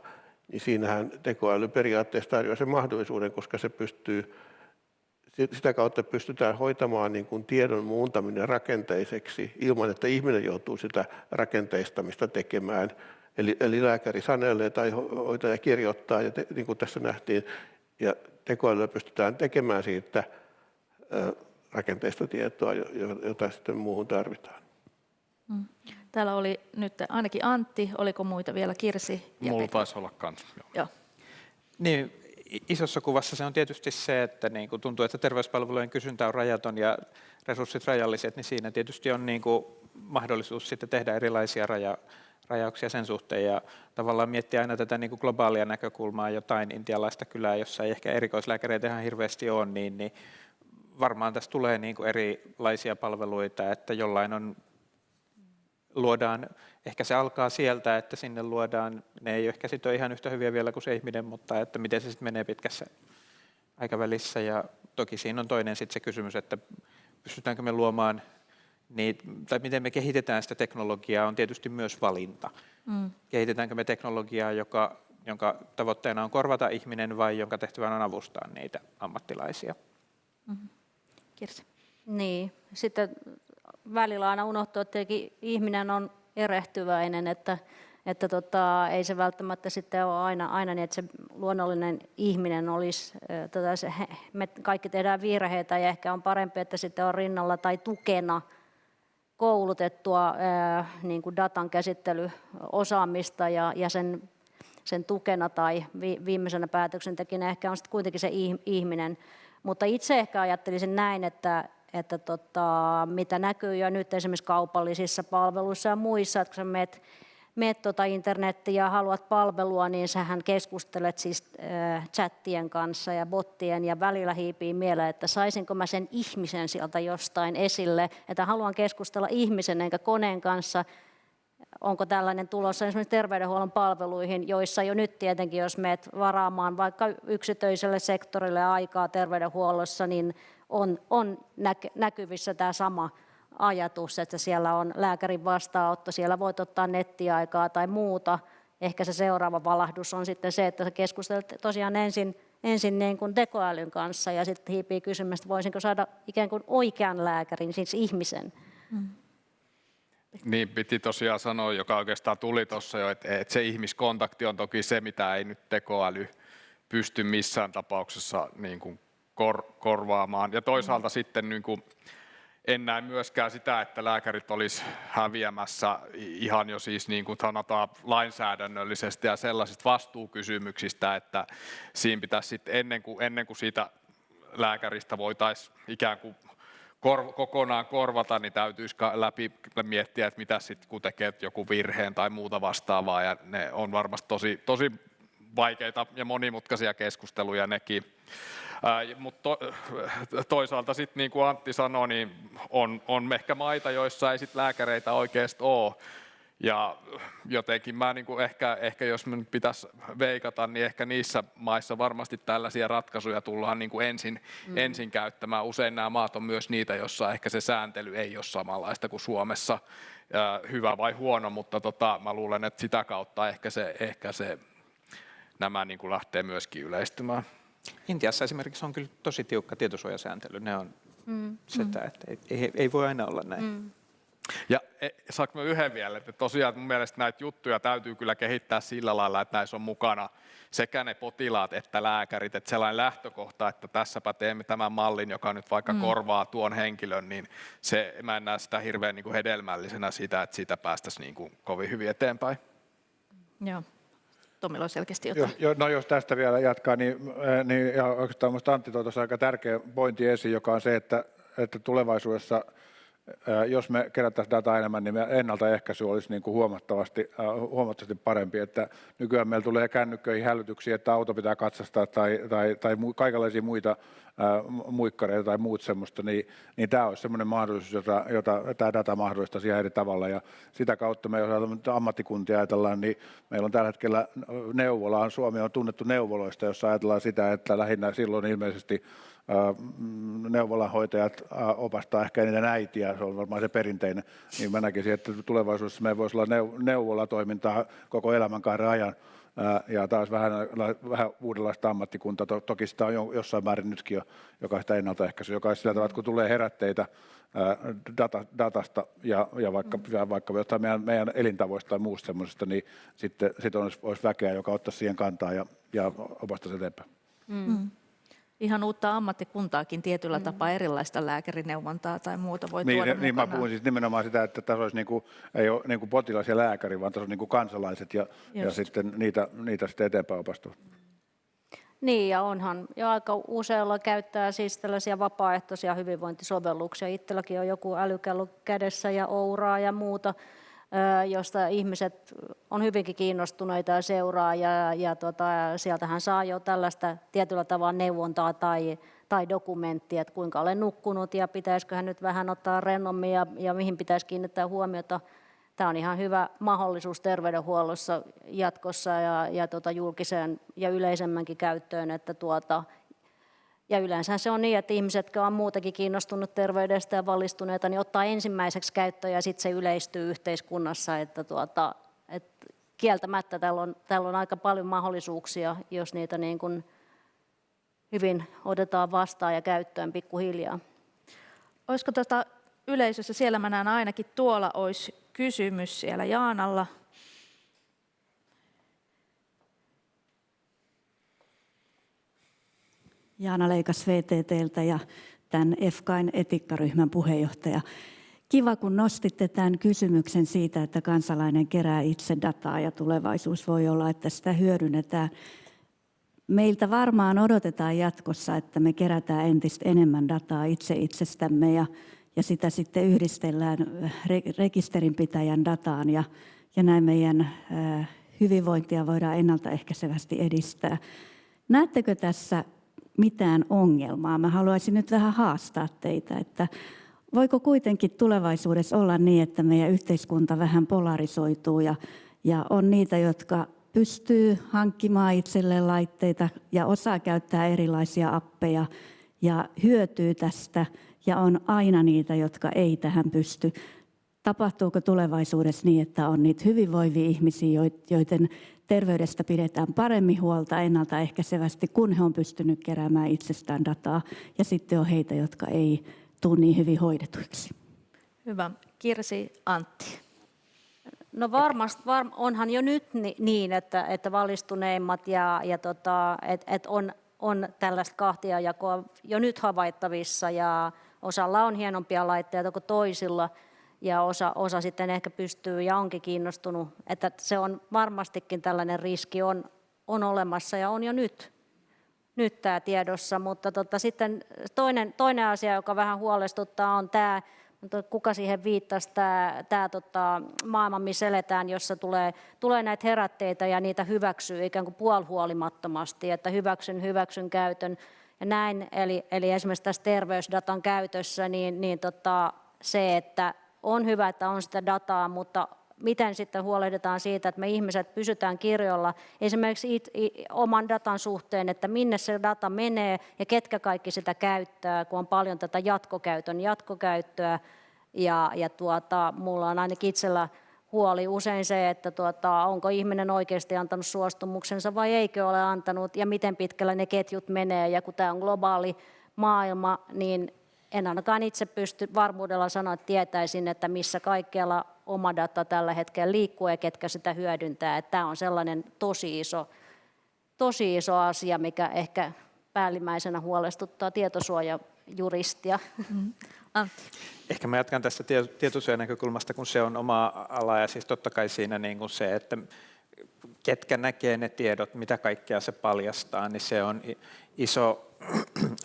niin siinähän tekoäly periaatteessa tarjoaa sen mahdollisuuden, koska se sitä kautta pystytään hoitamaan niin kuin tiedon muuntaminen rakenteiseksi ilman, että ihminen joutuu sitä rakenteistamista tekemään. Eli lääkäri sanelee tai hoitaja kirjoittaa, ja niin kuin tässä nähtiin, ja tekoälyllä pystytään tekemään siitä rakenteista tietoa, jota sitten muuhun tarvitaan. Täällä oli nyt ainakin Antti, oliko muita vielä, Kirsi? Mulla taisi olla kans. Joo. Niin, isossa kuvassa se on tietysti se, että niin kuin tuntuu, että terveyspalvelujen kysyntä on rajaton ja resurssit rajalliset, niin siinä tietysti on niin kuin mahdollisuus sitten tehdä erilaisia rajauksia sen suhteen ja tavallaan miettiä aina tätä niin kuin globaalia näkökulmaa, jotain intialaista kylää, jossa ei ehkä erikoislääkäreitä ihan hirveästi ole, niin varmaan tässä tulee niin kuin erilaisia palveluita, että jollain luodaan, ehkä se alkaa sieltä, että sinne luodaan, ne ei ehkä sitten ole ihan yhtä hyviä vielä kuin se ihminen, mutta että miten se sitten menee pitkässä aikavälissä. Ja toki siinä on toinen sitten se kysymys, että pystytäänkö me luomaan niitä, tai miten me kehitetään sitä teknologiaa, on tietysti myös valinta. Kehitetäänkö me teknologiaa, jonka tavoitteena on korvata ihminen vai jonka tehtävänä on avustaa niitä ammattilaisia? Kirsi. Niin, sitten välillä aina unohtuu, että ihminen on erehtyväinen, että ei se välttämättä sitten ole aina niin, että se luonnollinen ihminen olisi, me kaikki tehdään virheitä ja ehkä on parempi, että sitten on rinnalla tai tukena koulutettua niin kuin datan käsittelyosaamista ja sen tukena tai viimeisenä päätöksentekijänä ehkä on sitten kuitenkin se ihminen. Mutta itse ehkä ajattelisin näin, että mitä näkyy jo nyt esimerkiksi kaupallisissa palveluissa ja muissa, että kun sä meet internettiin ja haluat palvelua, niin sähän keskustelet siis chattien kanssa ja bottien ja välillä hiipii mieleen, että saisinko mä sen ihmisen sieltä jostain esille, että haluan keskustella ihmisen enkä koneen kanssa. Onko tällainen tulossa esimerkiksi terveydenhuollon palveluihin, joissa jo nyt tietenkin, jos meet varaamaan vaikka yksityiselle sektorille aikaa terveydenhuollossa, niin on näkyvissä tämä sama ajatus, että siellä on lääkärin vastaanotto, siellä voit ottaa nettiaikaa tai muuta. Ehkä se seuraava valahdus on sitten se, että keskustelet tosiaan ensin niin kuin tekoälyn kanssa ja sitten hiipii kysymys, että voisinko saada ikään kuin oikean lääkärin, siis ihmisen. Niin piti tosiaan sanoa, joka oikeastaan tuli tuossa jo, että se ihmiskontakti on toki se, mitä ei nyt tekoäly pysty missään tapauksessa niin kuin korvaamaan. Ja toisaalta sitten niin kuin en näe myöskään sitä, että lääkärit olisi häviämässä ihan jo siis niin kuin sanotaan lainsäädännöllisesti ja sellaisista vastuukysymyksistä, että siinä pitäisi sitten ennen kuin siitä lääkäristä voitaisiin ikään kuin kokonaan korvata, niin täytyisi läpi miettiä, että mitä sitten kun tekee joku virheen tai muuta vastaavaa, ja ne on varmasti tosi vaikeita ja monimutkaisia keskusteluja nekin. Mutta toisaalta sitten niin kuin Antti sanoi, niin on ehkä maita, joissa ei sit lääkäreitä oikeasti ole. Ja jotenkin mä niin kuin ehkä jos me pitäisi veikata, niin ehkä niissä maissa varmasti tällaisia ratkaisuja tullaan niin kuin ensin käyttämään. Usein nämä maat on myös niitä, joissa ehkä se sääntely ei ole samanlaista kuin Suomessa, hyvä vai huono, mutta mä luulen, että sitä kautta ehkä se nämä niin kuin lähtee myöskin yleistymään. Intiassa esimerkiksi on kyllä tosi tiukka tietosuojasääntely. Ne on sitä, että ei voi aina olla näin. Ja saanko mä yhden vielä, että tosiaan mun mielestä näitä juttuja täytyy kyllä kehittää sillä lailla, että näissä on mukana sekä ne potilaat että lääkärit, että sellainen lähtökohta, että tässäpä teemme tämän mallin, joka nyt vaikka korvaa tuon henkilön, niin mä en näe sitä hirveän niin kuin hedelmällisenä sitä, että siitä päästäisiin niin kuin kovin hyvin eteenpäin. Joo. Tomilla on selkeästi jotain. No jos tästä vielä jatkaa, niin ja oikeastaan minusta Antti toi tuossa aika tärkeä pointti esiin, joka on se, että tulevaisuudessa, jos me kerättäisiin dataa enemmän, niin ennaltaehkäisy olisi niin kuin huomattavasti parempi. Että nykyään meillä tulee kännykköihin hälytyksiä, että auto pitää katsastaa tai kaikenlaisia muita muikkareita tai muut semmoista, niin tämä olisi semmoinen mahdollisuus, jota tämä data mahdollistaisi ihan eri tavalla. Ja sitä kautta me, jos ammattikuntia ajatellaan, niin meillä on tällä hetkellä neuvola. Suomi on tunnettu neuvoloista, jossa ajatellaan sitä, että lähinnä silloin ilmeisesti neuvolahoitajat opastaa ehkä eniten äitiä, se on varmaan se perinteinen, niin mä näkisin, että tulevaisuudessa meillä voisi olla neuvolatoimintaa koko elämänkaaren ajan, ja taas vähän uudenlaista ammattikuntaa, toki sitä on jossain määrin nytkin jo jokaista ennaltaehkäisyä, joka sillä tavalla, että kun tulee herätteitä datasta ja vaikka jotain meidän elintavoista tai muusta semmoisesta, niin sitten olisi väkeä, joka ottaisi siihen kantaa ja opastaisi eteenpäin. Ihan uutta ammattikuntaakin tietyllä tapaa, erilaista lääkärineuvontaa tai muuta voi tuoda niin mä mukanaan. puhun siis nimenomaan sitä, että tässä olisi ei ole niin kuin potilas ja lääkäri, vaan tässä on niin kuin kansalaiset ja sitten niitä sitten eteenpäin opastua. Niin, ja onhan jo aika usealla käyttää siis tällaisia vapaaehtoisia hyvinvointisovelluksia. Itselläkin on joku älykello kädessä ja ouraa ja muuta, josta ihmiset on hyvinkin kiinnostuneita ja seuraa, ja sieltähän saa jo tällaista tietyllä tavalla neuvontaa tai dokumenttia, että kuinka olen nukkunut ja pitäisiköhän nyt vähän ottaa rennommin ja mihin pitäisi kiinnittää huomiota. Tämä on ihan hyvä mahdollisuus terveydenhuollossa jatkossa ja julkiseen ja yleisemmänkin käyttöön, että ja yleensä se on niin, että ihmiset, jotka on muutenkin kiinnostunut terveydestä ja valistuneita, niin ottaa ensimmäiseksi käyttöön ja sitten se yleistyy yhteiskunnassa. Että kieltämättä täällä on aika paljon mahdollisuuksia, jos niitä niin kuin hyvin otetaan vastaan ja käyttöön pikkuhiljaa. Olisiko yleisössä, siellä mä näen ainakin tuolla olisi kysymys siellä Jaanalla. Jaana Leikas VTT:ltä ja tämän EFKAin etiikkaryhmän puheenjohtaja. Kiva, kun nostitte tämän kysymyksen siitä, että kansalainen kerää itse dataa ja tulevaisuus voi olla, että sitä hyödynnetään. Meiltä varmaan odotetaan jatkossa, että me kerätään entistä enemmän dataa itse itsestämme ja sitä sitten yhdistellään rekisterinpitäjän dataan ja näin meidän hyvinvointia voidaan ennaltaehkäisevästi edistää. Näettekö tässä mitään ongelmaa? Mä haluaisin nyt vähän haastaa teitä, että voiko kuitenkin tulevaisuudessa olla niin, että meidän yhteiskunta vähän polarisoituu ja on niitä, jotka pystyy hankkimaan itselleen laitteita ja osaa käyttää erilaisia appeja ja hyötyy tästä ja on aina niitä, jotka ei tähän pysty. Tapahtuuko tulevaisuudessa niin, että on niitä hyvinvoivia ihmisiä, joiden terveydestä pidetään paremmin huolta ennaltaehkäisevästi, kun he on pystynyt keräämään itsestään dataa, ja sitten on heitä, jotka ei tule niin hyvin hoidetuiksi? Hyvä. Kirsi, Antti. No varmasti onhan jo nyt niin, että valistuneimmat ja että on tällaista kahtiajakoa jo nyt havaittavissa ja osalla on hienompia laitteita kuin toisilla ja osa sitten ehkä pystyy ja onkin kiinnostunut, että se on varmastikin tällainen riski on olemassa ja on jo nyt tämä tiedossa, mutta sitten toinen asia, joka vähän huolestuttaa, on tämä, kuka siihen viittasi, tämä maailma, missä eletään, jossa tulee näitä herätteitä ja niitä hyväksyy ikään kuin puolihuolimattomasti, että hyväksyn käytön ja näin. Eli esimerkiksi tässä terveysdatan käytössä, niin se, että on hyvä, että on sitä dataa, mutta miten sitten huolehditaan siitä, että me ihmiset pysytään kirjoilla esimerkiksi oman datan suhteen, että minne se data menee ja ketkä kaikki sitä käyttää, kun on paljon tätä jatkokäyttöä. Ja mulla on ainakin itsellä huoli usein se, että onko ihminen oikeasti antanut suostumuksensa vai eikö ole antanut ja miten pitkällä ne ketjut menee. Ja kun tämä on globaali maailma, niin en ainakaan itse pysty varmuudella sanoa, että tietäisin, että missä kaikkialla oma data tällä hetkellä liikkuu ja ketkä sitä hyödyntää. Että tämä on sellainen tosi iso asia, mikä ehkä päällimmäisenä huolestuttaa tietosuojajuristia. Ehkä mä jatkan tästä tietosuojan näkökulmasta, kun se on oma ala ja siis totta kai siinä niin kuin se, että ketkä näkee ne tiedot, mitä kaikkea se paljastaa, niin se on iso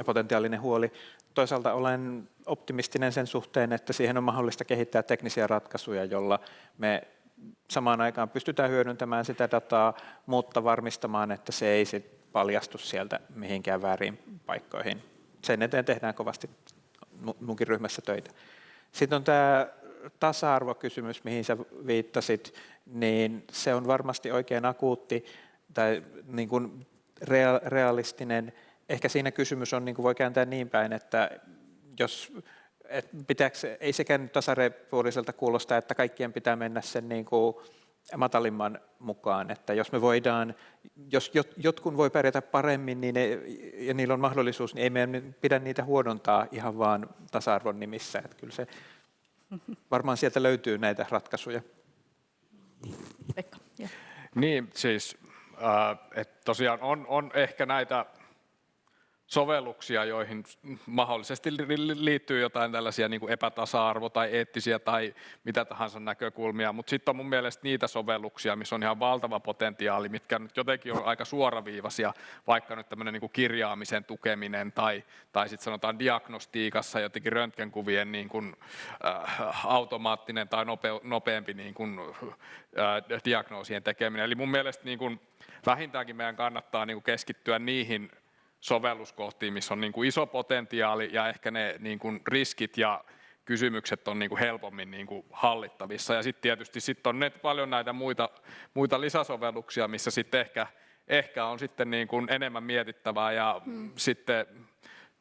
potentiaalinen huoli. Toisaalta olen optimistinen sen suhteen, että siihen on mahdollista kehittää teknisiä ratkaisuja, jolla me samaan aikaan pystytään hyödyntämään sitä dataa, mutta varmistamaan, että se ei sit paljastu sieltä mihinkään väärin paikkoihin. Sen eteen tehdään kovasti munkin ryhmässä töitä. Sitten on tämä tasa-arvokysymys, mihin sä viittasit, niin se on varmasti oikein akuutti tai niin kuin realistinen. Ehkä siinä kysymys on, niin kuin voi kääntää niin päin, että ei sekään tasapuoliselta kuulosta, että kaikkien pitää mennä sen niin kuin matalimman mukaan, että jos me voidaan, jos jotkut voi pärjätä paremmin niin ja niillä on mahdollisuus, niin ei meidän pidä niitä huonontaa ihan vaan tasa-arvon nimissä, että kyllä se varmaan sieltä löytyy näitä ratkaisuja. Pekka. Niin, siis että tosiaan on ehkä näitä sovelluksia, joihin mahdollisesti liittyy jotain tällaisia niin kuin epätasa-arvo- tai eettisiä tai mitä tahansa näkökulmia, mutta sitten on mun mielestä niitä sovelluksia, missä on ihan valtava potentiaali, mitkä nyt jotenkin on aika suoraviivaisia, vaikka nyt tämmöinen niin kuin kirjaamisen tukeminen tai sitten sanotaan diagnostiikassa jotenkin röntgenkuvien niin kuin, automaattinen tai nopeampi niin kuin, diagnoosien tekeminen. Eli mun mielestä niin kuin, vähintäänkin meidän kannattaa niin kuin keskittyä niihin sovelluskohtiin, missä on niin kuin iso potentiaali ja ehkä ne niin kuin riskit ja kysymykset on niin kuin helpommin niin kuin hallittavissa. Ja sitten tietysti on paljon näitä muita lisäsovelluksia, missä sitten ehkä on sitten niin kuin enemmän mietittävää ja sitten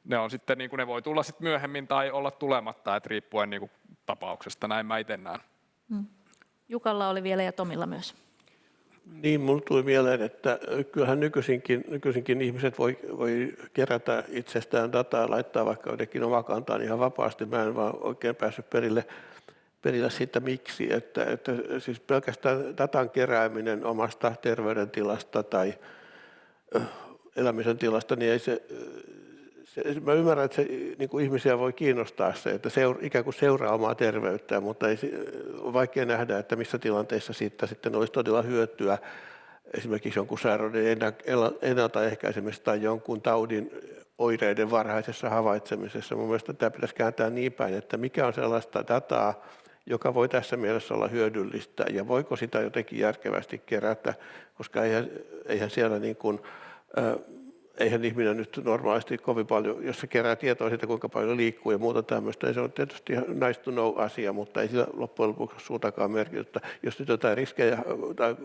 ne on sitten niin kuin ne voi tulla sitten myöhemmin tai olla tulematta, että riippuen niin kuin tapauksesta. Näin mä itse näen. Jukalla oli vielä ja Tomilla myös. Niin, minulle tuli mieleen, että kyllähän nykyisinkin ihmiset voi kerätä itsestään dataa ja laittaa vaikka jotenkin omakantaan ihan vapaasti. Mä en vaan oikein päässyt perille siitä miksi, että siis pelkästään datan kerääminen omasta terveydentilasta tai elämisen tilasta, niin ei mä ymmärrän, että se niin kuin ihmisiä voi kiinnostaa se, että ikään kuin seuraa omaa terveyttään, mutta on vaikea nähdä, että missä tilanteissa siitä sitten olisi todella hyötyä esimerkiksi jonkun sairauden ennaltaehkäisemisessä tai jonkun taudin oireiden varhaisessa havaitsemisessa. Mun mielestä tämä pitäisi kääntää niin päin, että mikä on sellaista dataa, joka voi tässä mielessä olla hyödyllistä ja voiko sitä jotenkin järkevästi kerätä, koska eihän siellä niin kuin, eihän ihminen nyt normaalisti kovin paljon, jos se kerää tietoa siitä, kuinka paljon liikkuu ja muuta tämmöistä, niin se on tietysti nice to know -asia, mutta ei sillä loppujen lopuksi suutakaan merkitystä. Jos nyt jotain riskejä tai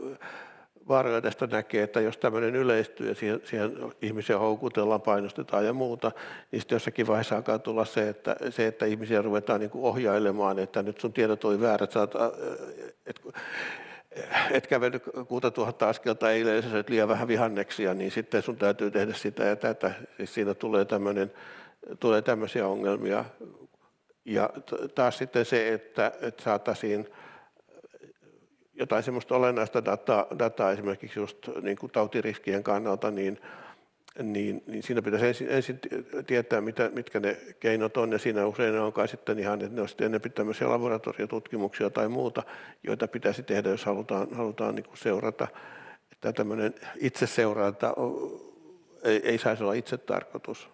vaaroja tästä näkee, että jos tämmöinen yleistyy ja siihen ihmisiä houkutellaan, painostetaan ja muuta, niin sitten jossakin vaiheessa alkaa tulla se, että ihmisiä ruvetaan niin kuin ohjailemaan, että nyt sun tiedot oli väärät, et kävellyt 6000 askelta eilen, sä söit liian vähän vihanneksia, niin sitten sun täytyy tehdä sitä ja tätä. Siis siinä tulee tämmöisiä ongelmia. Ja taas sitten se, että saataisiin jotain semmoista olennaista dataa esimerkiksi just niin kuin tautiriskien kannalta, niin niin siinä pitäisi ensin tietää, mitkä ne keinot on, ja siinä usein ne on kai sitten ihan, että ne on sitten enemmän tämmöisiä laboratoriotutkimuksia tai muuta, joita pitäisi tehdä, jos halutaan niin kuin seurata. Että tämmöinen itseseuranta ei saisi olla itse tarkoitus.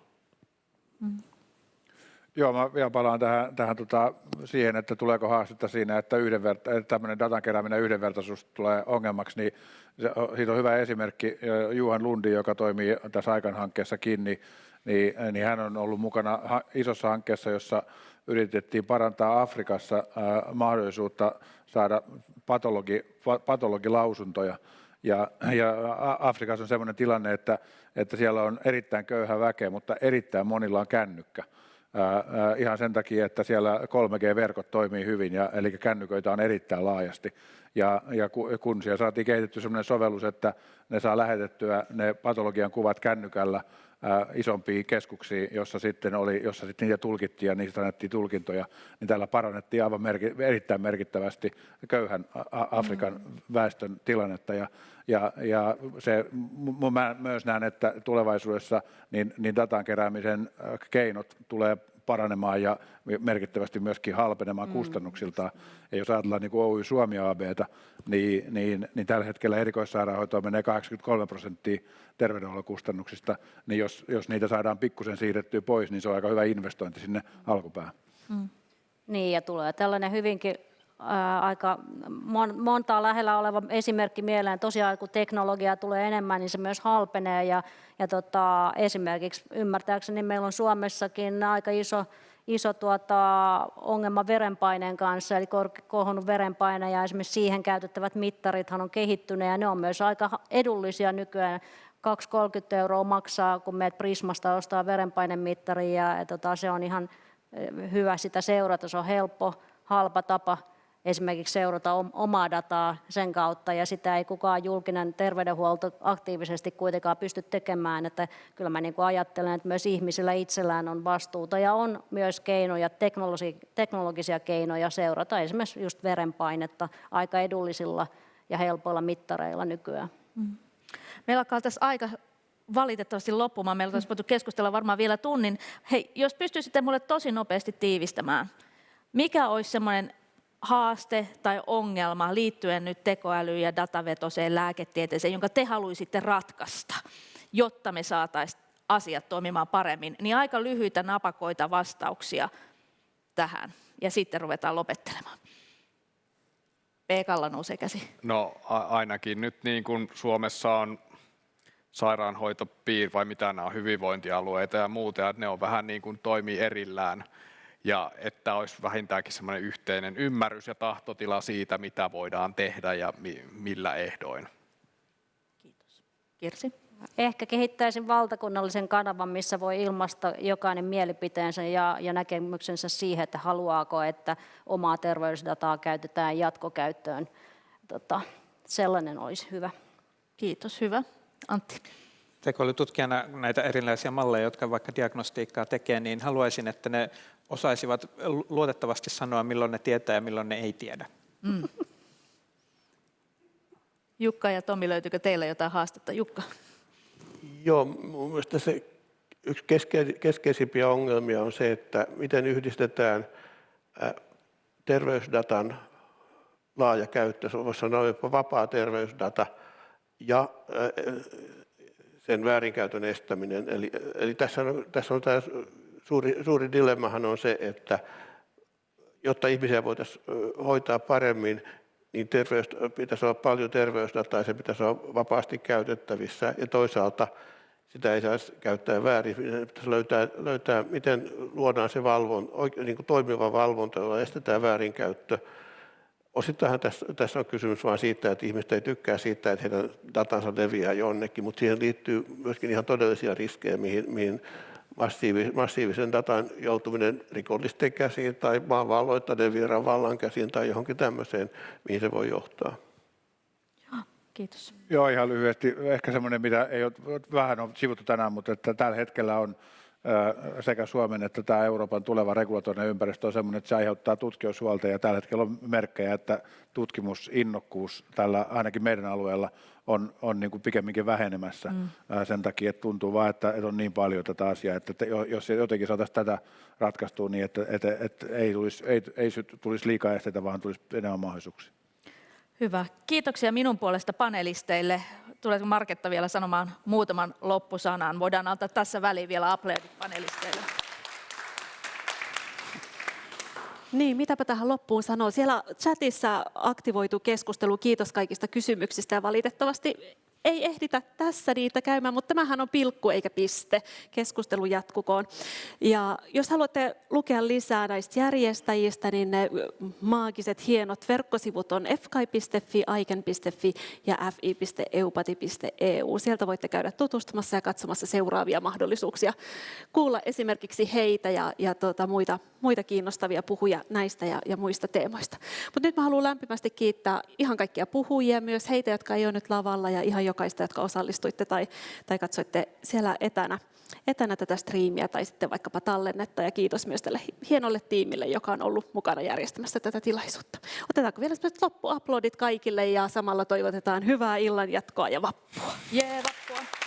Joo, mä vielä palaan tähän siihen, että tuleeko haastetta siinä, että tämmöinen datan kerääminen ja yhdenvertaisuus tulee ongelmaksi, niin siitä on hyvä esimerkki Johan Lundi, joka toimii tässä Aikan-hankkeessakin, niin hän on ollut mukana isossa hankkeessa, jossa yritettiin parantaa Afrikassa mahdollisuutta saada patologilausuntoja. Ja Afrikassa on sellainen tilanne, että siellä on erittäin köyhä väkeä, mutta erittäin monilla on kännykkä. Ihan sen takia, että siellä 3G-verkot toimii hyvin, eli kännyköitä on erittäin laajasti. Ja kun siellä saatiin kehitetty sellainen sovellus, että ne saa lähetettyä ne patologian kuvat kännykällä isompiin keskuksiin, jossa sitten niitä tulkittiin ja niistä annettiin tulkintoja, niin tällä parannettiin aivan erittäin merkittävästi köyhän Afrikan väestön tilannetta. Ja mä myös näen, että tulevaisuudessa niin datan keräämisen keinot tulee paranemaan ja merkittävästi myöskin halpenemaan kustannuksiltaan. Ja jos ajatellaan niin kuin Oy Suomi AB:tä, niin tällä hetkellä erikoissairaanhoitoon menee 83% terveydenhuollon kustannuksista, niin jos niitä saadaan pikkusen siirrettyä pois, niin se on aika hyvä investointi sinne alkupäähän. Niin, ja tulee tällainen hyvinkin aika montaa lähellä oleva esimerkki mieleen. Tosiaan kun teknologiaa tulee enemmän, niin se myös halpenee. Ja esimerkiksi ymmärtääkseni meillä on Suomessakin aika iso ongelma verenpaineen kanssa, eli kohonnut verenpaine, ja esimerkiksi siihen käytettävät mittarithan on kehittyneet, ja ne on myös aika edullisia nykyään. 2-30 € maksaa, kun meet Prismasta ostaa verenpainemittari, ja se on ihan hyvä sitä seurata. Se on helppo, halpa tapa esimerkiksi seurata omaa dataa sen kautta, ja sitä ei kukaan julkinen terveydenhuolto aktiivisesti kuitenkaan pysty tekemään. Että kyllä mä niin kuin ajattelen, että myös ihmisillä itsellään on vastuuta, ja on myös keinoja, teknologisia keinoja seurata esimerkiksi just verenpainetta aika edullisilla ja helpoilla mittareilla nykyään. Meillä alkaa tässä aika valitettavasti loppumaan. Meillä olisi voitu keskustella varmaan vielä tunnin. Hei, jos pystyisitte mulle tosi nopeasti tiivistämään, mikä olisi semmoinen haaste tai ongelma liittyen nyt tekoälyyn ja datavetoiseen lääketieteeseen, jonka te haluaisitte ratkaista, jotta me saataisiin asiat toimimaan paremmin, niin aika lyhyitä napakoita vastauksia tähän, ja sitten ruvetaan lopettelemaan. Peekalla nousee käsi. No ainakin nyt niin kuin Suomessa on sairaanhoitopiiri, vai mitä nämä on, hyvinvointialueita ja muuta, että ne on vähän niin kuin toimii erillään. Ja että olisi vähintäänkin semmoinen yhteinen ymmärrys ja tahtotila siitä, mitä voidaan tehdä ja millä ehdoin. Kiitos. Kirsi? Ehkä kehittäisin valtakunnallisen kanavan, missä voi ilmaista jokainen mielipiteensä ja näkemyksensä siihen, että haluaako, että omaa terveysdataa käytetään jatkokäyttöön. Sellainen olisi hyvä. Kiitos, hyvä. Antti. Tekoälytutkijana näitä erilaisia malleja, jotka vaikka diagnostiikkaa tekee, niin haluaisin, että ne osaisivat luotettavasti sanoa, milloin ne tietää ja milloin ne ei tiedä. Jukka ja Tomi, löytyykö teillä jotain haastetta? Jukka. Joo, mun mielestä se yksi keskeisimpiä ongelmia on se, että miten yhdistetään terveysdatan laaja käyttö, voisi sanoa jopa vapaa terveysdata ja sen väärinkäytön estäminen. Eli tässä on tämä suuri dilemmahan on se, että jotta ihmisiä voitaisiin hoitaa paremmin, niin pitäisi olla paljon terveysdataa ja se pitäisi olla vapaasti käytettävissä. Ja toisaalta sitä ei saisi käyttää väärin. Pitäisi löytää miten luodaan se niin kuin toimiva valvonta, jolla estetään väärinkäyttö. Osittain tässä on kysymys vain siitä, että ihmiset ei tykkää siitä, että heidän datansa leviää jonnekin, mutta siihen liittyy myöskin ihan todellisia riskejä, mihin massiivisen datan joutuminen rikollisten käsiin tai maanvalloittajien vieraan vallan käsiin tai johonkin tämmöiseen, mihin se voi johtaa. Kiitos. Joo, ihan lyhyesti. Ehkä semmoinen, mitä ei ole vähän on sivuttu tänään, mutta että tällä hetkellä on sekä Suomen että tämä Euroopan tuleva regulatorinen ympäristö on sellainen, että se aiheuttaa tutkimushuolta ja tällä hetkellä on merkkejä, että tutkimusinnokkuus tällä ainakin meidän alueella on niin kuin pikemminkin vähenemässä sen takia, että tuntuu vaan, että on niin paljon tätä asiaa, että jos jotenkin saataisiin tätä ratkaistua niin, että ei tulisi liikaa esteitä, vaan tulisi enemmän mahdollisuuksia. Hyvä. Kiitoksia minun puolesta panelisteille. Tuleeko Marketta vielä sanomaan muutaman loppusanan? Voidaan antaa tässä väliin vielä aplodit panelisteille. Niin, mitäpä tähän loppuun sanoo. Siellä chatissa aktivoitu keskustelu, kiitos kaikista kysymyksistä ja valitettavasti ei ehditä tässä niitä käymään, mutta tämähän on pilkku eikä piste. Keskustelu jatkukoon. Ja jos haluatte lukea lisää näistä järjestäjistä, niin ne maagiset hienot verkkosivut on fkai.fi, aiken.fi ja fi.eupati.eu. Sieltä voitte käydä tutustumassa ja katsomassa seuraavia mahdollisuuksia. Kuulla esimerkiksi heitä ja muita kiinnostavia puhuja näistä ja muista teemoista. Mutta nyt mä haluan lämpimästi kiittää ihan kaikkia puhujia, myös heitä, jotka ei ole nyt lavalla ja ihan jokaista, jotka osallistuitte tai katsoitte siellä etänä tätä striimiä tai sitten vaikkapa tallennetta. Ja kiitos myös tälle hienolle tiimille, joka on ollut mukana järjestämässä tätä tilaisuutta. Otetaanko vielä loppuaplodit kaikille ja samalla toivotetaan hyvää illan jatkoa ja vappua. Jee, vappua.